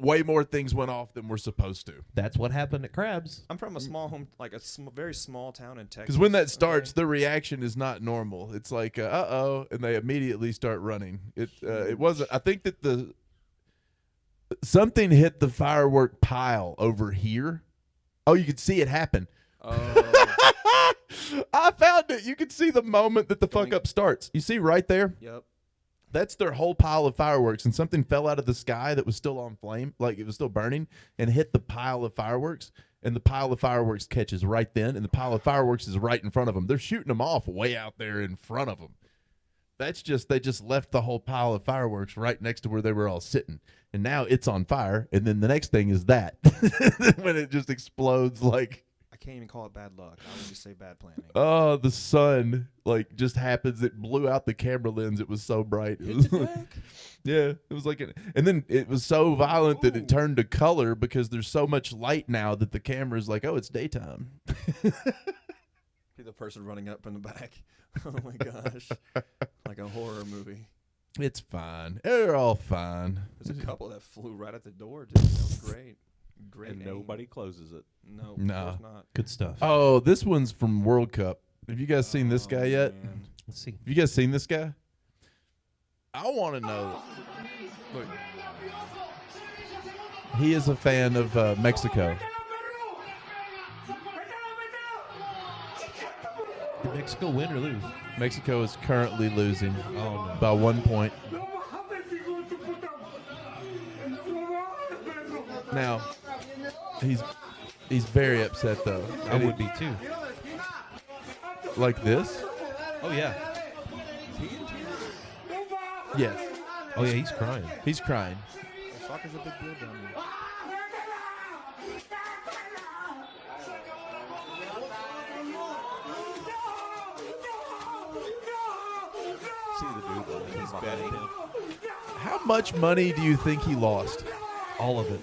way more things went off than were supposed to. That's what happened at Crab's. I'm from a small home, like a very small town in Texas. Because when that starts, okay? the reaction is not normal. It's like, uh-oh, and they immediately start running. It wasn't. I think that something hit the firework pile over here. Oh, you could see it happen. Oh. I found it. You can see the moment that the fuck up starts. You see right there? Yep. That's their whole pile of fireworks, and something fell out of the sky that was still on flame, like it was still burning, and hit the pile of fireworks, and the pile of fireworks catches right then, and the pile of fireworks is right in front of them. They're shooting them off way out there in front of them. That's just, they just left the whole pile of fireworks right next to where they were all sitting. And now it's on fire. And then the next thing is that when it just explodes like. I can't even call it bad luck. I would just say bad planning. Oh, the sun like just happens. It blew out the camera lens. It was so bright. It was like, yeah, it was like, and then it was so violent that it turned to color because there's so much light now that the camera's like, oh, it's daytime. The person running up from the back. Oh my gosh. Like a horror movie. It's fine. They're all fine. There's a couple that flew right at the door, dude. That was great. Great. And nobody closes it. No, No. of course not. Good stuff. Oh, this one's from World Cup. Have you guys seen this guy yet? Man. Let's see. Have you guys seen this guy? I want to know. Look. He is a fan of Mexico. Did Mexico win or lose? Mexico is currently losing Oh, no. by 1 point. Now, he's very upset though. I would be too. Like this? Oh, yeah. Yes. Oh, yeah, he's crying. He's crying. Soccer's a big deal down there. See the dude that he's betting. How much money do you think he lost? All of it.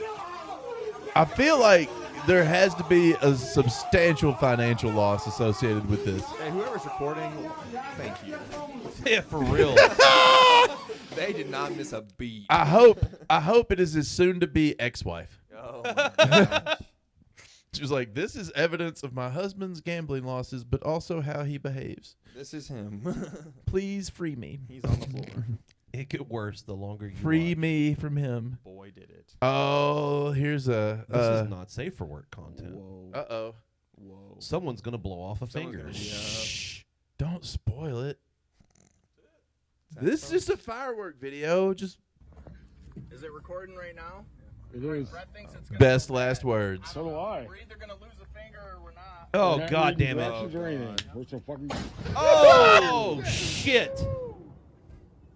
I feel like there has to be a substantial financial loss associated with this. Hey, whoever's recording, thank you. Yeah, for real. They did not miss a beat. I hope it is his soon-to-be ex-wife. Oh my gosh. She was like, this is evidence of my husband's gambling losses, but also how he behaves. This is him. Please free me. He's on the floor. It get worse the longer you Free watch. me from him. Boy, did it. Oh, here's a... This is not safe for work content. Whoa. Uh-oh. Whoa. Someone's going to blow off a Someone's finger. gonna be, Shh. Don't spoil it. that This is so? just a firework video. Just Is it recording right now? It is. Brett thinks it's gonna best go last bad. words. So do I. We're either gonna lose a finger or we're not. Oh, We're not God reading damn it. directions or anything. We're so fucking. Oh, shit.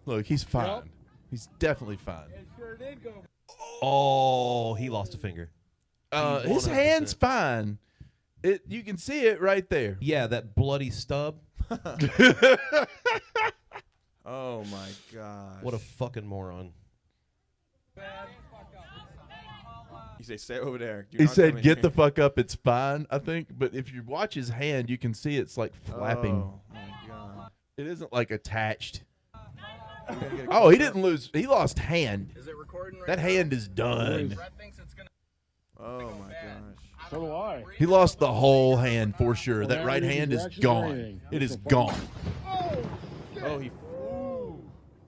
Look, he's fine. Yep. He's definitely fine. It sure did go. Oh, he lost a finger. His 100%. hand's fine. You can see it right there. Yeah, that bloody stub. Oh my gosh. What a fucking moron. You say, stay over there. Do He not come said, in "Get here." the fuck up. It's fine." I think, but if you watch his hand, you can see it's like flapping. Oh my god. It isn't like attached. We gotta get a Oh, he close-up. didn't lose. He lost hand. Is it recording right That now? hand is done. Brett thinks it's gonna. Oh my gosh. So do I. He lost the whole hand for sure. We're That not right reading hand is directions or gone. anything. It We're is so fucking- gone. Oh, he.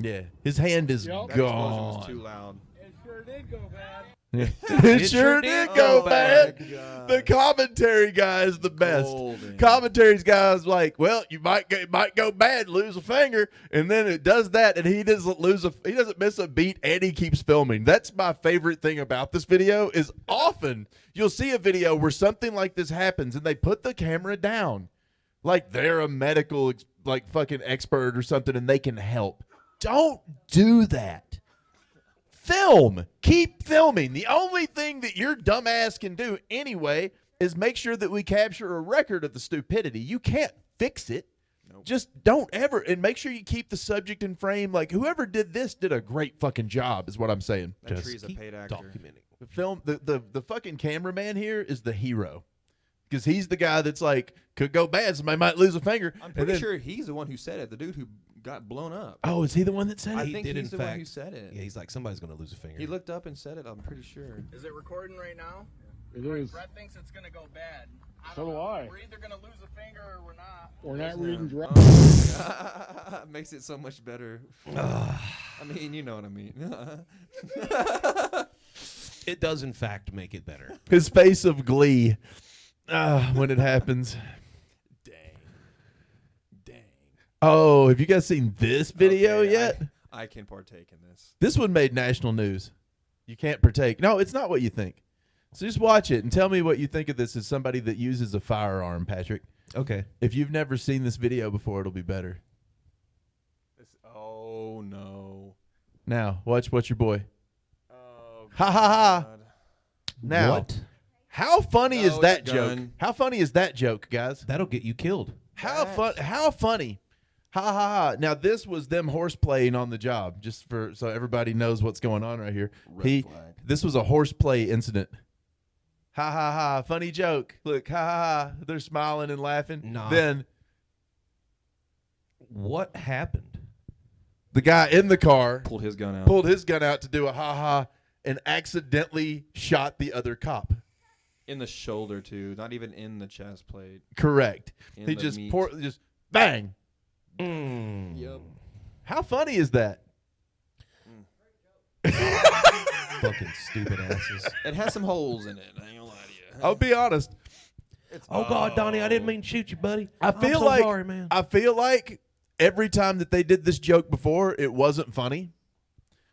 Yeah, his hand is Yep. That explosion was gone. too loud. It sure did go bad. It sure did go Oh bad. my God. The commentary guy is the best. Golden. Commentary's guy's like, well, it might go bad, lose a finger, and then it does that, and he doesn't miss a beat, and he keeps filming. That's my favorite thing about this video. Is often you'll see a video where something like this happens, and they put the camera down, like they're a medical like fucking expert or something, and they can help. Don't do that. Film. Keep filming. The only thing that your dumbass can do anyway is make sure that we capture a record of the stupidity. You can't fix it. Nope. Just don't ever, and make sure you keep the subject in frame. Like whoever did this did a great fucking job, is what I'm saying. That Just tree's a keep paid actor. documenting. The film, the fucking cameraman here is the hero, because he's the guy that's like, could go bad, somebody might lose a finger. I'm and pretty then- sure he's the one who said it. The dude who got blown up. Oh, is he the one that said I it? He think did, he's in the one fact. who said it. Yeah, he's like, somebody's going to lose a finger. He looked up and said it. I'm pretty sure. Is it recording right now? It is. Brett thinks it's gonna go bad. So do I. We're either gonna lose a finger or we're not. We're not Yeah. reading directions. Oh, my God. Makes it so much better. I mean, you know what I mean. It does, in fact, make it better. His face of glee when it happens. Dang. Oh, have you guys seen this video Okay, yet? I can partake in this. This one made national news. You can't partake. No, it's not what you think. So just watch it and tell me what you think of this as somebody that uses a firearm, Patrick. Okay. If you've never seen this video before, it'll be better. Oh, no. Now, watch your boy. Oh, Ha, ha, ha. God. Now, What? how funny No, is it's that a joke? gun. How funny is that joke, guys? That'll get you killed. How funny. Ha ha ha. Now this was them horseplaying on the job, just for so everybody knows what's going on right here. Red flag. This was a horseplay incident. Ha ha ha. Funny joke. Look, ha ha ha. They're smiling and laughing. Nah. Then What happened? the guy in the car Pulled his gun out. pulled his gun out to do a ha ha and accidentally shot the other cop. In the shoulder, too. Not even in the chest plate. Correct. In He the just meat. just bang. Yep. How funny is that? Fucking stupid asses. It has some holes in it. I ain't gonna lie to you. I'll be honest. Oh, God, Donnie, I didn't mean to shoot you, buddy. I I'm feel so like sorry, man. I feel like every time that they did this joke before, it wasn't funny.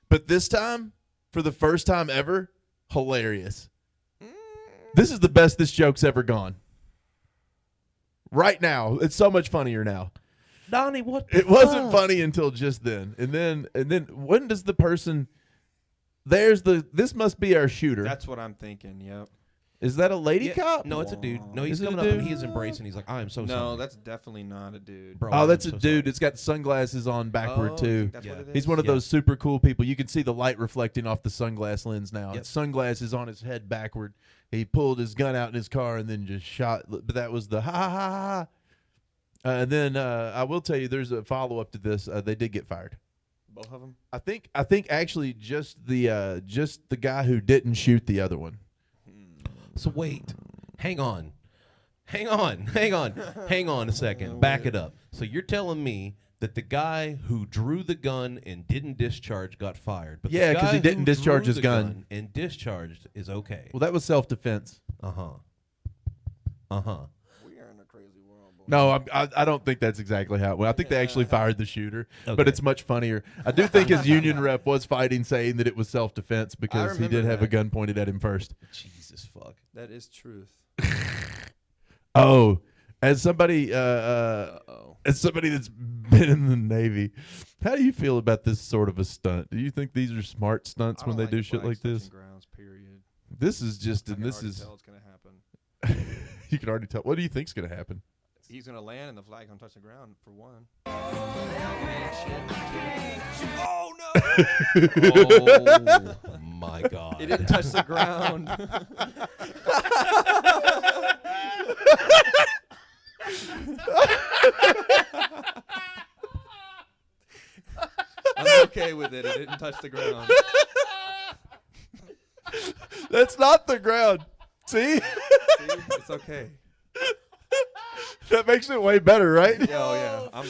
But this time, for the first time ever, hilarious. This is the best this joke's ever gone. Right now, it's so much funnier now. Donnie, what the It wasn't fuck? funny until just then. And then when does the person this must be our shooter. That's what I'm thinking, yep. Is that a lady Yeah, cop? No, it's a dude. No, he's Is it a coming up and dude? he is embracing. He's like, I am so sorry. No, that's definitely not a dude. Bro, Oh, I that's a am so dude. sorry. It's got sunglasses on backward Oh, too. you think that's Yeah. what it is? He's one of Yeah. those super cool people. You can see the light reflecting off the sunglass lens now. Yep. It's sunglasses on his head backward. He pulled his gun out in his car and then just shot. But that was the ha ha ha ha. And then I will tell you, there's a follow up to this. They did get fired. Both of them? I think actually just the guy who didn't shoot the other one. So wait, hang on a second. Back it up. So you're telling me that the guy who drew the gun and didn't discharge got fired, but Yeah, the 'cause he guy didn't who discharge drew his the gun. and discharged is okay. Well, that was self defense. Uh huh. We are in a crazy world, boy. No, I don't think that's exactly how it went. I think they actually fired the shooter, but Okay. it's much funnier. I do think his union rep was fighting, saying that it was self-defense because he remember did have a that. gun pointed at him first. Jesus fuck. That is truth. Oh, as somebody Uh-oh. as somebody that's been in the Navy, how do you feel about this sort of a stunt? Do you think these are smart stunts I when don't they do shit flags like this? touching Grounds, period. This is just, I and can this already is, tell it's gonna happen. you can already tell. What do you think's going to happen? He's gonna land and the flag gonna touch the ground for one. Oh no! Oh my god. It didn't touch the ground. I'm okay with it. It didn't touch the ground. That's not the ground. See? See? It's okay. That makes it way better, right? Oh yeah. I'm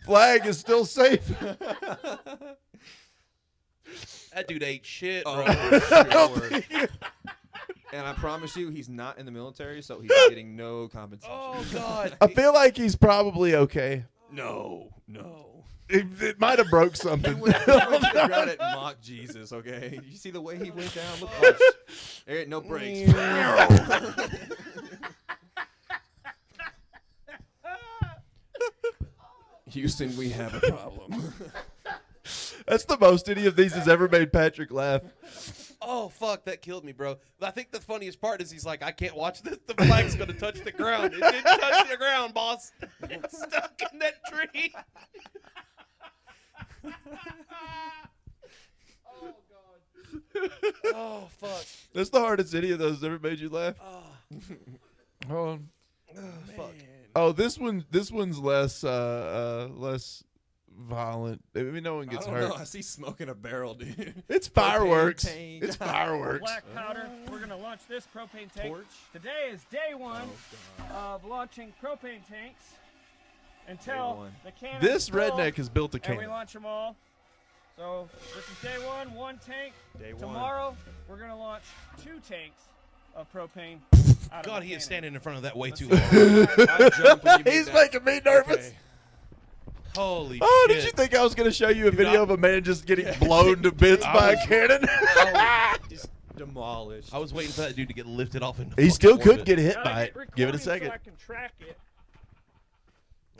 Flag is still safe. That dude ate shit, bro. Oh, for sure. And I promise you, he's not in the military, so he's getting no compensation. Oh god. I feel like he's probably okay. No. It might have broke He something. went to the ground at mock Jesus, okay? Did you see the way he went down? Look, oh, there ain't no brakes. Houston, we have a problem. That's the most any of these has ever made Patrick laugh. Oh fuck, that killed me, bro. I think the funniest part is he's like, I can't watch this. The flag's gonna touch the ground. It didn't touch the ground, boss. It's stuck in that tree. Oh god. Oh fuck. That's the hardest any of those ever made you laugh. Oh fuck. Oh, this one's less violent. I mean, no one I gets don't hurt. know. I see smoke in a barrel, dude. It's fireworks. tank. It's fireworks. Black powder. We're gonna launch this propane tank. Torch? Today is day one of launching propane tanks Day until one. the cannon. This redneck has built a And we cannon. launch them all. So this is day one, 1 tank. Day one. Tomorrow we're gonna launch 2 tanks of propane. Out of God, the he is cannon. standing in front of that way too long. I jumped when you made He's that. making me nervous. Okay. Holy Oh, shit. did you think I was going to show you a Dude, video I- of a man just getting blown to bits by a cannon? Just demolished. I was waiting for that dude to get lifted off into He fucking still could orbit. get hit Gotta by it. get Give it a recording second. So I can track it.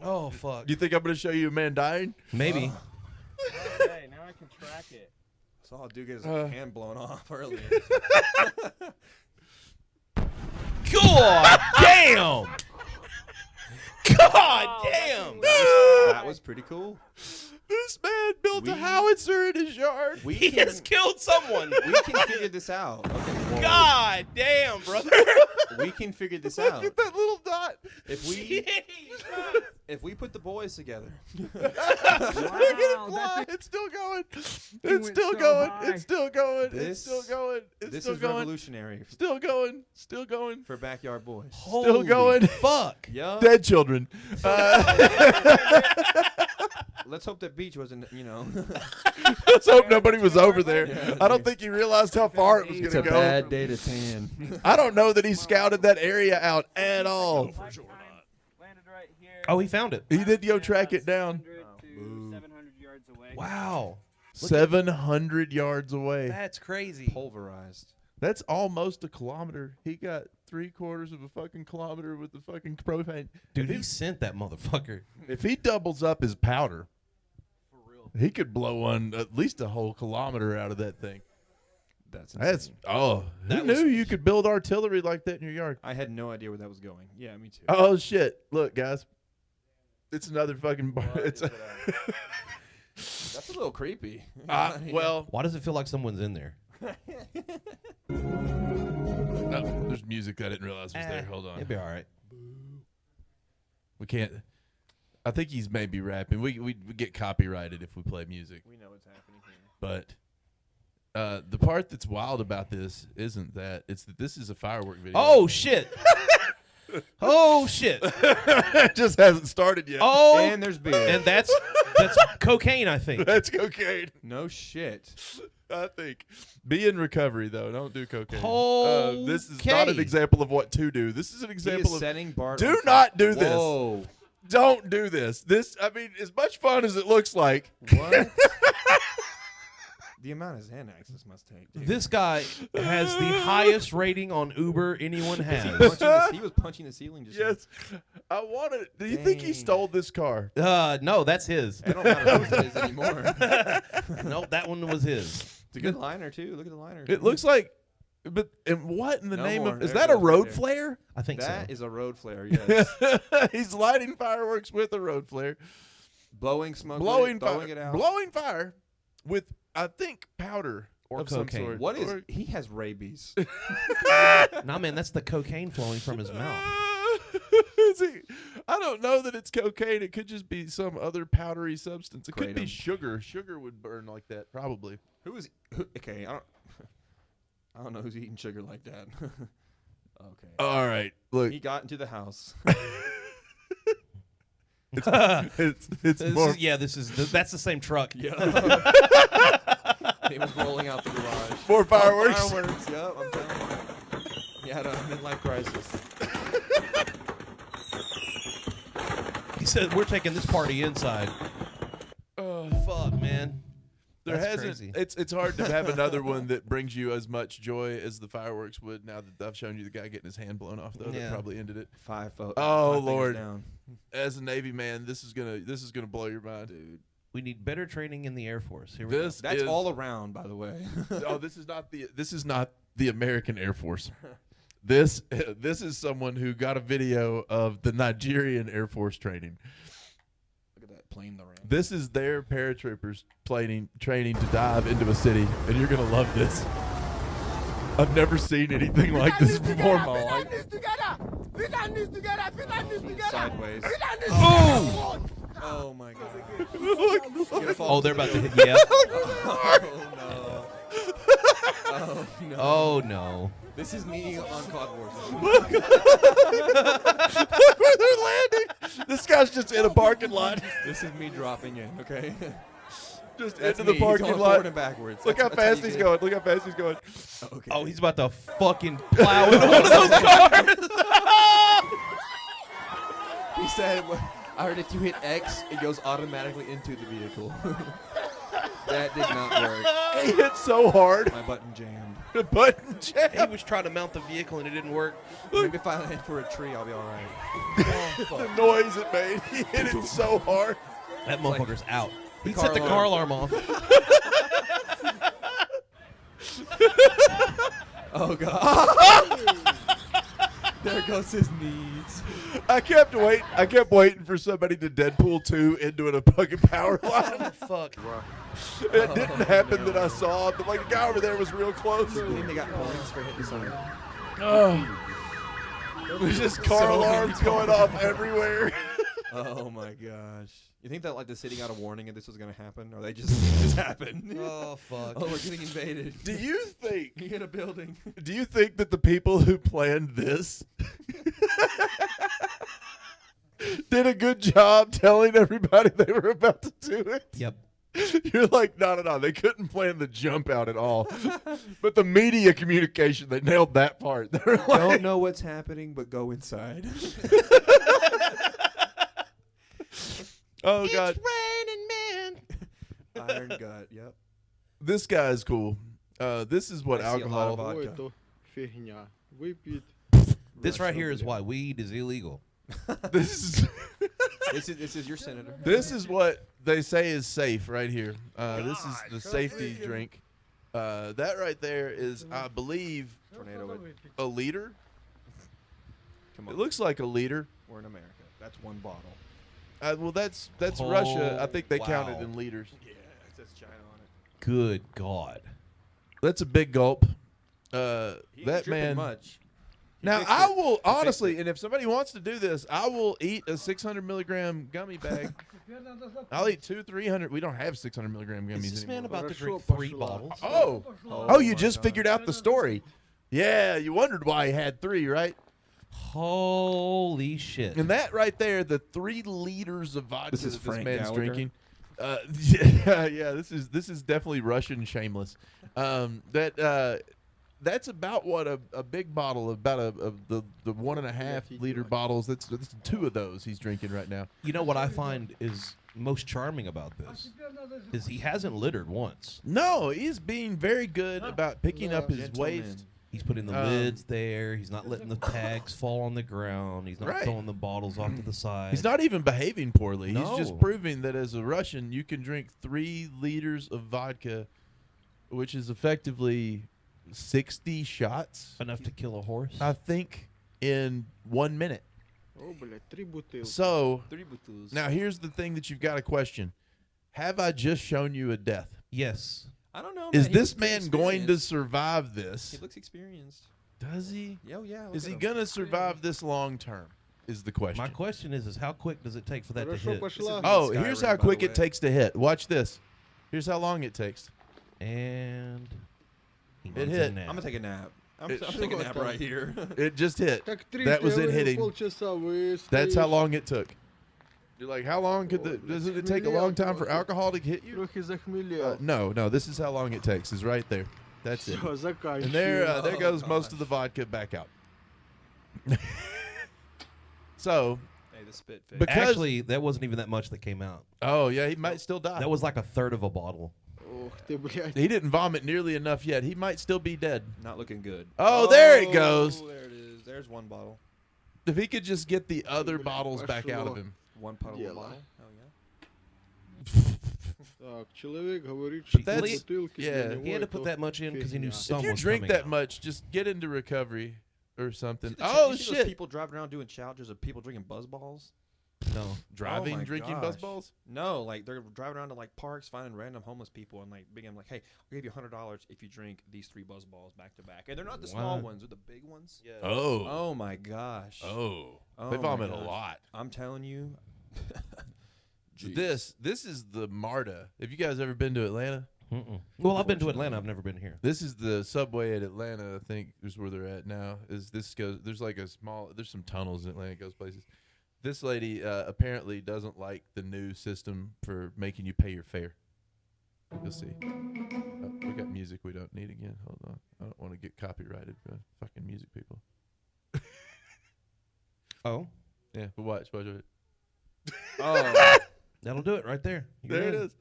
Oh, fuck. Do you think I'm going to show you a man dying? Maybe. Okay, now I can track it. Saw a dude get his hand blown off earlier. God damn! God damn! That was pretty cool. This man built a howitzer in his yard. He has killed someone. We can figure this out. Okay. God damn, brother. We can figure this Look out. at that little dot. If we put the boys together. Look at it Wow, fly. It's still going. went It's still so going. high. It's still going. It's This- still going. It's This still is going. revolutionary Still going. Still going. for backyard boys. Still going. Fuck. Yeah. Dead children. Let's hope that beach wasn't, Let's hope nobody was over there. Yeah. I don't think he realized how far it was going to go. day to tan. I don't know that he scouted that area out at all. Landed right here. Oh, he found it. He did go track it down. 600 to 700 yards away. Wow. 700 yards away. That's crazy. Pulverized. That's almost a kilometer. He got 3/4 of a fucking kilometer with the fucking propane. Dude, if he sent that motherfucker. if he doubles up his powder, For real. he could blow at least a whole kilometer out of that thing. That's That's insane. who That knew was- you could build artillery like that in your yard? I had no idea where that was going. Yeah, me too. Oh shit! Look, guys, it's another fucking bar. It's That's a little creepy. well, Why does it feel like someone's in there? there's music I didn't realize was there. Hold on, It'll be all right. we can't. I think he's maybe rapping. We get copyrighted if we play music. we know what's happening here. But the part that's wild about this isn't that. It's that this is a firework video. Oh, shit. Oh, shit. it just hasn't started yet. Oh, And there's beer. and that's cocaine, I think. That's cocaine. No shit. I think. Be in recovery, though. Don't do cocaine. This is not an Okay. example of what to do. This is an He example is of setting Bart do on not do fire. this. Whoa. Don't do this. This, I mean, as much fun as it looks like. What? The amount of Xanax must take. Dude. This guy has the highest rating on Uber anyone has. He was punching the ceiling just now. Yes. I want to. Do you think he Dang. stole this car? No, that's his. It don't matter whose it is anymore. No, that one was his. It's a good liner too. Look at the liner. It looks like. But and what in the No name more. of. Is There that it a goes right road there. flare? I think That so. is a road flare. Yes. He's lighting fireworks with a road flare. Blowing smoke. Blowing throwing fire. it out. Blowing fire with, I think, powder Or of some cocaine. sort. What is? Or- He has rabies. Nah, man, that's the cocaine flowing from his mouth. Is he? I don't know that it's cocaine. It could just be some other powdery substance. It could be Kratom. sugar. Sugar would burn like that, probably. Okay, I don't know who's eating sugar like that. Okay. All right, look, He got into the house. it's This more. that's the same truck. He was rolling out the garage. More fireworks. Fireworks. Yep, I'm telling you. He had a midlife crisis. He said, "We're taking this party inside." Oh, Fuck, man. there That's hasn't. crazy. It's hard to have another one that brings you as much joy as the fireworks would. Now that I've shown you the guy getting his hand blown off, though, Yeah. that probably ended it. Five Oh, fingers Lord. Down. As a Navy man, this is gonna blow your mind, Dude. We need better training in the Air Force. Here we go. This That's is, all around, by the way. Oh, this is not the American Air Force. This is someone who got a video of the Nigerian Air Force training. Look at that plane they're in. This is their paratroopers training to dive into a city, and you're gonna love this. I've never seen anything like this before in my life. Sideways. Oh! Oh my god. Oh, they're about to hit. Yeah. Oh no. Oh no. Oh no. This is me on Cod Wars. Look where they're landing. This guy's just in a parking lot. This is me dropping in, okay? Just That's into the me. He's parking going lot. forward and backwards. Look how That's how fast you he's get- going. Look how fast he's going. Okay. Oh, he's about to fucking plow into one of those cars. He said, I heard if you hit X, it goes automatically into the vehicle. That did not work. He hit so hard. My button jammed. The button He jammed. was trying to mount the vehicle and it didn't work. Maybe if I land for a tree, I'll be all right. The noise it made. He hit it so hard. That motherfucker's out. He the set the car car alarm off. Oh, God. There goes his knees. I kept waiting for somebody to Deadpool 2 into a fucking power line. Fuck. It didn't happen that I saw, but like the guy over there was real close. I think they got points for hitting something. There's just car alarms going off everywhere. Oh my gosh! You think that like the city got a warning if this was gonna happen, or they just happened? Oh fuck. Oh, we're getting invaded. Do you think? You hit a building. Do you think that the people who planned this did a good job telling everybody they were about to do it? Yep. You're like, no. They couldn't plan the jump out at all. But the media communication, they nailed that part. They were like, Don't know what's happening, but go inside. oh, God. Raining man. Iron gut. Yep. This guy is cool. This is what I see a lot of alcohol. vodka. Фигня. Выпьет. This right here is why weed is illegal. This This is your senator. this is what they say is safe right here. This is the safety drink. That right there is, I believe, Tornado it. a liter. Come on. It looks like a liter. We're in America. That's one bottle. Well, that's Oh, Russia. I think they count it wow. in liters. Yeah, it says China on it. Good God. That's a big gulp. He ain't That dripping man. much. Now fixed I it. will He fixed honestly, it. and if somebody wants to do this, I will eat a 600 milligram gummy bag. I'll eat 300. We don't have 600 milligram gummies Is this man anymore. about to drink Хорошо 3 пошла. bottles? Oh, you my just God. figured out the story. Yeah, you wondered why he had 3, right? Holy shit. And that right there, the 3 liters of vodka This is that Frank this man's Gallagher? drinking. Yeah, this is definitely Russian shameless. That's about what a big bottle, about the 1.5 liter bottles. That's 2 of those he's drinking right now. You know what I find is most charming about this is he hasn't littered once. No, he's being very good about picking up his Gentleman. waste. He's putting the lids there. He's not letting the tags fall on the ground. He's not Right. throwing the bottles off to the side. He's not even behaving poorly. He's No. just proving that as a Russian, you can drink 3 liters of vodka, which is effectively 60 shots, enough to kill a horse. I think, in 1 minute. О, блядь, 3 бутылки. So, 3 bottles. now here's the thing that you've got to question. Have I just shown you a death? Yes. I don't know. Is man. He this looks pretty man going to experienced. survive this? He looks experienced. Does he? Yeah, yeah. Is he going to survive this long term? Is the question. My question is how quick does it take for that to Хорошо hit? пошла. Oh, Skyrim, here's by how the quick way. it takes to hit. Watch this. Here's how long it takes. And he It runs hit. in there. I'm gonna take a nap. I'm It- taking a nap right here. It just hit. Так 3 That was я it говорю, hitting. полчаса вы That's how стоишь. long it took. You're like, how long could the? Does it take a long time for alcohol to hit you? Трохи захмелел. No. This is how long it takes. Is right there. That's it. Всё, заканчиваю. And there Oh, goes most gosh. of the vodka back out. So, Hey, the spit fish. because Actually, that wasn't even that much that came out. oh yeah, he might still die. That was like a third of a bottle. Ох ты, блядь. He didn't vomit nearly enough yet. He might still be dead. Not looking good. Oh, there it goes. There it is. There's one bottle. If he could just get the other bottles back out of him. One bottle. Дело. Bottle. Oh yeah. Так, человек говорит, But что that's- бутылки для yeah. него He had to это put that much in because he knew фигня. some If you was drink coming that out. much, just get into recovery or something. You see the Oh you see those shit! people driving around doing challenges of people drinking buzz balls. No. Driving, Oh my drinking gosh. buzz balls. No, like they're driving around to like parks, finding random homeless people, and like being like, "Hey, I'll give you $100 if you drink these 3 buzz balls back to back." And they're not the small What? ones; they're the big ones. Yeah. Oh, Oh my gosh. oh, Oh they my vomit a gosh. lot. I'm telling you. Jeez. This is the MARTA. Have you guys ever been to Atlanta? Mm-mm. Well, I've been to Atlanta. I've never been here. This is the subway at Atlanta. I think is where they're at now. Is this goes? There's like a small. There's some tunnels in Atlanta. It goes places. This lady apparently doesn't like the new system for making you pay your fare. You'll see. We got music we don't need again. Hold on. I don't want to get copyrighted by fucking music people. Oh. Yeah, but watch it. Oh. That'll do it right there. There it is.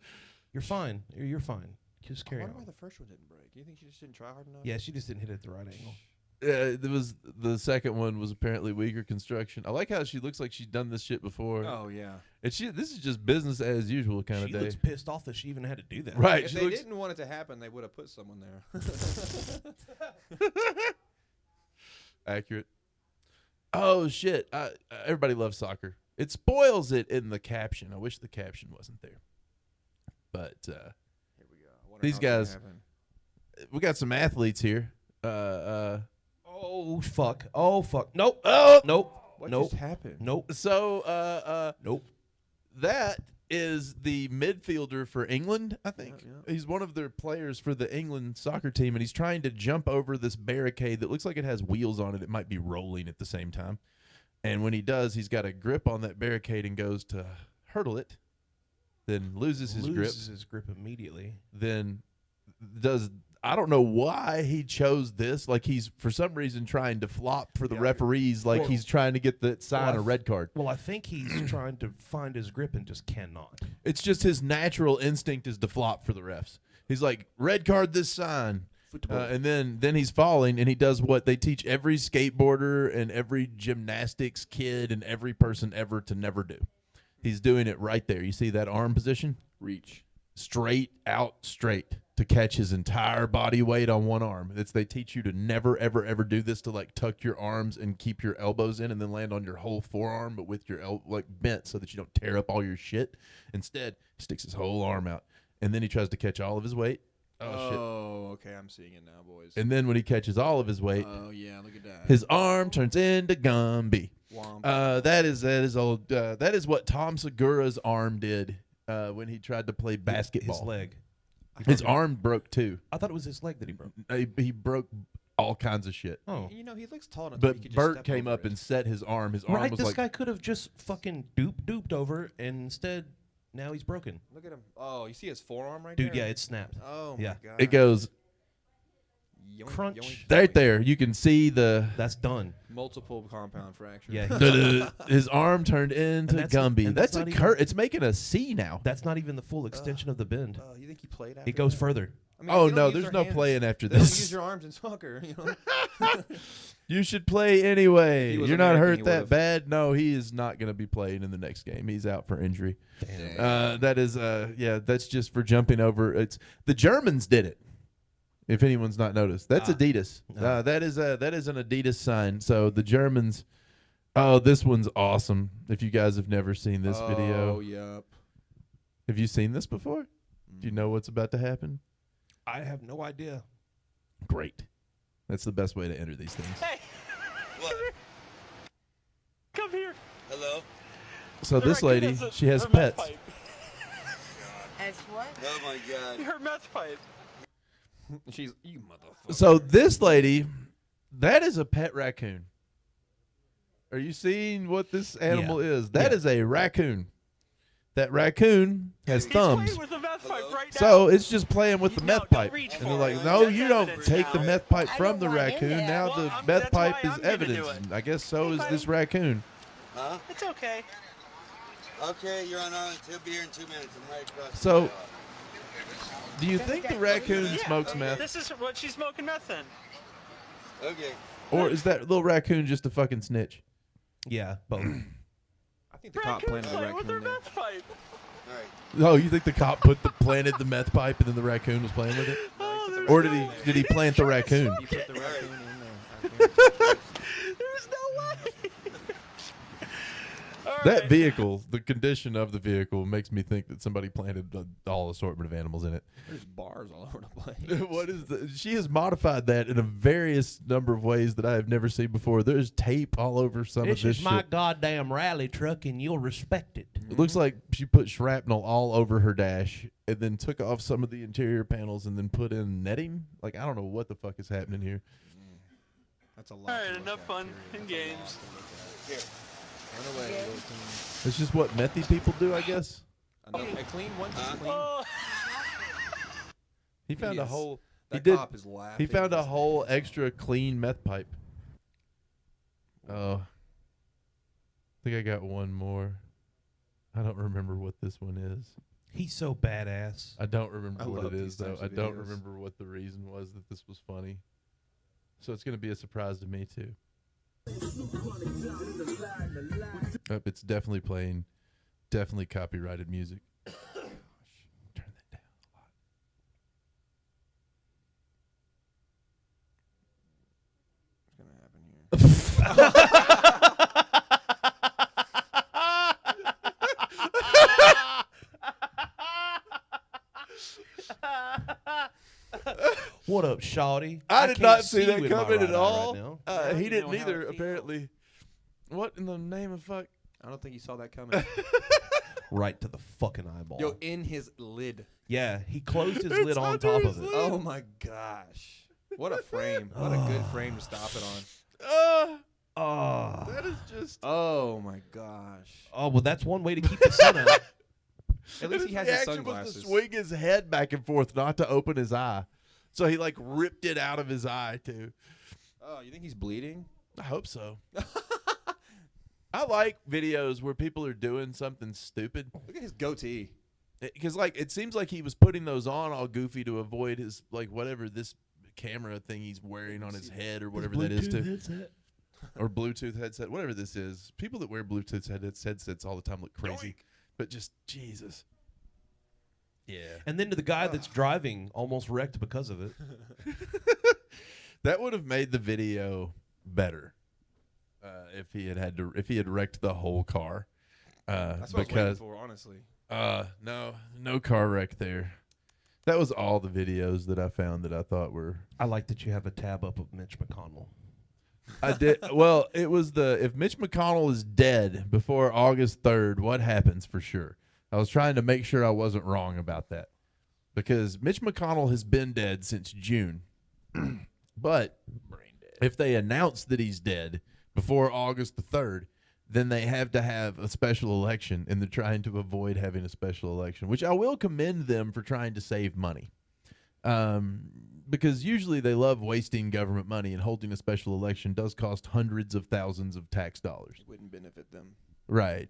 You're fine. You're fine. Just carry I on. wonder why the first one didn't break. Do you think she just didn't try hard enough? Yeah, she just didn't hit it at the right angle. There was the second one was apparently weaker construction. I like how she looks like she's done this shit before. Oh yeah. And this is just business as usual kind of She day. looks pissed off that she even had to do that. Right. If She they looks didn't want it to happen, they would have put someone there. accurate. Oh shit! Everybody loves soccer. It spoils it in the caption. I wish the caption wasn't there. But Here we go. I wonder these how it's gonna guys, happen. we got some athletes here. Oh fuck. Oh fuck. Nope. Oh Nope. What Nope. just happened? Nope. So Nope. that is the midfielder for England, I think. Yeah. He's one of their players for the England soccer team, and he's trying to jump over this barricade that looks like it has wheels on it. It might be rolling at the same time. And when he does, he's got a grip on that barricade and goes to hurdle it, then loses his grip, immediately. then does... I don't know why he chose this. Like he's, for some reason, trying to flop for the referees like Well- he's trying to get the sign a red card. Well, I think he's trying to find his grip and just cannot. It's just his natural instinct is to flop for the refs. He's like, red card this sign. And then he's falling, and he does what they teach every skateboarder and every gymnastics kid and every person ever to never do. He's doing it right there. You see that arm position? Reach. Straight to catch his entire body weight on one arm. They teach you to never, ever, ever do this, to like tuck your arms and keep your elbows in and then land on your whole forearm, but with your like bent so that you don't tear up all your shit. Instead, he sticks his whole arm out, and then he tries to catch all of his weight. Oh, shit. Oh, okay. I'm seeing it now, boys. And then when he catches all of his weight, Oh yeah, look at that. his arm turns into Gumby. Womp. That is old. That is what Tom Segura's arm did when he tried to play basketball. His leg. His arm broke too. I thought it was his leg that he broke. He broke all kinds of shit. Oh. You know, he looks tall enough. But he could just Bert step came over up it. and set his arm. His arm Right, was this like, guy could have just fucking duped over, and instead, now he's broken. Look at him. Oh, you see his forearm right Dude, there? yeah, it snapped. Oh Yeah. my god. it goes Yoink, crunch. yoink, right yoink. there. You can see the That's done. Multiple compound fractures. Yeah, his arm turned into that's- Gumby. and That's that's a not curve. It's making a C now. That's not even the full extension of the bend. You think he played after It goes that? further. I mean, Oh they don't no, use there's their no hands. playing after They don't this. use your arms in soccer. You know. You should play anyway. If he was You're not American, hurt he that would've. bad. No, he is not going to be playing in the next game. He's out for injury. That is, that's just for jumping over. It's the Germans did it. If anyone's not noticed, that's Adidas. No. That is an Adidas sign. So the Germans. Oh, this one's awesome. If you guys have never seen this video, Oh, yep. have you seen this before? Do you know what's about to happen? I have no idea. Great. That's the best way to enter these things. Hey, What? come here. Hello? So The this raccoon lady, has a- she has her meth pets. pipe. As what? Oh my god. Her meth pipe. She's you motherfucker. So this lady, that is a pet raccoon. Are you seeing what this animal is? That is a raccoon. That raccoon has He's thumbs. playing with the meth pipe right now. So it's just playing with the No, meth don't pipe. reach And for they're like, it. no, That's you don't evidence take the now. meth pipe I from don't the want in raccoon. there. Now Well, the I'm- meth that's why pipe is I'm gonna do evidence. it. And I guess so is Hey, this buddy. raccoon. Huh? It's okay. Okay, you're on Island. He'll be here in 2 minutes. I'm right across the So, way. do you think the raccoon Yeah, smokes meth? This is what she's smoking meth in. Okay. Or is that little raccoon just a fucking snitch? Yeah, both. I think the cop Raccoon's planted the playing with her raccoon there. meth pipe. All right. Oh, you think the cop planted the meth pipe and then the raccoon was playing with it? Oh, there's Or no did way. he plant the raccoon? You put the raccoon in there. I guarantee. There's no way. All That right. vehicle, the condition of the vehicle, makes me think that somebody planted all assortment of animals in it. There's bars all over the place. What is the? She has modified that in a various number of ways that I have never seen before. There's tape all over some This of this is my shit. goddamn rally truck, and you'll respect it. It looks like she put shrapnel all over her dash and then took off some of the interior panels and then put in netting. Like, I don't know what the fuck is happening here. That's a lot. All to right, look enough at, fun Kieran. and That's a lot games. to look at. Run away, little team. It's just what methy people do, I guess. A clean one is clean. Oh, He found a is. whole. That He did. cop is laughing. He found a his whole ass off. extra clean meth pipe. Oh. I think I got one more. I don't remember what this one is. He's so badass. I don't remember I what love it these is, though. types I of don't videos. remember what the reason was that this was funny. So it's going to be a surprise to me, too. It's definitely playing, definitely copyrighted music. Turn that down a lot. What's gonna happen here? What up, shawty? I did can't not see that with my coming right at eye all. right now. Now He you didn't know how either, it feels. apparently. What in the name of fuck? I don't think you saw that coming. Right to the fucking eyeball. Yo, in his lid. Yeah, he closed his It's lid on under top his of it. lid. Oh my gosh. What a frame. What a good frame to stop it on. Oh. That is just. Oh my gosh. Oh, well, that's one way to keep the sun out. At least he has his sunglasses. Was to swing his head back and forth, not to open his eye. So he like ripped it out of his eye too. Oh, you think he's bleeding? I hope so. I like videos where people are doing something stupid. Look at his goatee. Because like it seems like he was putting those on all goofy to avoid his like whatever this camera thing he's wearing on his head or whatever that is too. Or Bluetooth headset, whatever this is. People that wear Bluetooth headsets all the time look crazy. Yoink. But just Jesus. Yeah. And then to the guy that's driving, almost wrecked because of it. That would have made the video better if he had wrecked the whole car. That's what I was waiting for, honestly. No car wreck there. That was all the videos that I found that I thought were. I like that you have a tab up of Mitch McConnell. I did. Well, it was if Mitch McConnell is dead before August 3rd, what happens for sure? I was trying to make sure I wasn't wrong about that because Mitch McConnell has been dead since June. But if they announce that he's dead before August the 3rd, then they have to have a special election, and they're trying to avoid having a special election, which I will commend them for trying to save money. Because usually they love wasting government money, and holding a special election does cost hundreds of thousands of tax dollars. It wouldn't benefit them. Right.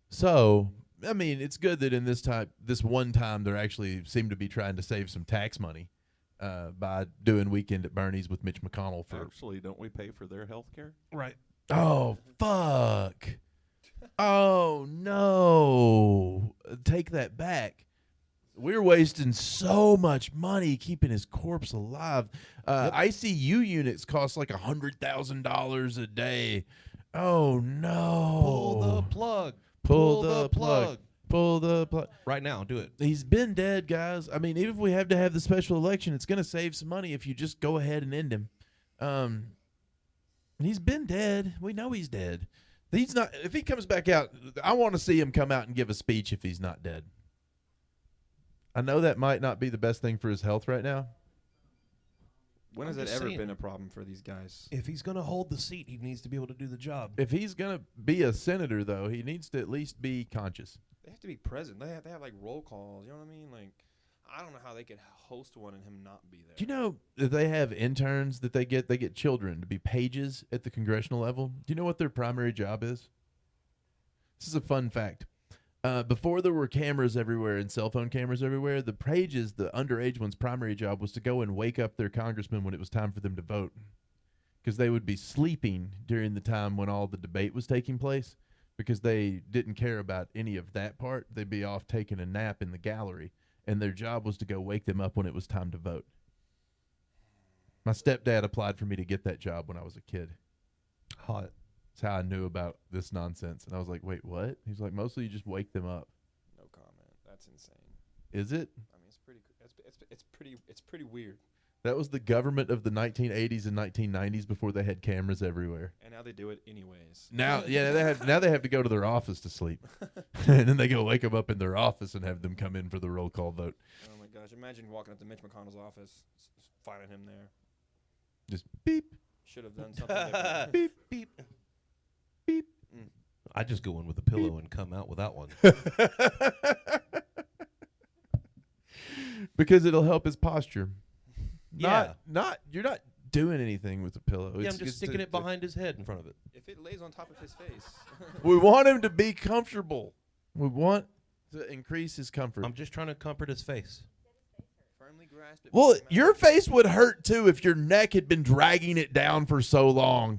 So, I mean, it's good that in this one time, they actually seem to be trying to save some tax money by doing Weekend at Bernie's with Mitch McConnell. Actually, don't we pay for their health care? Right. Oh, fuck. Oh, no. Take that back. We're wasting so much money keeping his corpse alive. ICU units cost like $100,000 a day. Oh, no. Pull the plug. Pull the plug. Pull the plug. Right now, do it. He's been dead, guys. I mean, even if we have to have the special election, it's going to save some money if you just go ahead and end him. He's been dead. We know he's dead. He's not. If he comes back out, I want to see him come out and give a speech if he's not dead. I know that might not be the best thing for his health right now. When has it ever been a problem for these guys? If he's going to hold the seat, he needs to be able to do the job. If he's going to be a senator, though, he needs to at least be conscious. They have to be present. They have like roll calls. You know what I mean? Like, I don't know how they could host one and him not be there. Do you know that they have interns that they get? They get children to be pages at the congressional level. Do you know what their primary job is? This is a fun fact. Before there were cameras everywhere and cell phone cameras everywhere, the pages, the underage one's primary job was to go and wake up their congressman when it was time for them to vote. Because they would be sleeping during the time when all the debate was taking place because they didn't care about any of that part. They'd be off taking a nap in the gallery, and their job was to go wake them up when it was time to vote. My stepdad applied for me to get that job when I was a kid. Hot. That's how I knew about this nonsense. And I was like, wait, what? He's like, mostly you just wake them up. No comment. That's insane. Is it? I mean, it's pretty weird. That was the government of the 1980s and 1990s before they had cameras everywhere. And now they do it anyways. Now they have to go to their office to sleep. And then they go wake them up in their office and have them come in for the roll call vote. Oh my gosh. Imagine walking up to Mitch McConnell's office, finding him there. Just beep. Should have done something different. Beep, beep. Beep. I just go in with a pillow and come out without one. because it'll help his posture. Yeah. You're not doing anything with the pillow. Yeah, I'm just sticking it behind his head in front of it. If it lays on top of his face. We want him to be comfortable. We want to increase his comfort. I'm just trying to comfort his face. Firmly grasp it. Well, your face would hurt too if your neck had been dragging it down for so long.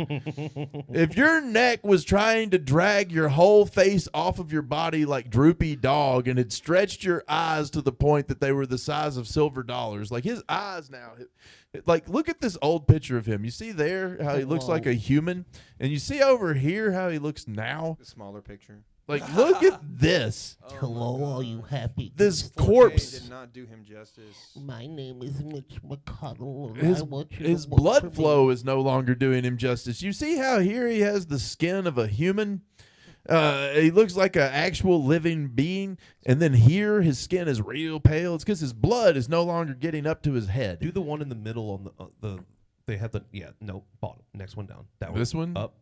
If your neck was trying to drag your whole face off of your body like Droopy Dog and had stretched your eyes to the point that they were the size of silver dollars, like his eyes now, like look at this old picture of him. You see there how he looks like a human, and you see over here how he looks now. The smaller picture. Like, look at this. Hello, are you happy? This 4K corpse. did not do him justice. My name is Mitch McConnell. And His, I want you his to work for blood me. flow is no longer doing him justice. You see how here he has the skin of a human? He looks like an actual living being. And then here his skin is real pale. It's because his blood is no longer getting up to his head. Do the one in the middle on the they have the bottom. Next one down. That one. This one? Up.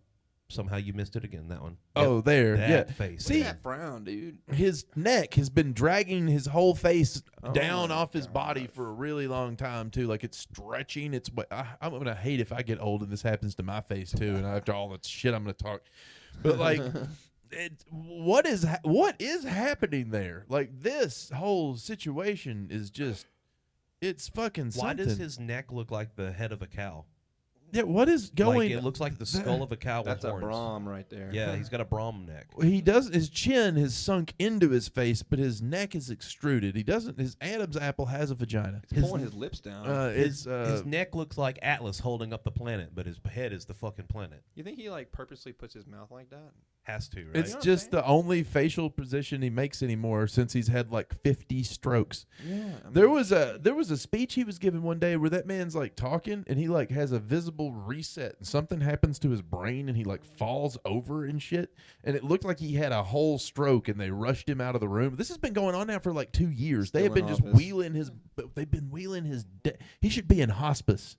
Somehow you missed it again. That one. Oh, Yep. there. That Yeah. face. See, That frown, dude. his neck has been dragging his whole face down my off his God. body for a really long time too. Like it's stretching. I'm gonna hate if I get old and this happens to my face too. And after all that shit, I'm gonna talk. But like, what is happening there? Like this whole situation is just, it's fucking something. Why does his neck look like the head of a cow? Yeah, what is going? Like it looks like the skull of a cow That's with a horns. Brahm right there. Yeah, he's got a Brahm neck. He does. His chin has sunk into his face, but his neck is extruded. He doesn't. His Adam's apple has a vagina. It's pulling his lips down. His neck looks like Atlas holding up the planet, but his head is the fucking planet. You think he like purposely puts his mouth like that? Has to, right? It's just the only facial position he makes anymore since he's had like 50 strokes. Yeah. I mean, There was a speech he was giving one day where that man's like talking and he like has a visible reset and something happens to his brain and he like falls over and shit, and it looked like he had a whole stroke and they rushed him out of the room. This has been going on now for like 2 years. They have Still been in just office. wheeling his he should be in hospice.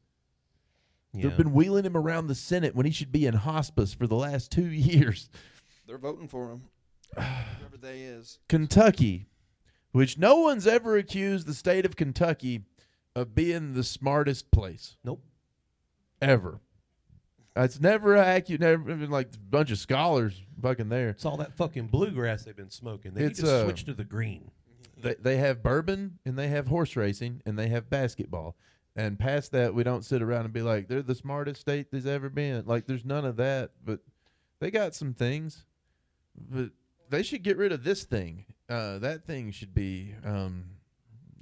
They've been wheeling him around the Senate when he should be in hospice for the last 2 years. They're voting for him. Whoever they is. Kentucky, which no one's ever accused the state of Kentucky of being the smartest place. Nope. Ever. It's never accurate. Never been like a bunch of scholars fucking there. It's all that fucking bluegrass they've been smoking. They need to switch to the green. They have bourbon and they have horse racing and they have basketball. And past that, we don't sit around and be like, they're the smartest state there's ever been. Like, there's none of that. But they got some things. But they should get rid of this thing. That thing should be,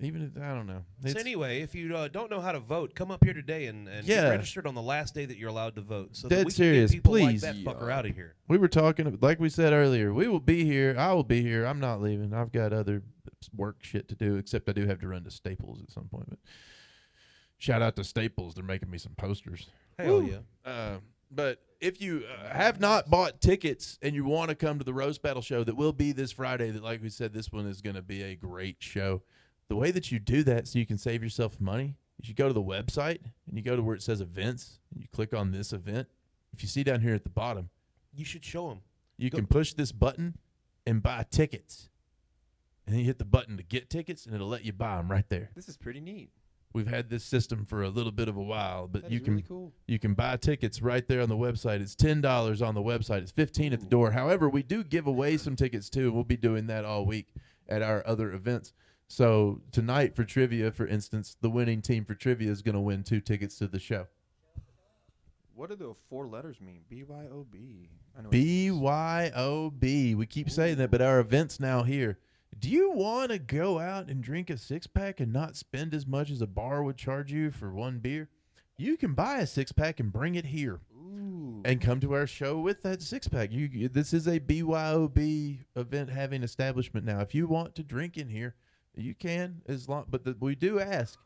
even if, I don't know. So anyway, if you don't know how to vote, come up here today and get registered on the last day that you're allowed to vote. So that Dead we serious, can get people please. like that fucker out of here. We were talking, like we said earlier, we will be here. I will be here. I'm not leaving. I've got other work shit to do, except I do have to run to Staples at some point. But shout out to Staples. They're making me some posters. Hell yeah. But if you have not bought tickets and you want to come to the Roast Battle show that will be this Friday, that like we said, this one is going to be a great show. The way that you do that so you can save yourself money is you go to the website and you go to where it says events and you click on this event. If you see down here at the bottom, you should show them. You can push this button and buy tickets. And then you hit the button to get tickets and it'll let you buy them right there. This is pretty neat. We've had this system for a little bit of a while, but That you is can really cool. you can buy tickets right there on the website. It's $10 on the website. It's $15 at the door. However, we do give away some tickets too, and we'll be doing that all week at our other events. So tonight for trivia, for instance, the winning team for trivia is going to win 2 tickets to the show. What do the 4 letters mean? BYOB. I know BYOB. We keep saying that, but our event's now here. Do you want to go out and drink a 6-pack and not spend as much as a bar would charge you for 1 beer? You can buy a 6-pack and bring it here. Ooh. And come to our show with that 6-pack. This is a BYOB event having establishment now. If you want to drink in here, you can, but we do ask,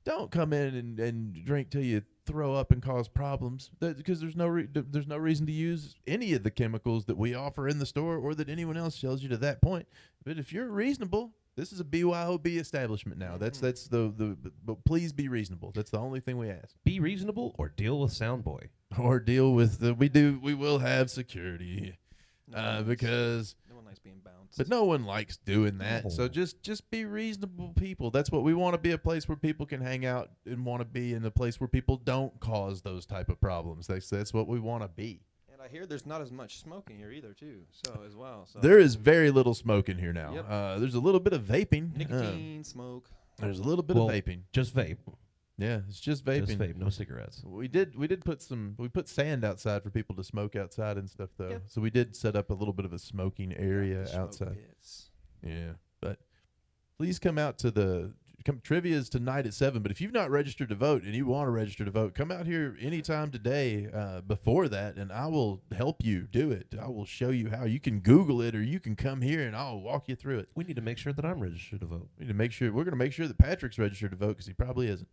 don't come in and drink till you throw up and cause problems, because there's no reason to use any of the chemicals that we offer in the store or that anyone else tells you to that point. But if you're reasonable, this is a BYOB establishment now. That's but please be reasonable. That's the only thing we ask. Be reasonable or deal with Soundboy. Or deal with we will have security. Because nice being bounced. But no one likes doing that. No. So just be reasonable people. That's what we want to be, a place where people can hang out and want to be in a place where people don't cause those type of problems. That's what we want to be. And I hear there's not as much smoking here either, too. So as well. So There is very little smoke in here now. Yep. There's a little bit of vaping. nicotine, smoke. There's a little bit of vaping. Just vape. Yeah, it's just vaping. Just vape, no cigarettes. We put sand outside for people to smoke outside and stuff though. Yep. So we did set up a little bit of a smoking area Smoke outside. pits. Yeah, but please come out to trivia is tonight at 7. But if you've not registered to vote and you want to register to vote, come out here anytime today before that, and I will help you do it. I will show you how. You can Google it, or you can come here and I'll walk you through it. We need to make sure that I'm registered to vote. We need to make sure. We're going to make sure that Patrick's registered to vote because he probably isn't.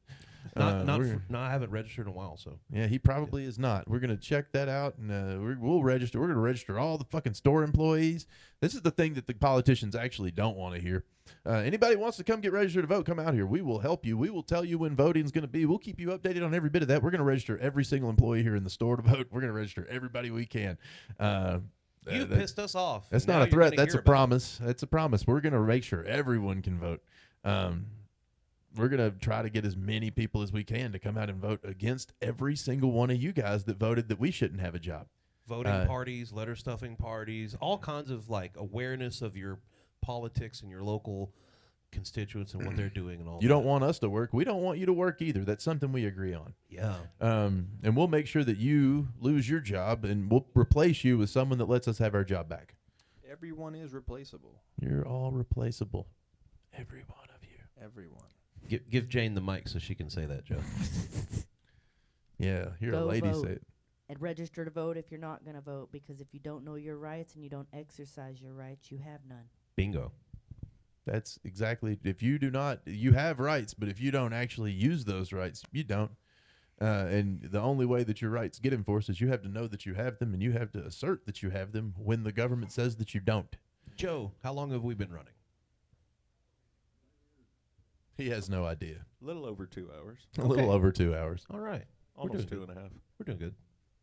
No, I haven't registered in a while, so. Yeah, he probably is not. We're going to check that out, and we'll register. We're going to register all the fucking store employees. This is the thing that the politicians actually don't want to hear. Anybody wants to come get registered to vote, come out here. We will help you. We will tell you when voting is going to be. We'll keep you updated on every bit of that. We're going to register every single employee here in the store to vote. We're going to register everybody we can. You pissed us off. That's Now not a you're threat. gonna That's hear a about it. promise. That's a promise. We're going to make sure everyone can vote. We're going to try to get as many people as we can to come out and vote against every single one of you guys that voted that we shouldn't have a job. Voting parties, letter stuffing parties, all kinds of like awareness of your politics and your local constituents and what they're doing and all. You don't want us to work. We don't want you to work either. That's something we agree on. Yeah. And we'll make sure that you lose your job, and we'll replace you with someone that lets us have our job back. Everyone is replaceable. You're all replaceable. Every one of you. Everyone. Give Jane the mic so she can say that, Joe. Yeah, hear a Go lady vote. say it. And register to vote if you're not going to vote, because if you don't know your rights and you don't exercise your rights, you have none. Bingo. That's exactly. If you do not, you have rights, but if you don't actually use those rights, you don't. And the only way that your rights get enforced is you have to know that you have them, and you have to assert that you have them when the government says that you don't. Joe, how long have we been running? He has no idea. A little over 2 hours. A little over 2 hours. All right. Almost doing 2.5. We're doing good.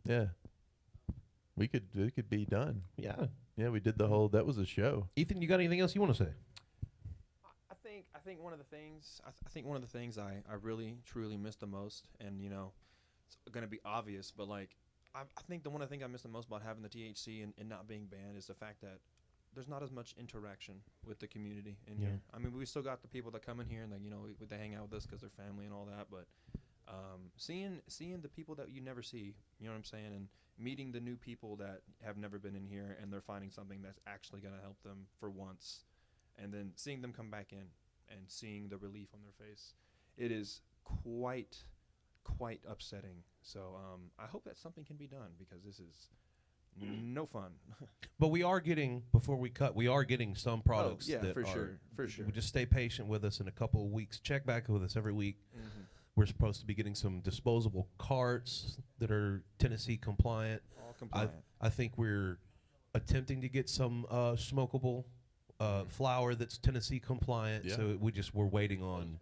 Yeah. It could be done. Yeah. Yeah, we did the whole, that was a show. Ethan, you got anything else you want to say? I think one of the things I really truly miss the most, and you know, it's gonna be obvious, but like I think the one of the things I miss the most about having the THC and not being banned is the fact that there's not as much interaction with the community in here. I mean, we still got the people that come in here and they hang out with us because they're family and all that, but seeing the people that you never see, you know what I'm saying, and meeting the new people that have never been in here and they're finding something that's actually going to help them for once, and then seeing them come back in and seeing the relief on their face, it is quite upsetting. So I hope that something can be done, because this is no fun. But we are getting, before we cut, we are getting some products. Yeah, that for are, sure. Just stay patient with us in a couple of weeks. Check back with us every week. Mm-hmm. We're supposed to be getting some disposable carts that are Tennessee compliant. All compliant. I think we're attempting to get some smokable flower that's Tennessee compliant. Yeah. So we're waiting on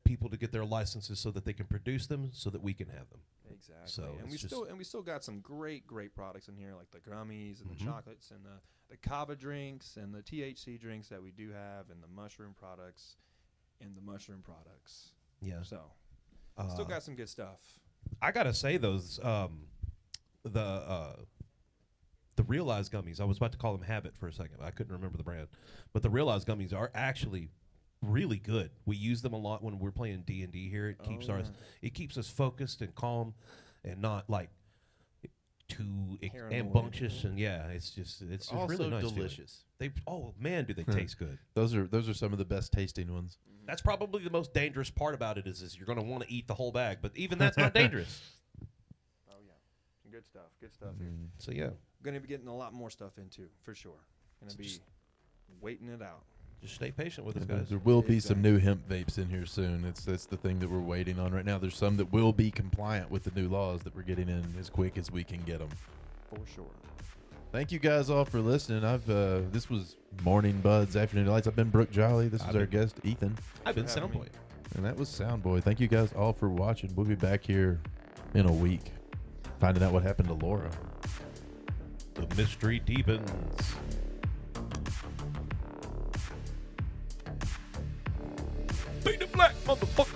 people to get their licenses so that they can produce them, so that we can have them. Exactly. So and we still got some great products in here, like the gummies and the chocolates and the kava drinks and the THC drinks that we do have, and the mushroom products Yeah. So still got some good stuff. I gotta say, those the Realize gummies, I was about to call them Habit for a second, but I couldn't remember the brand. But the Realize gummies are actually really good. We use them a lot when we're playing D&D here. It keeps us focused and calm, and not like too rambunctious. And yeah, it's just Also really nice. delicious. Do they taste good? Those are some of the best tasting ones. That's probably the most dangerous part about it is you're going to want to eat the whole bag, but even that's not dangerous. Oh yeah, good stuff here. So yeah, Gonna be getting a lot more stuff into for sure. Gonna be waiting it out. just stay patient with us, guys. There will be some new hemp vapes in here soon. That's the thing that we're waiting on right now. There's some that will be compliant with the new laws that we're getting in as quick as we can get them. For sure. Thank you guys all for listening. This was Morning Buds, Afternoon Lights. I've been Brook Jolley. This is our guest, Ethan. I've been Soundboy. And that was Soundboy. Thank you guys all for watching. We'll be back here in a week, finding out what happened to Laura. The mystery deepens. Be the black motherfucker.